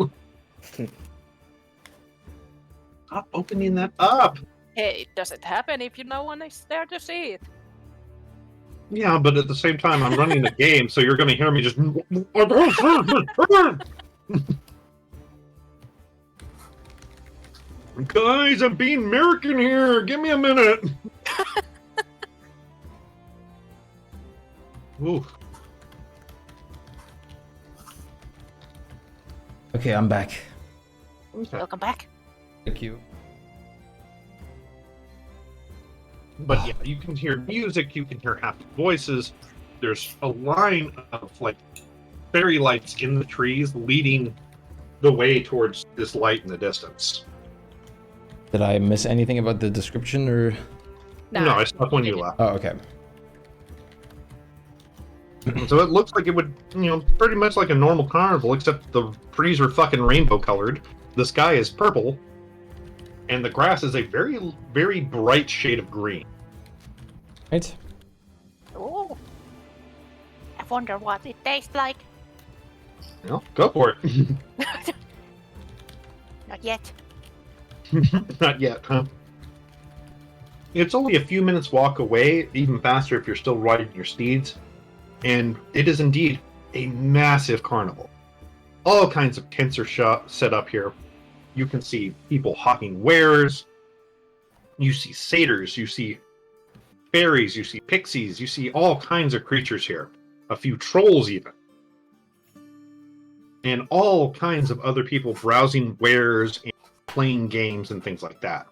Speaker 3: Stop opening that up.
Speaker 2: Hey, it doesn't happen if no one is there to see it.
Speaker 3: Yeah, but at the same time, I'm running a game, so you're going to hear me just. Guys, I'm being American here. Give me a minute. Ooh.
Speaker 1: Okay, I'm back.
Speaker 6: Welcome back.
Speaker 1: Thank you.
Speaker 3: But yeah, you can hear music, you can hear happy voices. There's a line of like fairy lights in the trees leading the way towards this light in the distance.
Speaker 1: Did I miss anything about the description or?
Speaker 3: No, I stopped when you left.
Speaker 1: Oh, okay.
Speaker 3: So it looks like it would, pretty much like a normal carnival, except the trees are fucking rainbow colored. The sky is purple. And the grass is a very, very bright shade of green.
Speaker 1: Right.
Speaker 6: Oh. I wonder what it tastes like.
Speaker 3: Well, go for it.
Speaker 6: Not yet.
Speaker 3: Not yet, huh? It's only a few minutes walk away, even faster if you're still riding your steeds. And it is indeed a massive carnival. All kinds of tents are set up here. You can see people hawking wares. You see satyrs. You see fairies. You see pixies. You see all kinds of creatures here. A few trolls even. And all kinds of other people browsing wares and playing games and things like that.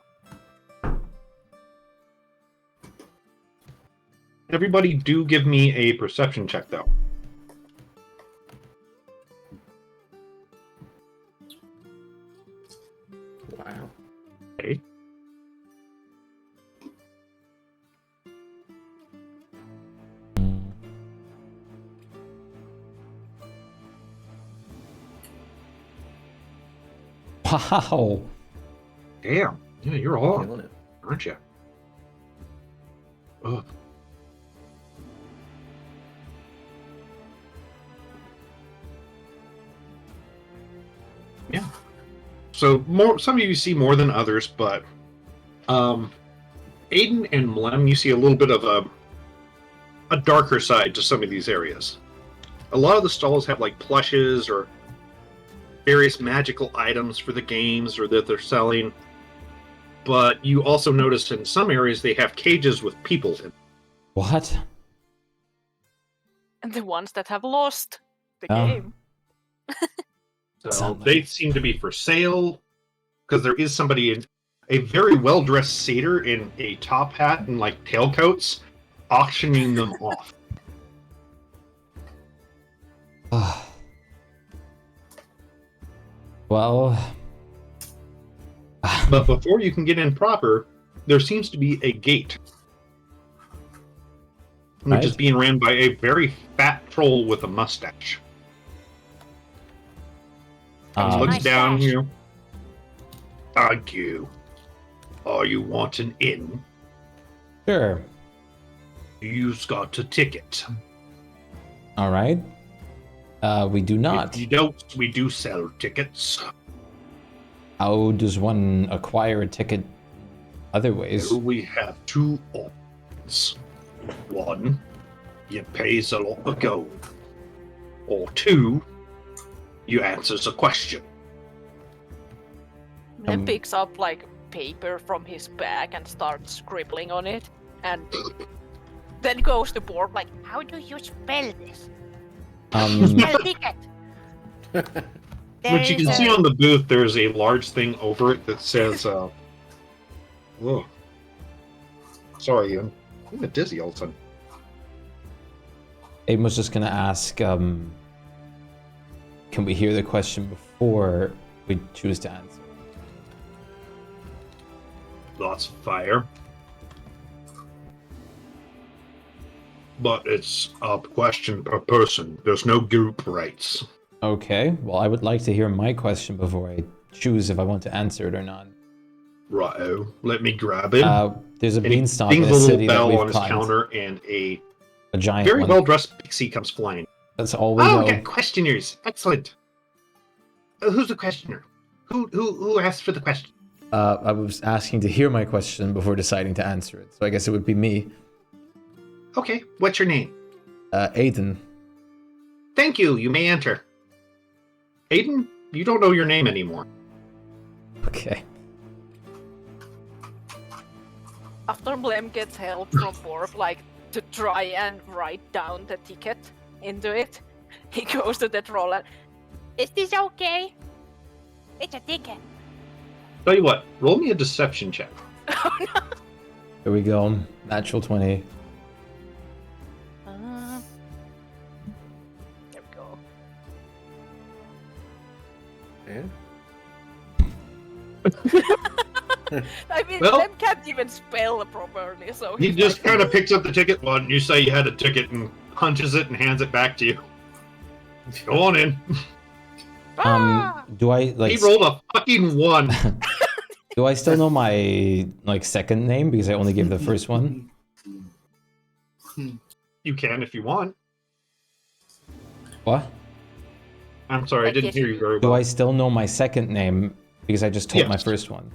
Speaker 3: Everybody do give me a perception check, though.
Speaker 4: Wow.
Speaker 3: Okay.
Speaker 1: Wow.
Speaker 3: Damn. Yeah, you're on,
Speaker 4: Killing it.
Speaker 3: aren't you? Ugh. Yeah. So some of you see more than others, but Aiden and Mlem, you see a little bit of a darker side to some of these areas. A lot of the stalls have like plushes or various magical items for the games or that they're selling. But you also notice in some areas they have cages with people in.
Speaker 1: What?
Speaker 2: And the ones that have lost the
Speaker 1: Oh.
Speaker 2: game.
Speaker 3: So they seem to be for sale because there is somebody in a very well-dressed satyr in a top hat and like tailcoats auctioning them off.
Speaker 1: Well.
Speaker 3: But before you can get in proper, there seems to be a gate, which is
Speaker 1: Right.
Speaker 3: being ran by a very fat troll with a mustache. And looks
Speaker 6: Nice
Speaker 3: down
Speaker 6: stash.
Speaker 3: here. Thank you. Are you wanting in?
Speaker 1: Sure.
Speaker 3: You've got a ticket.
Speaker 1: All right. We do not.
Speaker 3: If you don't, we do sell tickets.
Speaker 1: How does one acquire a ticket other ways?
Speaker 3: We have two options. One, you pays a lot of gold. Or two, you answers a question.
Speaker 2: Then picks up like paper from his bag and starts scribbling on it, and then goes to board like,
Speaker 6: How do you spell this?
Speaker 1: Um,
Speaker 6: Spell ticket.
Speaker 3: Which you can see on the booth, there's a large thing over it that says, oh. Sorry, I'm a bit dizzy all of a sudden.
Speaker 1: Aiden was just gonna ask, can we hear the question before we choose to answer?
Speaker 3: Lots of fire. But it's a question per person. There's no group rights.
Speaker 1: Okay, well, I would like to hear my question before I choose if I want to answer it or not.
Speaker 3: Righto. Let me grab it.
Speaker 1: There's a
Speaker 3: And he
Speaker 1: beanstalk in
Speaker 3: dings
Speaker 1: a
Speaker 3: a little
Speaker 1: city that
Speaker 3: bell
Speaker 1: we've
Speaker 3: on his
Speaker 1: climbed.
Speaker 3: counter, and a
Speaker 1: giant
Speaker 3: very
Speaker 1: one.
Speaker 3: well-dressed pixie comes flying.
Speaker 1: That's all we
Speaker 3: Oh,
Speaker 1: know.
Speaker 3: okay, questioners. Excellent. Who's the questioner? Who asked for the question?
Speaker 1: I was asking to hear my question before deciding to answer it, so I guess it would be me.
Speaker 3: Okay, what's your name?
Speaker 1: Aiden.
Speaker 3: Thank you. You may enter. Aiden, you don't know your name anymore.
Speaker 1: Okay.
Speaker 2: After Blem gets help from Borb, like, to try and write down the ticket into it, he goes to that roll and,
Speaker 6: Is this okay? It's a ticket.
Speaker 3: Tell you what, roll me a deception check.
Speaker 2: oh no!
Speaker 1: Here we go. Natural 20.
Speaker 2: There we go. I mean,
Speaker 3: Well-
Speaker 2: Blem can't even spell properly, so
Speaker 3: He
Speaker 2: he's
Speaker 3: just
Speaker 2: like,
Speaker 3: kind of picks up the ticket one. You say you had a ticket and punches it and hands it back to you. Go on in.
Speaker 6: Ah!
Speaker 1: Do I like?
Speaker 3: He rolled a fucking 1.
Speaker 1: Do I still know my like second name because I only gave the first one?
Speaker 3: You can if you want.
Speaker 1: What?
Speaker 3: I'm sorry, I
Speaker 2: Like,
Speaker 3: didn't
Speaker 2: yes,
Speaker 3: hear
Speaker 2: you
Speaker 3: you very
Speaker 1: Do
Speaker 3: well.
Speaker 1: I still know my second name because I just told my
Speaker 3: Yes.
Speaker 1: first one?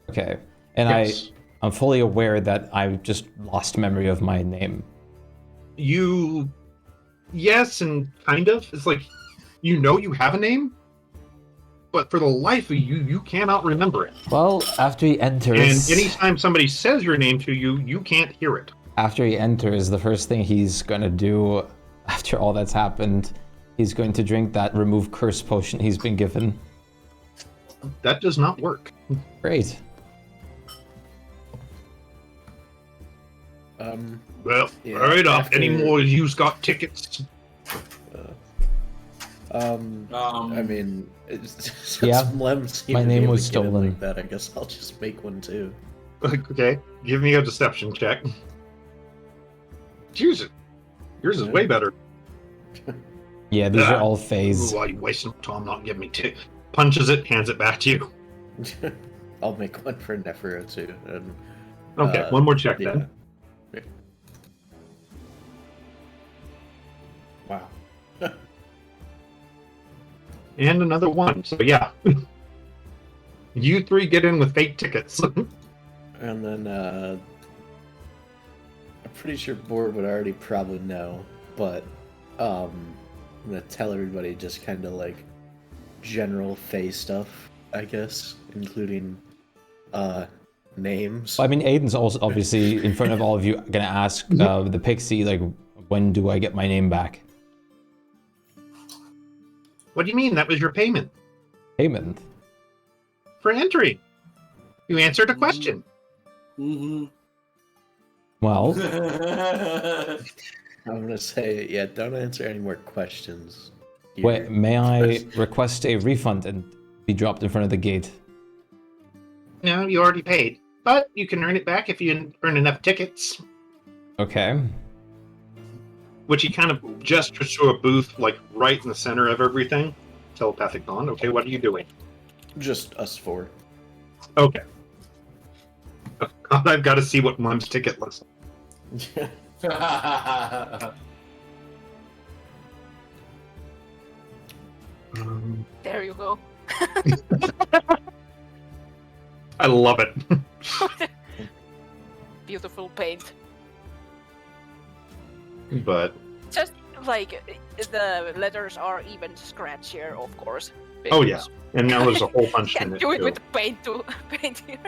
Speaker 1: Okay. And
Speaker 3: Yes.
Speaker 1: I'm fully aware that I just lost memory of my name.
Speaker 3: You, yes, and kind of. It's like, you know you have a name, but for the life of you, you cannot remember it.
Speaker 1: Well, after he
Speaker 3: And
Speaker 1: enters,
Speaker 3: anytime somebody says your name to you, you can't hear it.
Speaker 1: the first thing he's gonna do after all that's happened, he's going to drink that remove curse potion he's been given.
Speaker 3: That does not work.
Speaker 1: Great.
Speaker 3: Well,
Speaker 4: Yeah,
Speaker 3: hurry up.
Speaker 4: after-
Speaker 3: Any more of you's got tickets?
Speaker 4: I mean, since
Speaker 1: Yeah,
Speaker 4: Lem seemed
Speaker 1: my
Speaker 4: to be
Speaker 1: name
Speaker 4: able
Speaker 1: was
Speaker 4: to get in
Speaker 1: stolen.
Speaker 4: like that, I guess I'll just make one too.
Speaker 3: Okay, give me a deception check. Use it. Yours is way better.
Speaker 1: Yeah, these are
Speaker 3: Ah.
Speaker 1: all phase.
Speaker 3: Ooh, why are you wasting time not giving me tickets? Punches it, hands it back to you.
Speaker 4: I'll make one for Nephro too. And,
Speaker 3: Okay, one more check
Speaker 4: yeah.
Speaker 3: then.
Speaker 4: Yeah. Wow.
Speaker 3: And another one. So yeah. You 3 get in with fake tickets.
Speaker 4: And then I'm pretty sure Board would already probably know, but I'm gonna tell everybody just kind of like general Fae stuff, I guess, including names.
Speaker 1: I mean, Aiden's also obviously in front of all of you gonna ask the pixie, like, when do I get my name back?
Speaker 3: What do you mean? That was your payment
Speaker 1: Payment?
Speaker 3: for entry. You answered a question.
Speaker 1: Well,
Speaker 4: I'm gonna say, yeah, don't answer any more questions. here.
Speaker 1: wait, may I request a refund and be dropped in front of the gate?
Speaker 3: No, you already paid. But you can earn it back if you earn enough tickets.
Speaker 1: Okay.
Speaker 3: Which he kind of gestures to a booth, like, right in the center of everything. Telepathic bond. Okay, what are you doing?
Speaker 4: Just us four.
Speaker 3: Okay. I've got to see what Lem's ticket looks like.
Speaker 2: there you go.
Speaker 3: I love it.
Speaker 2: Beautiful paint.
Speaker 3: But
Speaker 2: Just like the letters are even scratchier, of course.
Speaker 3: oh yeah,
Speaker 2: because
Speaker 3: and now there's a whole bunch in
Speaker 2: Can't
Speaker 3: it
Speaker 2: do it
Speaker 3: too.
Speaker 2: with the paint tool. Paint here.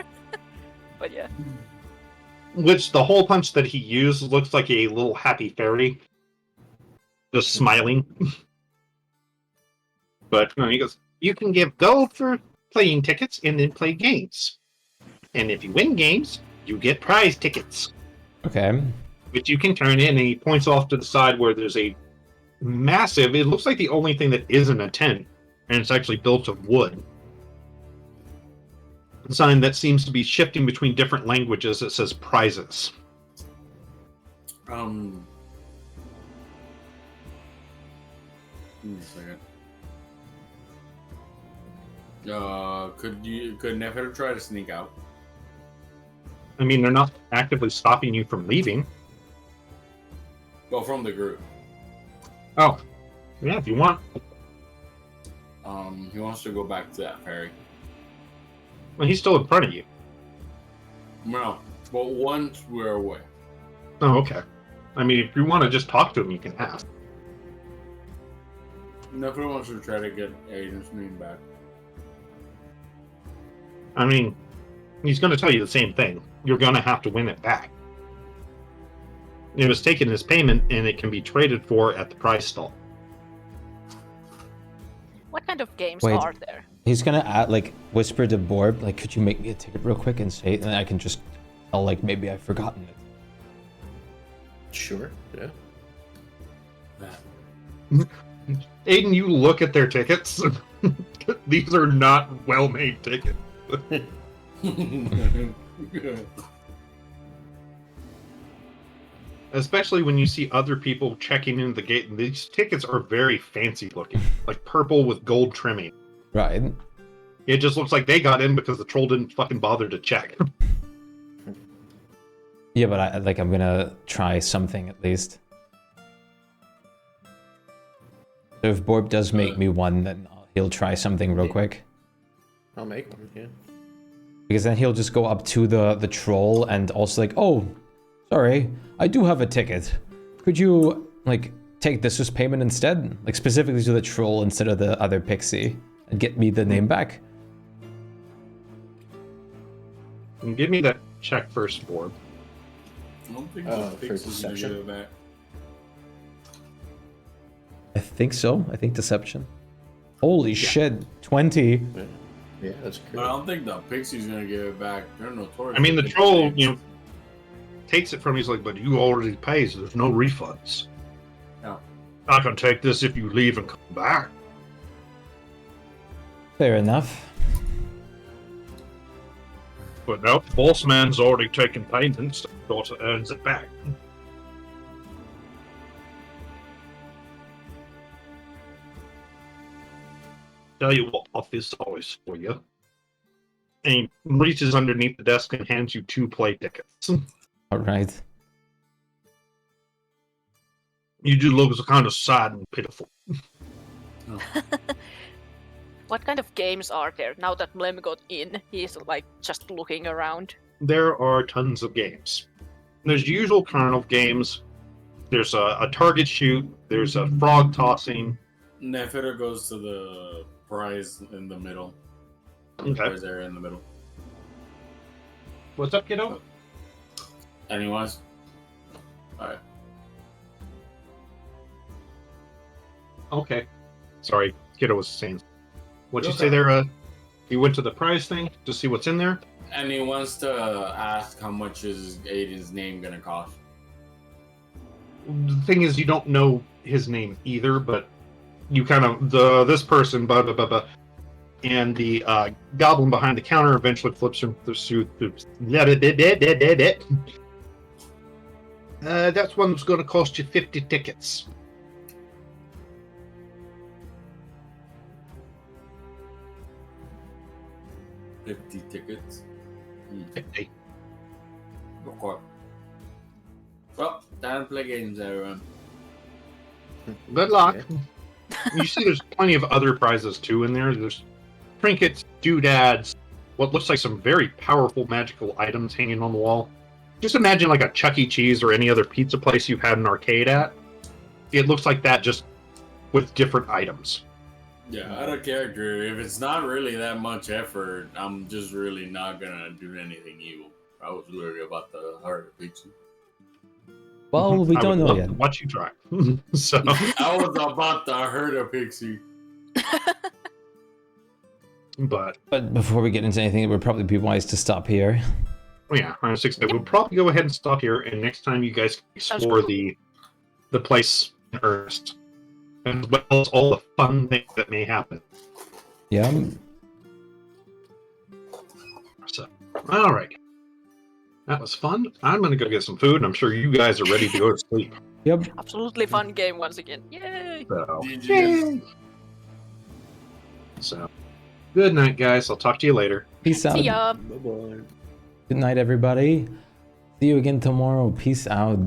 Speaker 2: But yeah.
Speaker 3: Which the hole punch that he used looks like a little happy fairy, just smiling. But no, he goes, you can give gold for playing tickets and then play games. And if you win games, you get prize tickets,
Speaker 1: Okay.
Speaker 3: which you can turn in. And he points off to the side where there's a massive, it looks like the only thing that isn't a tent, and it's actually built of wood. sign that seems to be shifting between different languages. It says prizes.
Speaker 5: Give me a second. Could Nefer try to sneak out?
Speaker 3: I mean, they're not actively stopping you from leaving.
Speaker 5: Well, from the group.
Speaker 3: Oh, yeah, if you want.
Speaker 5: He wants to go back to that ferry.
Speaker 3: Well, he's still in front of you.
Speaker 5: No, but once we're away.
Speaker 3: Oh, okay. I mean, if you want to just talk to him, you can ask.
Speaker 5: Nefer wants to try to get Aiden's name back.
Speaker 3: I mean, he's going to tell you the same thing. You're going to have to win it back. It was taken as payment, and it can be traded for at the prize stall.
Speaker 2: What kind of games
Speaker 1: Wait.
Speaker 2: are there?
Speaker 1: He's gonna add, like, whisper to Borb, like, could you make me a ticket real quick and say it, and I can just tell, like, maybe I've forgotten it.
Speaker 4: Sure. Yeah.
Speaker 3: Aiden, you look at their tickets. These are not well-made tickets. Especially when you see other people checking into the gate, and these tickets are very fancy looking, like purple with gold trimming.
Speaker 1: Right.
Speaker 3: It just looks like they got in because the troll didn't fucking bother to check.
Speaker 1: Yeah, but I'm gonna try something at least. So if Borb does make me one, then he'll try something real quick.
Speaker 4: I'll make one, yeah.
Speaker 1: Because then he'll just go up to the troll and also like, oh, sorry, I do have a ticket. Could you, like, take this as payment instead? Like, specifically to the troll instead of the other pixie. And get me the name back?
Speaker 3: And give me that check first, Borb.
Speaker 5: I don't think
Speaker 4: For
Speaker 5: the Pixie's gonna
Speaker 4: deception?
Speaker 5: get it back.
Speaker 1: I think so. I think deception. Holy shit, 20.
Speaker 4: Yeah, that's
Speaker 5: But I
Speaker 4: great.
Speaker 5: don't think the Pixie's gonna give it back. They're notorious.
Speaker 3: I mean, the troll, takes it from you. He's like, but you already paid, so there's no refunds.
Speaker 5: No.
Speaker 3: I can take this if you leave and come back.
Speaker 1: Fair enough.
Speaker 3: But no, boss man's already taken payment, so daughter earns it back. Tell you what, office always for you. And he reaches underneath the desk and hands you 2 play tickets.
Speaker 1: Alright.
Speaker 3: You do look kind of sad and pitiful.
Speaker 2: What kind of games are there? Now that Mlem got in, he's like just looking around.
Speaker 3: There are tons of games. There's usual carnival games. There's a target shoot. There's a frog tossing.
Speaker 5: Nefer goes to the prize in the middle.
Speaker 3: Okay.
Speaker 5: Prize area in the middle.
Speaker 3: What's up, kiddo?
Speaker 5: Anyways. Alright.
Speaker 3: Okay. Sorry, kiddo was saying. What'd you
Speaker 5: Okay.
Speaker 3: say there? You went to the prize thing to see what's in there?
Speaker 5: And he wants to ask how much is Aiden's name gonna cost.
Speaker 3: The thing is, you don't know his name either, but you kind of this person, blah blah blah blah, and the goblin behind the counter eventually flips him through. That's one that's going to cost you 50 tickets.
Speaker 5: $50 tickets.
Speaker 3: 50.
Speaker 5: Okay. Well, time to play games, everyone.
Speaker 3: Good luck. You see, there's plenty of other prizes too in there. There's trinkets, doodads, what looks like some very powerful magical items hanging on the wall. Just imagine like a Chuck E. Cheese or any other pizza place you've had an arcade at. It looks like that, just with different items.
Speaker 5: Yeah, out of character, if it's not really that much effort, I'm just really not gonna do anything evil. I was worried about the heart of pizza.
Speaker 1: Well, we
Speaker 3: I
Speaker 1: don't
Speaker 3: would
Speaker 1: know
Speaker 3: love
Speaker 1: yet.
Speaker 3: to watch you try. So,
Speaker 5: I was about to hurt a pixie.
Speaker 3: but
Speaker 1: But before we get into anything, it would probably be wise to stop here.
Speaker 3: yeah, I was thinking we'll probably go ahead and stop here. And next time, you guys can explore the place in earnest, as well as all the fun things that may happen.
Speaker 1: Yeah.
Speaker 3: All right. That was fun. I'm gonna go get some food, and I'm sure you guys are ready to go to sleep.
Speaker 1: Yep.
Speaker 2: Absolutely fun game once again. Yay!
Speaker 3: So,
Speaker 5: GG's.
Speaker 3: so, good night, guys. I'll talk to you later.
Speaker 1: Peace out.
Speaker 2: See ya.
Speaker 4: Bye-bye.
Speaker 1: Good night, everybody. See you again tomorrow. Peace out.